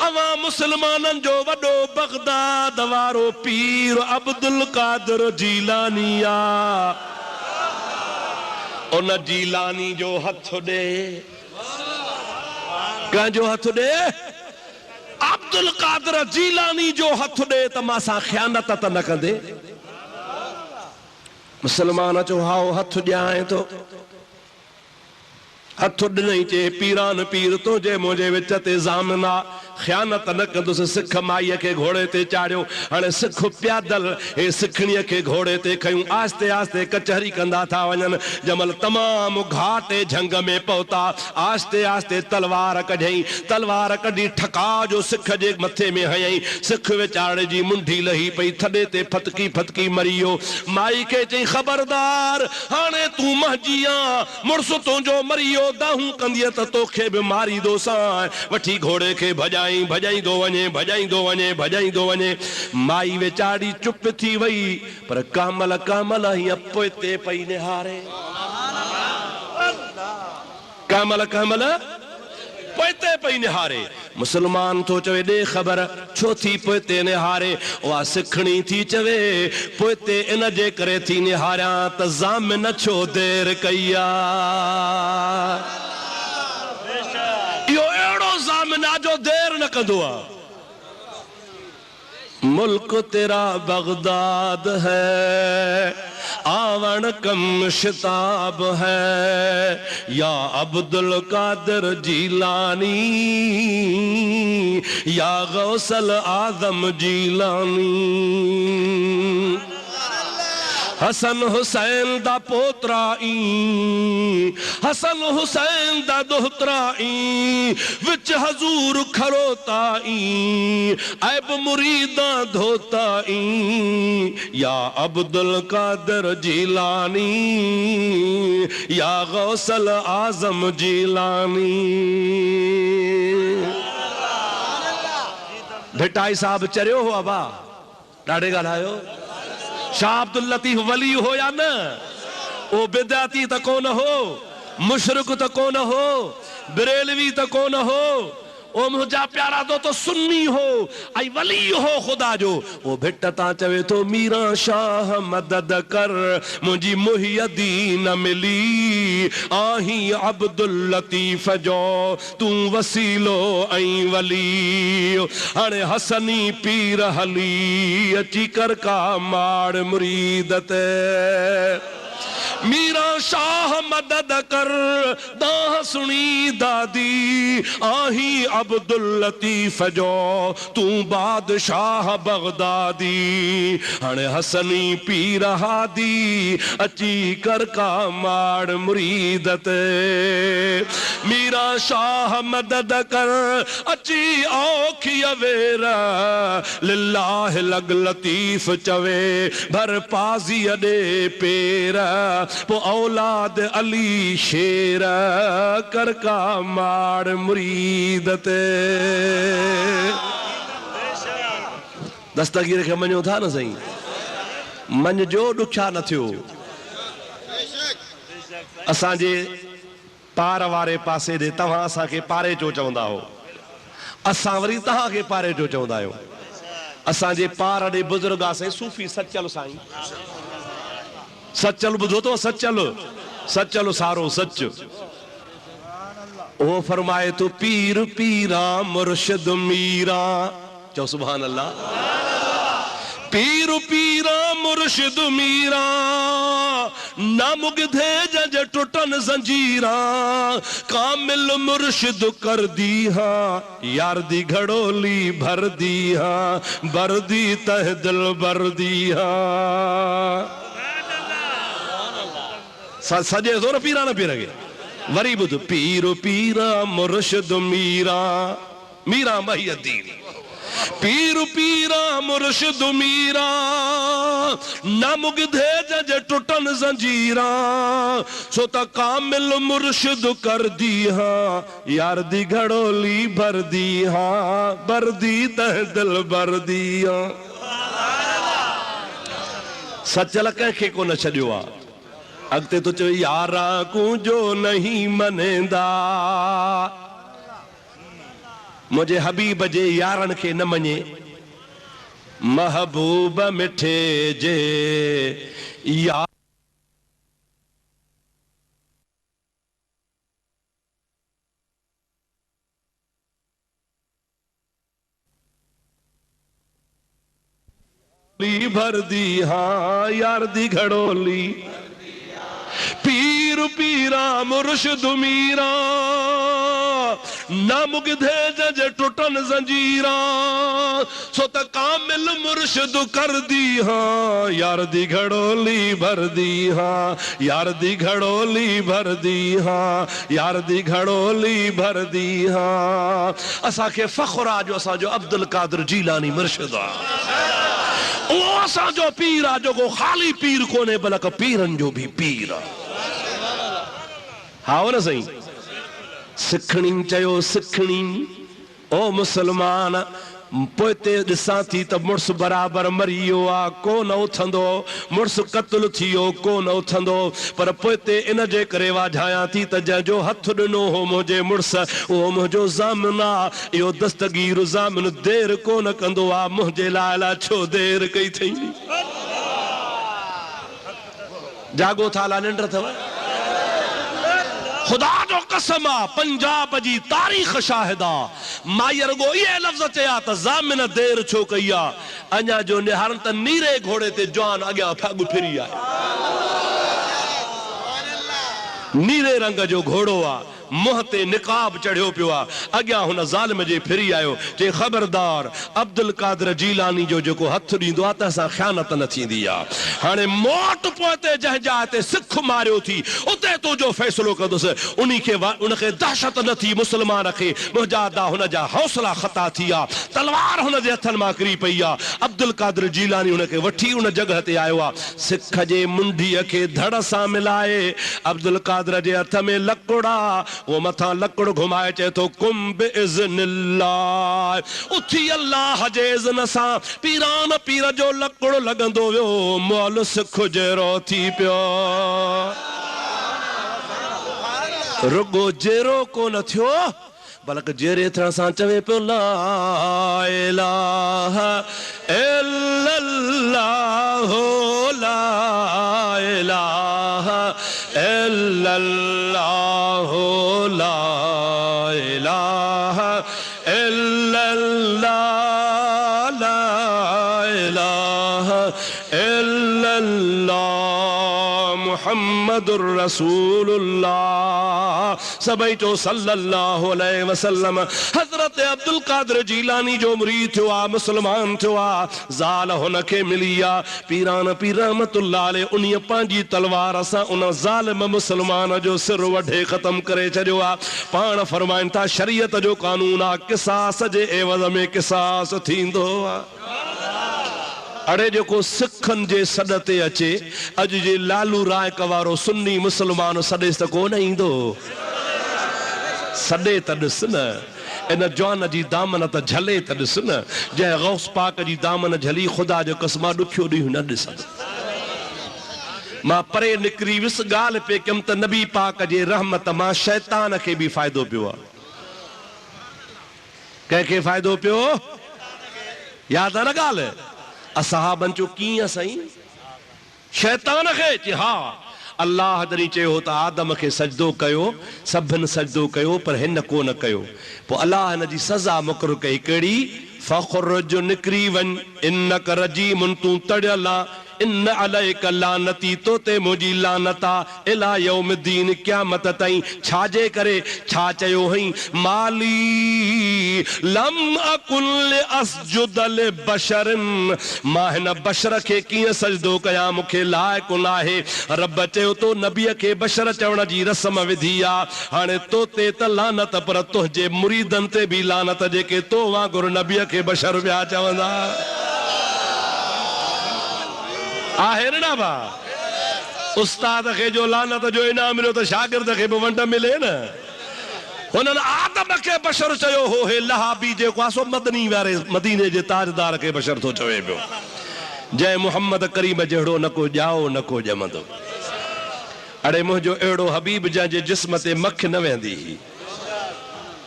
अवां मुस्लमाननि जो वॾो बगदाद वारो पीर अब्दुल कादिर जीलानी आ उन जीलानी जो हथ ॾे कंहिंजो हथ ॾे अब्दुल कादिर जीलानी जो हथ ॾे त मां सां ख़यानत त न कंदे मुसलमान चो हाओ हथ ॾियाए तो हथ ॾिनई चे पीरान पीर तुंहिंजे मुंहिंजे विच ते ज़ामिन आ ख़यानत न कंदुसि सिख माईअ खे घोड़े ते चाढ़ियो हाणे सिख प्यादल हे सिखणीअ खे घोड़े ते खयूं आस्ते आस्ते कचहरी कंदा था वञनि जमल तमामु घाटे झंग में पहुता आस्ते आस्ते तलवार कढई तलवार कढी ठका जो सिख जे मथे में हयई सिख वीचारे जी मुंडी लही पई थॾे ते फतकी फतकी मरी वियो माई खे चई ख़बरदार हाणे तूं महजी आ मुड़ुस तुंहिंजो मरी वियो दाहूं कंदीअ त तोखे बि मारींदोसां वठी घोड़े खे भॼाई भॼाईंदो वञे भॼाईंदो वञे भॼाईंदो वञे माई वीचारी चुप थी वई पर कामल कामल हीअं पोइते पई निहारे कामल कामल पोइते पई निहारे मुसलमान तो चवे ॾे ख़बर छो थी पोइते निहारे उहा सिखणी थी चवे पोइते इन जे करे थी निहारियां त ज़ामिन छो देर कई आ इहो अहिड़ो ज़ामिन आ जो देर न कंदो आ मुल्क तेरा बगदाद है आवण कम शिताब है या अब्दुल कादिर जीलानी या गौसल आजम जीलानी हसन हुसैन दा पोतरा ई हसन हुसैन दा दोहतरा ई विच हजूर खरोता ई ऐब मुरीदा धोता ई या अब्दुल कादिर जीलानी या गौसल आजम जीलानी भिटाई साहब चरियो हो अबा ॾाढे ॻाल्हायो शाह अब्दुल लतीफ वली हो या न ओ बिदाती त कोन हो मुशरिक त कोन हो बरेलवी त कोन हो ओ मुंहिंजा प्यारा तो सुन्नी हो ऐं वली हो खुदा जो ओ भिट तां चवे तो मीरा शाह मदद कर मुंहिंजी मुहियदीन मिली आही अब्दुल लतीफ जो तूं वसीलो ऐं वली हाणे हसनी पीर हली अची कर का माड़ मुरीद ते मीरा शाह मदद कर दाह सुनी दादी आही अब्दुल लतीफ जो तू बादशाह बगदादी हाणे हसनी पीर हादी अची कर का माड़ मुरीद ते मीरा शाह मदद कर अची औखी वेरा लिल्लाह लग लतीफ चवे भर पाजी अडे पेरा पो औलाद अली शेर कर का माड़ मुरीद ते दस्तगीर खे मञो था न सही मन जो ॾुखिया न थियो असांजे पार वारे पासे ॾे तव्हां असांखे पारे चो चवंदा हो असां वरी तव्हांखे पारे चो चवंदा आहियूं असांजे पार ॾे बुज़ुर्ग आसे सूफ़ी सचल साईं सचल बुधो तो सचल सारो सच वो फरमाए तो पीर पीरा मुर्शिद मीरा चो सुभान अल्लाह पीर पीरा मुर्शिद मीरा ना मुगधे जज टुटन जंजीरा कामिल मुर्शिद कर दी हाँ यार दी घड़ोली भर दी हाँ बर दी तह दिल बर दी हाँ सजे तो न पीरा न पी रगे वरी बुध पीर पीरा मुर्शिद मीरा मीरा महियद्दीन पीर पीरा मुर्शिद मीरा ना मुगधे जज टुटन जंजीरा सो त कामिल मुर्शिद कर दी हाँ यार दी घड़ोली भर दी हाँ बर दी तह दिल बर दी हाँ सचल कंहिंखे को न छॾियो आहे अगते तो चवे यारा को जो नहीं मनेंदा मुझे हबीब जे यारन के न मने महबूब मिठे जे यार भर दी हाँ यार दी घड़ोली पीर पीरा मुर्शिद मीरा ना मुगधे जज टुटन जंजीरा सो त कामिल मुर्शिद कर दी हाँ यार दी घड़ोली भर दी हाँ यार दी घड़ोली भर दी हाँ यार दी घड़ोली भर दी हाँ असा के फख्र आ जो असा जो अब्दुल कादिर जीलानी मुर्शिद आ ओ असा जो पीर आ जो को खाली पीर कोने बलक पीरन जो भी पीर हाँ न सही सिखणी चयो सिखणी ओ मुसलमान पोते दिसां थी त मुड़स बराबर मरियो आ कोन उथंदो मुड़स कत्ल थियो कोन उथंदो पर पोते इन जे करे वाझाया थी त जंहिंजो हथ ॾिनो हो मुंहिंजे मुड़स उहो मुंहिंजो ज़ामिन आ इहो दस्तगीर ज़ामिन देर कोन कंदो आ मुंहिंजे लाइ छो देर कई थई जागो थाला निंड अथव खुदा जो कसम आ पंजाब जी तारीख़ शाहिदा मायर गो ये लफ्ज़ चया त ज़ामिन देर छो कई आ अञा जो निहारन त नीरे घोड़े ते जवान अॻियां फग फिरी आहे नीरे रंग जो घोड़ो आ मुंह ते निकाब चढ़ियो पियो आ अॻियां हुन ज़ालिम जे फिरी आयो जे ख़बरदार अब्दुल कादिर जीलानी जो जेको हथ ॾींदो आहे त असां ख़यानत न थींदी आहे हाणे मोट पोइते जंहिं जाइ ते सिख मारियो थी उते तुंहिंजो फ़ैसिलो कंदुसि उनखे दहशत न थी मुस्लमान खे मुंहिंजा दा हुन जा हौसला ख़ता थी आहे तलवार हुन जे हथनि मां किरी पई आहे अब्दुल कादिर जीलानी हुनखे वठी उन जॻह ते आयो आहे सिख जे मुंडीअ खे धड़ सां मिलाए अब्दुल कादिर जे हथ में लकुड़ आहे वो मथा लकड़ घुमाए चे तो कुम बिइज़्निल्लाह उथी अल्लाह जे इज़्न सां पीरान पीर जो लकड़ लगंदो वियो मोल सिख जेरो थी पियो रुगो जेरो कोन थियो बल्कि जेरे थियण सां चवे पियो ला इलाहा इल्लल्लाह ला इलाहा इल्लल्लाह ला इलाहा इल्लल्लाह ला इलाहा इल्लल्लाह मुहम्मदुर रसूलुल्लाह सभई चो सल्लल्लाहु अलैहि वसल्लम हज़रत अब्दुल कादिर जीलानी जो मुरीद थियो आ मुसलमान थियो आ ज़ाल हुनखे मिली आ पीरान पीर रहमतुल्लाह अलैहि उन्हीअ पंहिंजी तलवार सां उन ज़ालिम मुसलमान जो सिर वढे ख़त्म करे छॾियो आ पाण फरमाइनि था शरीयत जो कानून आ क़िसास जे एवज़ में क़िसास थींदो आ अड़े जेको सिखन जे सॾ ते अचे अॼु जे लालू रायक वारो सुन्नी मुसलमान सॾेसि त कोन ईंदो सॾे त ॾिस न इन जवान जी दामन त झले त ॾिस न जंहिं गौस पाक जी दामन झली ख़ुदा जो कसम ॾुखियो ॾींहुं न ॾिस मां परे निकिरी वियुसि ॻाल्हि पे कयमि त नबी पाक जे रहमत मां शैतान खे बि फ़ाइदो पियो आहे कंहिंखे फ़ाइदो पियो यादि आहे न ॻाल्हि असहाबन चो कीअं साईं शैतान खे चई हा अल्लाह जॾहिं चयो त आदम खे सजदो कयो सभिनि सजदो कयो पर हिन कोन कयो पोइ अल्लाह हिन जी सज़ा मुक़ररु कई कहिड़ी फ़ख़ुरुज निकिरी वञ इन्नक रजीमुन तूं तड़ियल आ इन अलैक लानती तो ते मुंहिंजी लानत आ इला यौमिद्दीन क़यामत ताईं छाजे करे छा चयो हई माली लम अकुल असजुद लिबशरन मां हिन बशर खे कीअं सजदो कयां मूंखे लाइक़ु न आहे रब चयो तो नबीअ खे बशर चवण जी रस्म विधी आ हाणे तो ते त लानत पर तुंहिंजे मुरीदनि ते बि लानत जेके तो वांगुरु नबीअ खे बशर विया चवंदा आहे न बा उस्ताद खे जो लानत जो इनाम मिलियो त शागिर्द खे बि वंड मिले न हुननि आदम खे बशर चयो हो हे लहाबी जेको आहे सो मदनी वारे मदीने जे ताजदार खे बशर थो चवे पियो जंहिं मुहम्मद करीम जहिड़ो न को ॼाओ न को ॼमंदो अड़े मुझो एड़ो हबीब जंहिंजे जिस्म ते मख न वेंदी,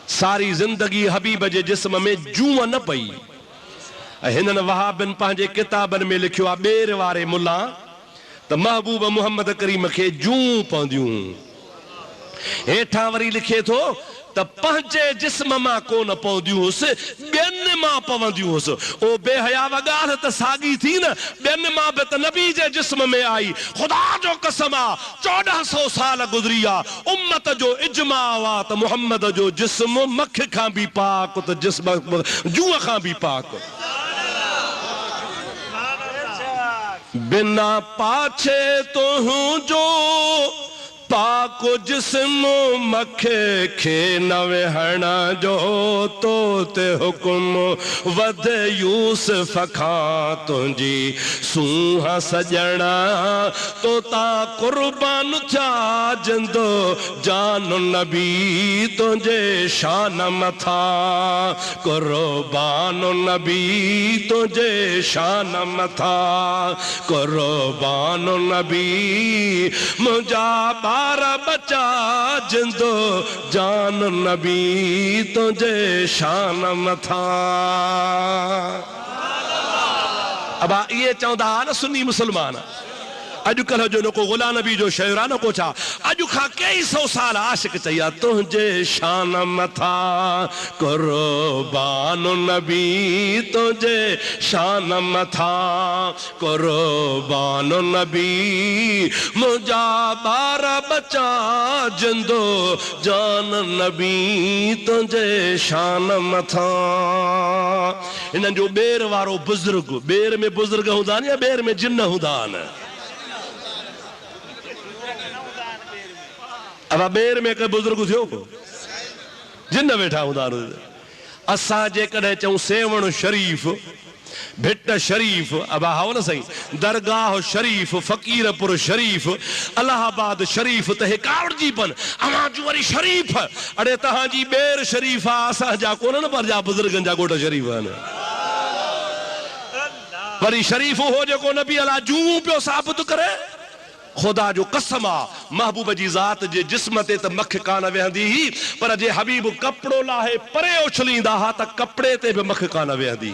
सारी जिंदगी हबीब जे जिस्म में जूं न पई। हिननि वहाबिन पंहिंजे किताबनि में लिखियो आहे ॿेर वारे मुला त महबूब मुहम्मद करीम खे जूं पवंदियूं। हेठां वरी लिखे थो त पंहिंजे जिस्म मां कोन पवंदियूं हुस, ॿियनि मां पवंदियूं हुस। ओ बेहयावा ॻाल्हि त साॻी थी न, ॿियनि मां बि त नबी जे जिस्म में आई। ख़ुदा जो कसम आहे 1400 साल गुज़री आहे, उम्मत जो इजमा आहे त मुहम्मद जो जिस्म मख खां बि पाक त जिस्म जूअ खां बि पाक। बिना पाछे तो हूं जो पाको जिस्म मखे खे न वेहण जो तो ते हुकुम वध यूसुफ खां तुंहिंजी सूंह सजणा तो ता कुर्बान थिया जिंदो जान नबी तुंहिंजे शान मथा, कुर्बान नबी तुंहिंजे शान मथा, कुर्बान नबी मुंहिंजा बारा बचा जिंदो जान नबी तुझे शान मथा। अब ये चवंदा न सुन्नी मुसलमान अॼुकल्ह जो न को गुलाम नबी जो शेर आहे न को छा, अॼु खां कई सौ साल आशिक चई आहे तुंहिंजे शान मथा, कुर्बान नबी तुंहिंजे शान मथा, कुर्बान नबी मुंहिंजा ॿार बचा जिंदो जान नबी तुंहिंजे शान मथा। हिननि जो ॿेर वारो बुज़ुर्ग, ॿेर में बुज़ुर्ग हूंदा आहिनि या ॿेर में जिन हूंदा आहिनि? अब ॿेर में के बुज़ुर्ग थियो जिन वेठा हूंदा आहिनि। असां जेकॾहिं चऊं सेवण शरीफ़, भिट शरीफ़, अब हाओ न सही, दरगाह शरीफ़, फ़कीरपुर शरीफ़, अलाहाबाद शरीफ़ त हे कावड़जी पन अवां जूं वरी शरीफ़। अड़े तव्हांजी ॿेर शरीफ़ आहे, असांजा कोन पर जा बुज़ुर्गनि जा ॻोठ शरीफ़ आहिनि। वरी शरीफ़ हो जेको नबी अला जूं पियो साबित करे। खुदा जो कसम आहे महबूब जी ज़ात जे जिस्म ते त मख कान वेहंदी ही, पर जे हबीब कपिड़ो लाहे परे उछलींदा हा त कपिड़े ते बि मख कान वेहंदी।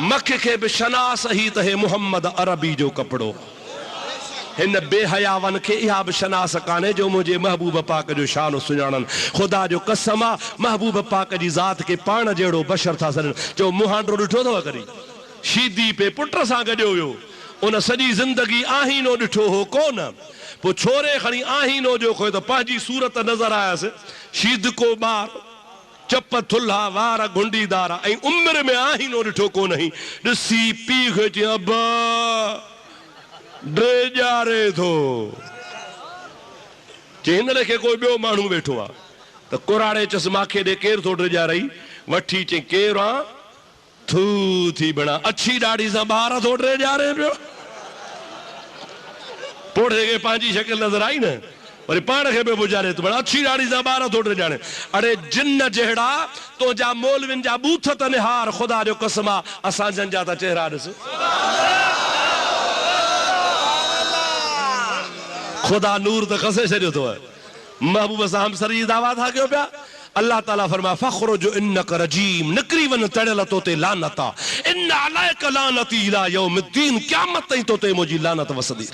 मख खे बि शनास ही त हे मुहम्मद अरबी जो कपिड़ो। हिन बेहयावन खे इहा बि शनास कान्हे जो मुंहिंजे महबूब पाक जो शान सुञाणनि। खुदा जो कसम आहे महबूब पाक जी ज़ात खे पाण जहिड़ो बशर था सॾनि। जो मुहांडो ॾिठो अथव कॾहिं? शीदी पे पुट सां गॾु हुयो, उन सॼी ज़िंदगी आहीनो ॾिठो हो कोन, पोइ छोरे खणी आहीनो जो खोयो त पंहिंजी सूरत नज़र आयसि। शीद को ॿार, चप थुल्हा वार गुंडीदार, ऐं उमिरि में आहीनो ॾिठो कोन हुई। ॾिसी पीउ खे चई अबा ड्रेजारे थो, चई हिन खे कोई ॿियो माण्हू वेठो आहे त कुराड़े चस माखे ॾे केरु थो ड्रेजारई, वठी चई केरु आहे, थू थी बणा अछी ॾाढ़ी सां ॿार थो ड्रेजारे पियो। पोड़े खे पंहिंजी शकिल नज़र आई न, वरी पाण खे बि गुज़ारे थो बणा अछी ॾाढ़ी सां ॿार थो ड्रेजारे। अड़े जिन जहिड़ा तुंहिंजा मौलविन जा बूथ त निहार, ख़ुदा जो कसम आहे असां जन जा त चेहरा ॾिस। खुदा नूर त कसे छॾियो अथव। महबूब सां हमसरी जी दावा था कयो पिया। अल्लाह ताला फरमा फखरुज इन्नक रजीम, निकरी वन तड़ियल तोते लानत आहे, इन अलैक लानती इला यौमिद्दीन, क़यामत ताईं तोते मुंहिंजी लानत वसदी।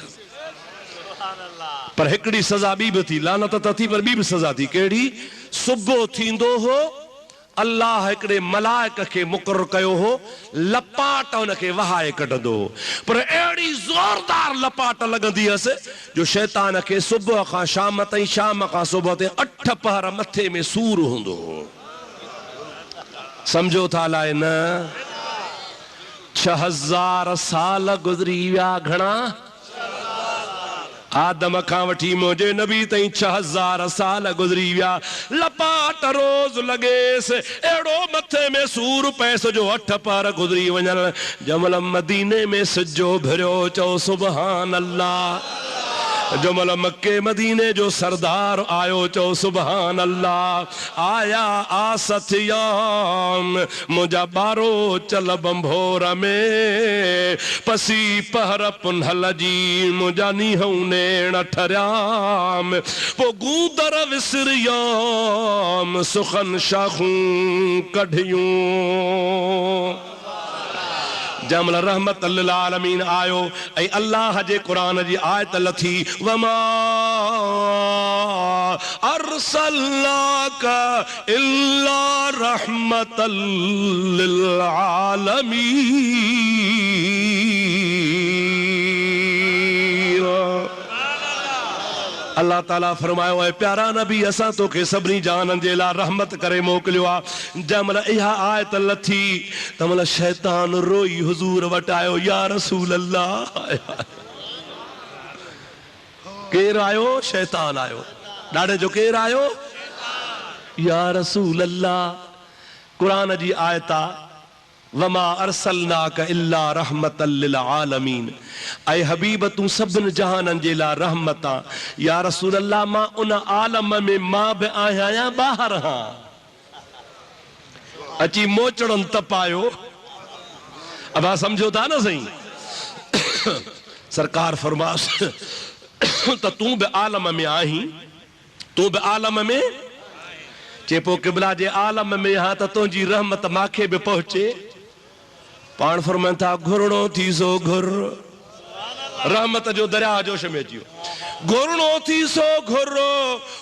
पर हिकड़ी सज़ा ॿी बि थी, लानत त थी पर ॿी बि सज़ा थी। कहिड़ी? सुबुह थींदो हो, अल्लाह हिकिड़े मलाइक खे मुक़ररु कयो हो, लपाट उनखे वहाए कढंदो हो, पर अहिड़ी ज़ोरदार लपाट लॻंदी हुअसि जो शैतान खे सुबुह खां शाम ताईं, शाम खां सुबुह ताईं 8 पहर मथे में सूर हूंदो हो। सम्झो था अलाए न 6000 साल गुज़री विया। घणा? आदम खां वठी मुंहिंजे नबी ताईं 6000 साल गुज़री विया। लपाट रोज़ लॻेसि, अहिड़ो मथे में सूर पैसो जो 8 पहर गुज़री वञनि। जमल मदीने में सिजो भिरियो, चओ सुभान अल्लाह। जो मल मक्के मदीने जो सरदार आयो चो सुभान अल्लाह। आया आसथियाम मुझा बारो चल बंभोर में पसी पहर पुनहल जी मुझा नीहू नेण ठरियाम पो गूदर विसरियाम सुखन शाखूं कढियूं। जमल रहमत लिल आलमीन आयो ऐं अल्लाह जे कुरान जी आयत लथी वमा अरसलनाका इल्ला रहमतल लिल आलमीन। अल्लाह ताला फरमायो है प्यारा नबी असां तोखे सभिनी जाननि जे लाइ रहमत करे मोकिलियो आहे। जंहिंमहिल इहा आयत लथी तंहिंमहिल शैतान रोई हुजूर वटि आयो या रसूल अल्लाह। केरु आयो? शैतान आयो। ॾाढे जो केरु आयो? या रसूल अल्लाह। कुरान जी आयत आहे वमा अरसलनाका इल्ला रहमतल लिल आलमीन। ऐं हबीब तूं सभिनि जहाननि जे लाइ रहमत आहे। या रसूल अल्लाह मां उन आलम में मां बि आहियां या ॿाहिरि हां? अची मोचड़नि तपायो। अब आप समझो था ना सही। सरकार फरमास त तूं बि आलम में आहीं, तूं बि आलम में चेपो किबला जे आलम में हा त तुंहिंजी रहमत मांखे बि पहुचे। पाण फरमाइनि था घुरणो थी सो घुर रहमत जो दरिया जोश में अची वियो। घुरणो थी सो घुर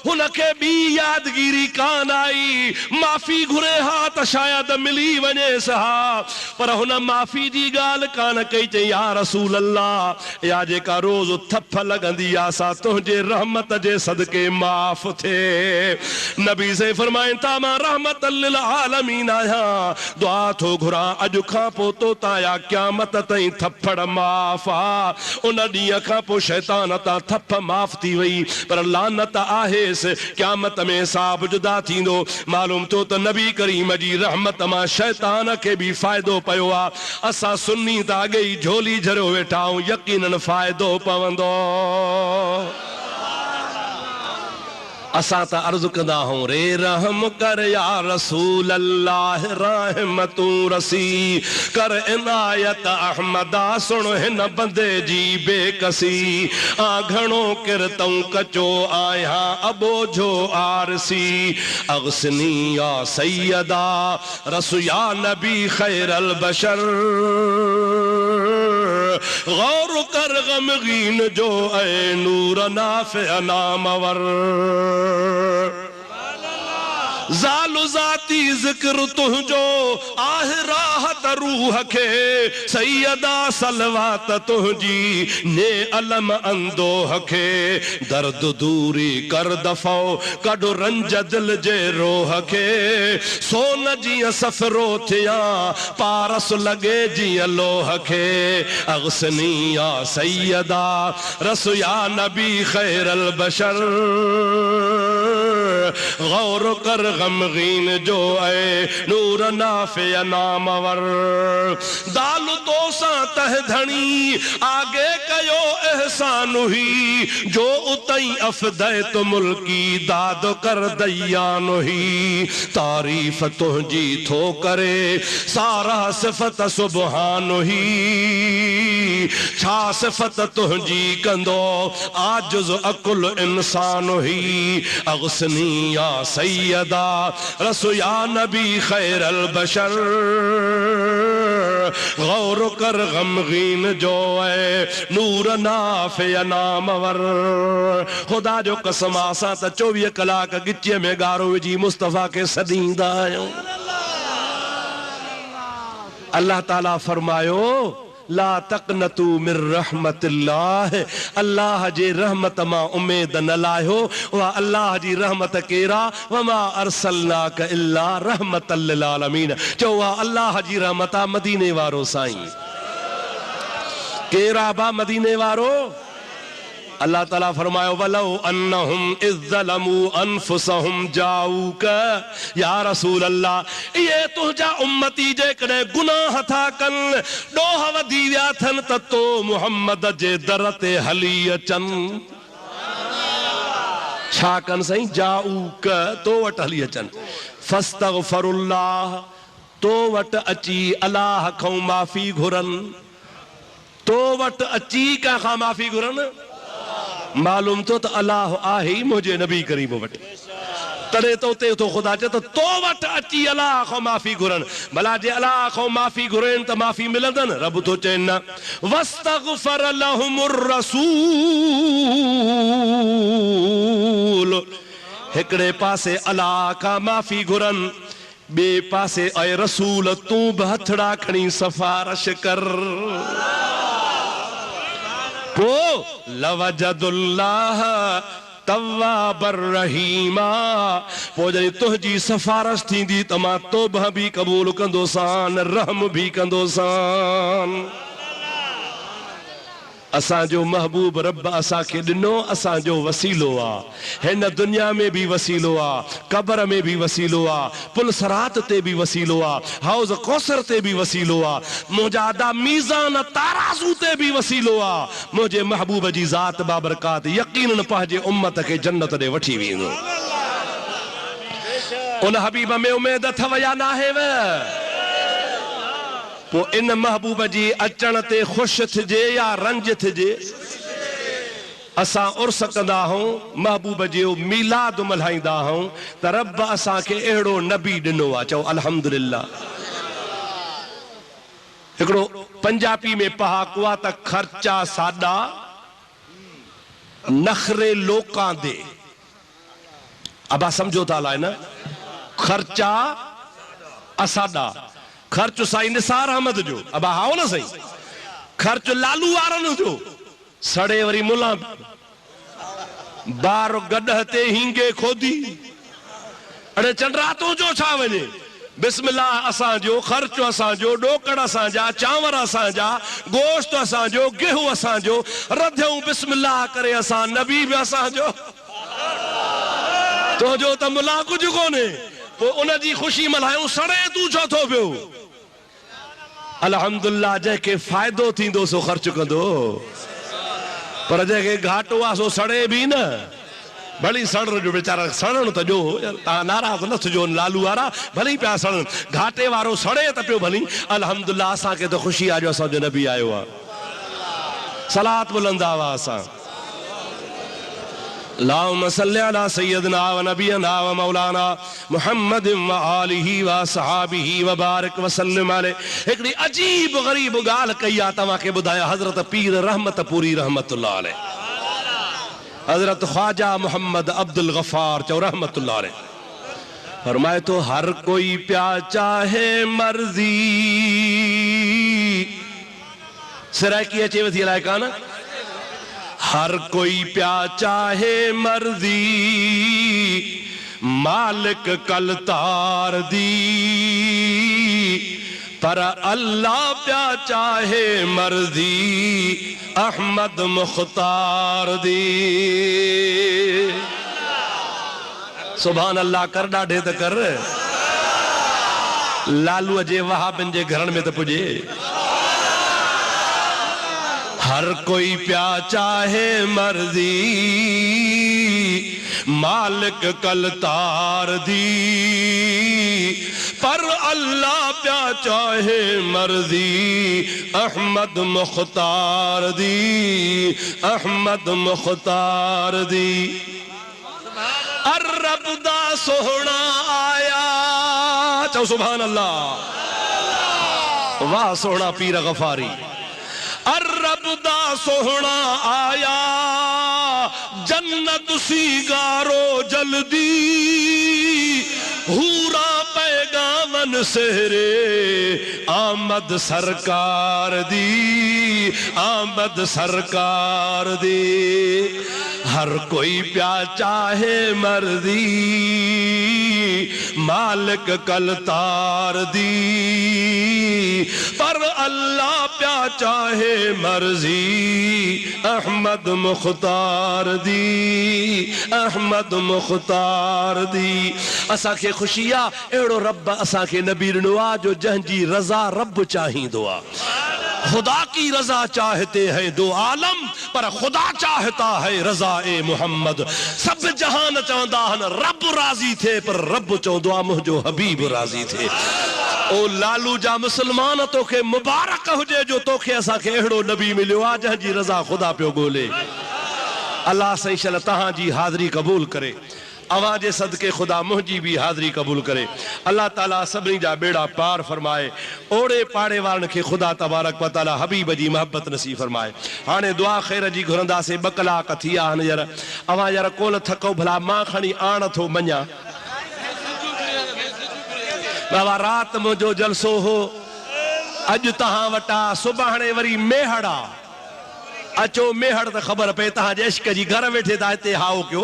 हुनखे ॿी यादगिरी कान आई। माफ़ी घुरे हा त शायद मिली वञेसि हा पर हुन माफ़ी जी ॻाल्हि कान कई। चई या रसूल अल्लाह या जेका रोज़ थप लॻंदी आहे सा तुंहिंजे रहमत जे सदके माफ़ थिए। नबी से फरमाइनि था मां रहमत लिल आलमीन आहियां। दुआ थो घुरां अॼु खां पोइ तो ताया क़यामत ताईं थप्पड़ माफ़ आ। उन ॾींहं खां पोइ शैतान तां थप माफ़ थी वई पर लानत आहेसि क़यामत में हिसाब जुदा थींदो। मालूम थियो त नबी करीम जी रहमत मां शैतान खे बि फ़ाइदो पियो आहे। असां सुन्नी त अॻे ई झोली झरियो वेठा आहियूं यकीनन फ़ाइदो पवंदो। असां त अर्ज़ु कंदा हूं रे रहम कर या रसूल अल्लाह रहमतूं रसी कर इनायत अहमदा सुण हिन बंदे जी बेकसी। घणो किरतऊं कचो आहियां अबोझो आरसी अगसनी या सैयदा रसू या नबी खैरल बशर। गौर कर गमगीन जो ऐ नूर नाफ़िअ नामवर। ज़ालु ज़ाती ज़िक्र तुंहिंजो आह राहत रूह खे सैयदा सलवात तुंहिंजी ने अलम अंदोह खे। दर्द दूरी कर दफ़ो कढ रंज दिल जे रोह खे। सोन जीअं सफ़रो थिया पारस लॻे जीअं लोह खे। अगसनी या सैयदा रसू या नबी खैरल बशर। गौर कर गमगीन जो ऐ नूर नाफ़िअ नामवर। दाल तोसां तह धणी आगे कयो एहसान ही जो उतई अफ़दैत मुल्की दाद कर दयान ही। तारीफ़ तुंहिंजी थो करे सारा सिफ़त सुबहान ही। छा सिफ़त तुंहिंजी कंदो आजिज़ अकुल इंसान ही। अगसनी या सैयदा रसू या नबी खैरल बशर। गौर कर गमगीन जो ऐ नूर नाफ़िअ नामवर। खुदा जो कसम असां त 24 कलाक गिचीअ में गारो विझी मुस्तफ़ा खे सॾींदा आहियूं। अल्लाह ताला फरमायो ला तक़नतू मिर रहमतिल्लाह। अल्लाह जे रहमत मां उम्मीद न लाहियो। वा अल्लाह जी रहमत केरा वमा अरसलनाक इल्ला रहमतल लिल आलमीन। चओ वा अल्लाह जी रहमत आहे मदीने वारो साईं। केरा बा मदीने वारो? अल्लाह ताला फरमायो वलो अन्नहुम इज़्ज़लमू अनफुसहुम जाऊक। या रसूल अल्लाह ये तुझा उम्मती जेकॾहिं गुनाह था कनि ॾोह वधी विया अथनि त तो मुहम्मद जे दर ते हली अचनि। छा कन सही जाऊक तो वट हली अचन फस्तगफिरुल्लाह तो वट अची अल्लाह खां माफ़ी घुरन तो वट अची कंहिंखां माफ़ी घुरन मालूम तो अल्लाह आहे ही मुझे नबी करीम वट तड़े तो ते तो खुदा चे तो वट अची अल्लाह खां माफ़ी घुरन भला जे अल्लाह खां माफ़ी घुरन तो माफ़ी मिलंदन रब तो चेन वस्तगफर लहुमुर रसूल हिकड़े पासे अल्लाह खां माफ़ी घुरन बे पासे ऐ रसूल तू बि हथड़ा खणी सफ़ारिश कर पो लवजदुल्लाह तव्वाबर रहीमा पो जॾहिं तुंहिंजी सफ़ारिश थींदी त मां तौबा बि क़बूल कंदोसान रहम बि कंदोसान असांजो महबूब रब असांखे ॾिनो असांजो वसीलो आहे हिन दुनिया में भी वसीलो आहे क़ब्र में भी वसीलो आहे पुल सरात ते भी वसीलो आहे हौज़ कौसर ते भी वसीलो आहे मुजादा मीज़ान ताराज़ू ते भी वसीलो आहे मुंहिंजे महबूब जी ज़ात बाबरकात यकीनन पंहिंजे उम्मत खे जन्नत ॾे वठी वेंदो उन हबीब में उमेद अथव या नाहेव पो इन महबूब जी अचण ते ख़ुशि थिजे या रंज थिजे असां उर्स कंदा आहियूं महबूब जो मीलाद मल्हाईंदा आहियूं त रब असांखे अहिड़ो नबी ॾिनो आहे चओ अल्हम्दुलिल्लाह हिकिड़ो पंजाबी में पहाको आहे त ख़र्चा साॾा नखरे लोकां दे अबा समझो था लाए न ख़र्चा असाॾा खर्च साईं निसार अहमद जो अबा हाओ न सही खर्च लालू वारन जो सड़े वरी मुला बार गड्ढ ते हींगे खोदी अरे चंडरातो जो छा वने बिस्मिल्लाह असांजो खर्च असांजो डोकड़ असांजा चांवर असांजा गोश्त असांजो गेहूं असांजो रधियूं बिस्मिल्लाह करे असां नबी भी असांजो तो जो त मुला कुछ कोने पो उन जी खुशी मल्हायूं सड़े तू छो थो पियो अल्हम्दुलिल्लाह जंहिंखे फ़ाइदो थींदो सो ख़र्च कंदो पर जंहिंखे घाटो आहे सो सड़े भी न भली सड़ण जो बेचारा सड़ण त जो तव्हां नाराज़ न थिजो लालू वारा भली पिया सड़न घाटे वारो सड़े त पियो भली अल्हम्दुलिल्लाह असांखे त ख़ुशी आहे जो असांजो नबी आयो आहे सलात बुलंद आवाज़ सां अल्लाहुम्मा सल्लि अला सय्यदिना व नबियना व मौलाना मुहम्मद व आलिहि व सहाबिहि व बारिक व सल्लिम अलैहि हिकड़ी अजीब गरीब गाल कई आ तवा के बुधाया हजरत पीर रहमत पूरी रहमतुल्लाह अलैहि हजरत ख्वाजा मोहम्मद अब्दुल गफ्फार चौ रहमतुल्लाह अलैहि फरमाए तो हर कोई प्या चाहे मर्जी सराकी अचे वथी लाए कान हर कोई प्या चाहे मर्जी मालिक कलतार दी पर अल्लाह प्या चाहे मर्जी अहमद मुख्तार दी सुभान अल्लाह कर डाढे त कर लालू जे वहाबिन जे घरन में त पुजे हर कोई प्या चाहे मर्जी मालिक कलतार दी पर अल्लाह प्या चाहे मर्जी अहमद मुख्तार दी अहमद मुख्तार दी रब दा सोहना आया चौ सुभान अल्लाह वाह सोहना पीर गफारी रब दा सोहना आया जन्नत सी गारो जल्दी हूरा पैगामन सेहरे आमद सरकार दी आमद सरकार दी हर कोई प्या चाहे मर्जी मालिक कलतार दी पर अल्लाह प्या चाहे मर्जी अहमद मुख्तार दी अहमद मुख्तार दी असा के खुशिया एड़ो रब असा के नबी ॾिनो आहे जो जंहिंजी रज़ा रब चाहींदो आहे खुदा की रजा चाहते हैं दो आलम, पर खुदा चाहता है रजा ए मोहम्मद। सब जहान चवंदा हन रब राजी थे, पर रब चवंदो आहे मुंहिंजो हबीब राजी थे। ओ लालू जा मुसलमान, तोखे मुबारक हुजे जो तोखे असांखे अहिड़ो नबी मिलियो आहे जंहिंजी रजा खुदा पियो ॻोल्हे। अल्लाह सही शल तव्हांजी हाज़िरी क़बूल करे, अवां जे सदके खुदा मुंहिंजी भी हाज़िरी क़बूल करे। अल्लाह ताला सभिनी जा बेड़ा पार फरमाए, ओड़े पाड़े वारनि खे खुदा तबारक व तआला हबीब जी मोहब्बत नसीब फरमाए। हाणे दुआ ख़ैर जी घुरंदासीं, 2 कलाक थी विया आहिनि यार। अवां यार कोन थको, भला मां खणी आण थो मञा। बाबा रात मुंहिंजो जलसो हो, अॼु तव्हां वटा, सुभाणे वरी मेहड़ आहे। अचो मेहड़ त ख़बर पए, तव्हांजे इश्क जी घर वेठे था हिते हाओ कयो,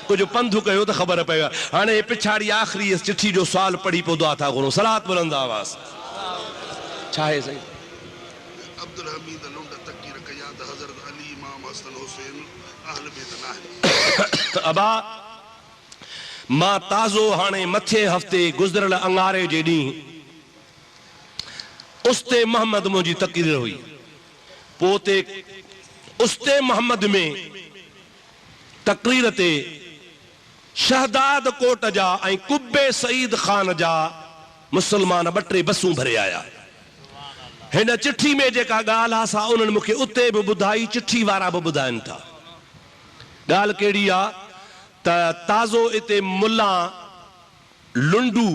कुछ पंधु कयो तो खबर पे। हाणे पिछाड़ी आखिरी चिट्ठी जो सवाल पढ़ी पो दुआ था घुरूं। सलात बुलंद आवाज़ छा है सही? अब्दुल हमीद लुंड तकीर कयाद हजरत अली इमाम हसन हुसैन अहल बैत नाहे। अबा मां ताज़ो हाणे मथे हफ़्ते गुज़िरियल अंगारे जे ॾींहुं उस्ते मोहम्मद मुंहिंजी तक़रीर हुई। पोते उस्ते मोहम्मद में तक़रीर ते शहदाद कोट जा ऐं कुब्बे सईद खान जा मुसलमान 2-3 बसूं भरे आया। हिन चिट्ठी में जेका ॻाल्हि आहे सा उन्हनि मूंखे उते बि ॿुधाई, चिट्ठी वारा बि ॿुधाइनि था। ॻाल्हि कहिड़ी आहे त ताज़ो इते मुल्ला लुंडू,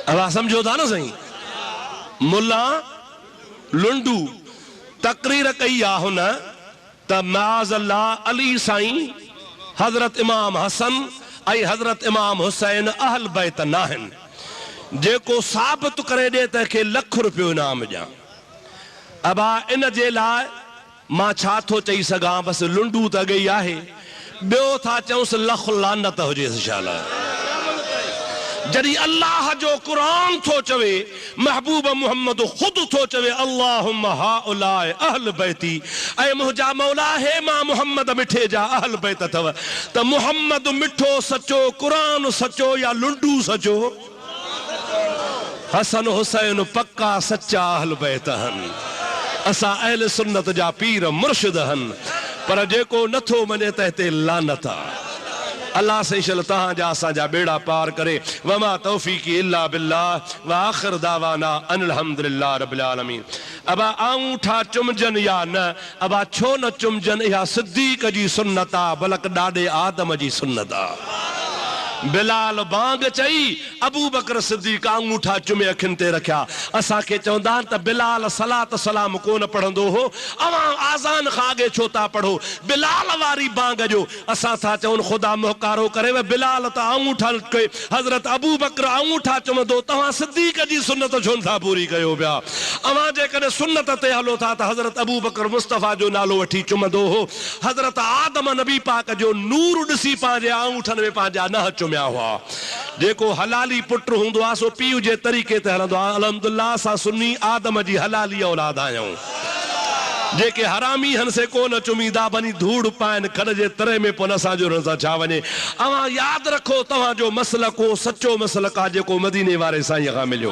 अवा सम्झो था न साईं, मुल्ला लुंडू तक़रीर कई आहे हुन त माज़अल्लाह अली साईं, हज़रत इमाम हसन ऐं हज़रत इमाम हुसैन अहल बैत नाहिन। जेको साबित करे ॾे त खे ₹1,00,000 इनाम ॾियां। अबा इन जे लाइ मां छा थो चई सघां, बसि लुंडू त गई आहे, ॿियो था चऊंसि लख लानत हुजे इंशाअल्लाह। जॾहिं अल्लाह जो क़ुरान थो चवे, महबूब मोहम्मद खुद थो चवे अल्लाहुम्मा हाउलाए अहल बैती, ऐं मुंहिंजा मौला हे मां मोहम्मद मिठे जा अहल बैत अथव, त मोहम्मद मिठो सचो, क़ुरान सचो या लुंडू सचो? हसन हुसैन पक्का सच्चा अहल बैत हन, असां अहल सुन्नत जा पीर मुर्शिद हन, पर जेको नथो मञे त हिते लानत आहे। अल्लाह से इंशाअल्लाह तहां जा असां जा बेड़ा पार करे। वमा तौफीकी इल्ला बिल्लाह व आखिर दावाना अनिल हम्दुलिल्लाह रब्बिल आलमीन। अबा आऊंठा चुमजन या न, अबा छो न चुमजन, इहा सिद्दीक़ जी सुन्नत आहे, बलक ॾाढे आदम जी सुन्नत आहे। बिलाल बांग चई, अबू बकर सिद्दीक़ अंगूठा चुमे अखियुनि ते रखिया। असांखे चवंदा आहिनि त बिलाल सलात सलाम कोन पढ़ंदो हो, अवां आज़ान खां अॻे छो था पढ़ो? बिलाल वारी बांग जो असां था चवनि ख़ुदा मुहकारो करे, बिलाल त अंगूठा कई, हज़रत अबू बकर अंगूठा चुमंदो, तव्हां सिद्दीक़ जी सुन्नत छो नथा पूरी कयो पिया? अवां जेकॾहिं सुन्नत ते हलो था त हज़रत अबू बकर मुस्तफ़ा जो नालो वठी चुमंदो हो। हज़रत आदम नबी पाक जो नूर ॾिसी पंहिंजे अंगूठनि में पंहिंजा न चुमिया हुआ। जेको हलाली पुट हूंदो आहे सो पीउ जे तरीक़े ते हलंदो आहे। अल्हम्दुलिल्लाह असां सुन्नी आदम जी हलाली औलाद आहियूं। जेके हरामी हन से कोन चुमीदा, बनी धूड़ पाइन खड़ जे तरे में पोइ असांजो हुन सां छा वञे। अवां यादि रखो, तव्हांजो मसलक हो सचो मसलक आहे जेको मदीने वारे साईं खां मिलियो।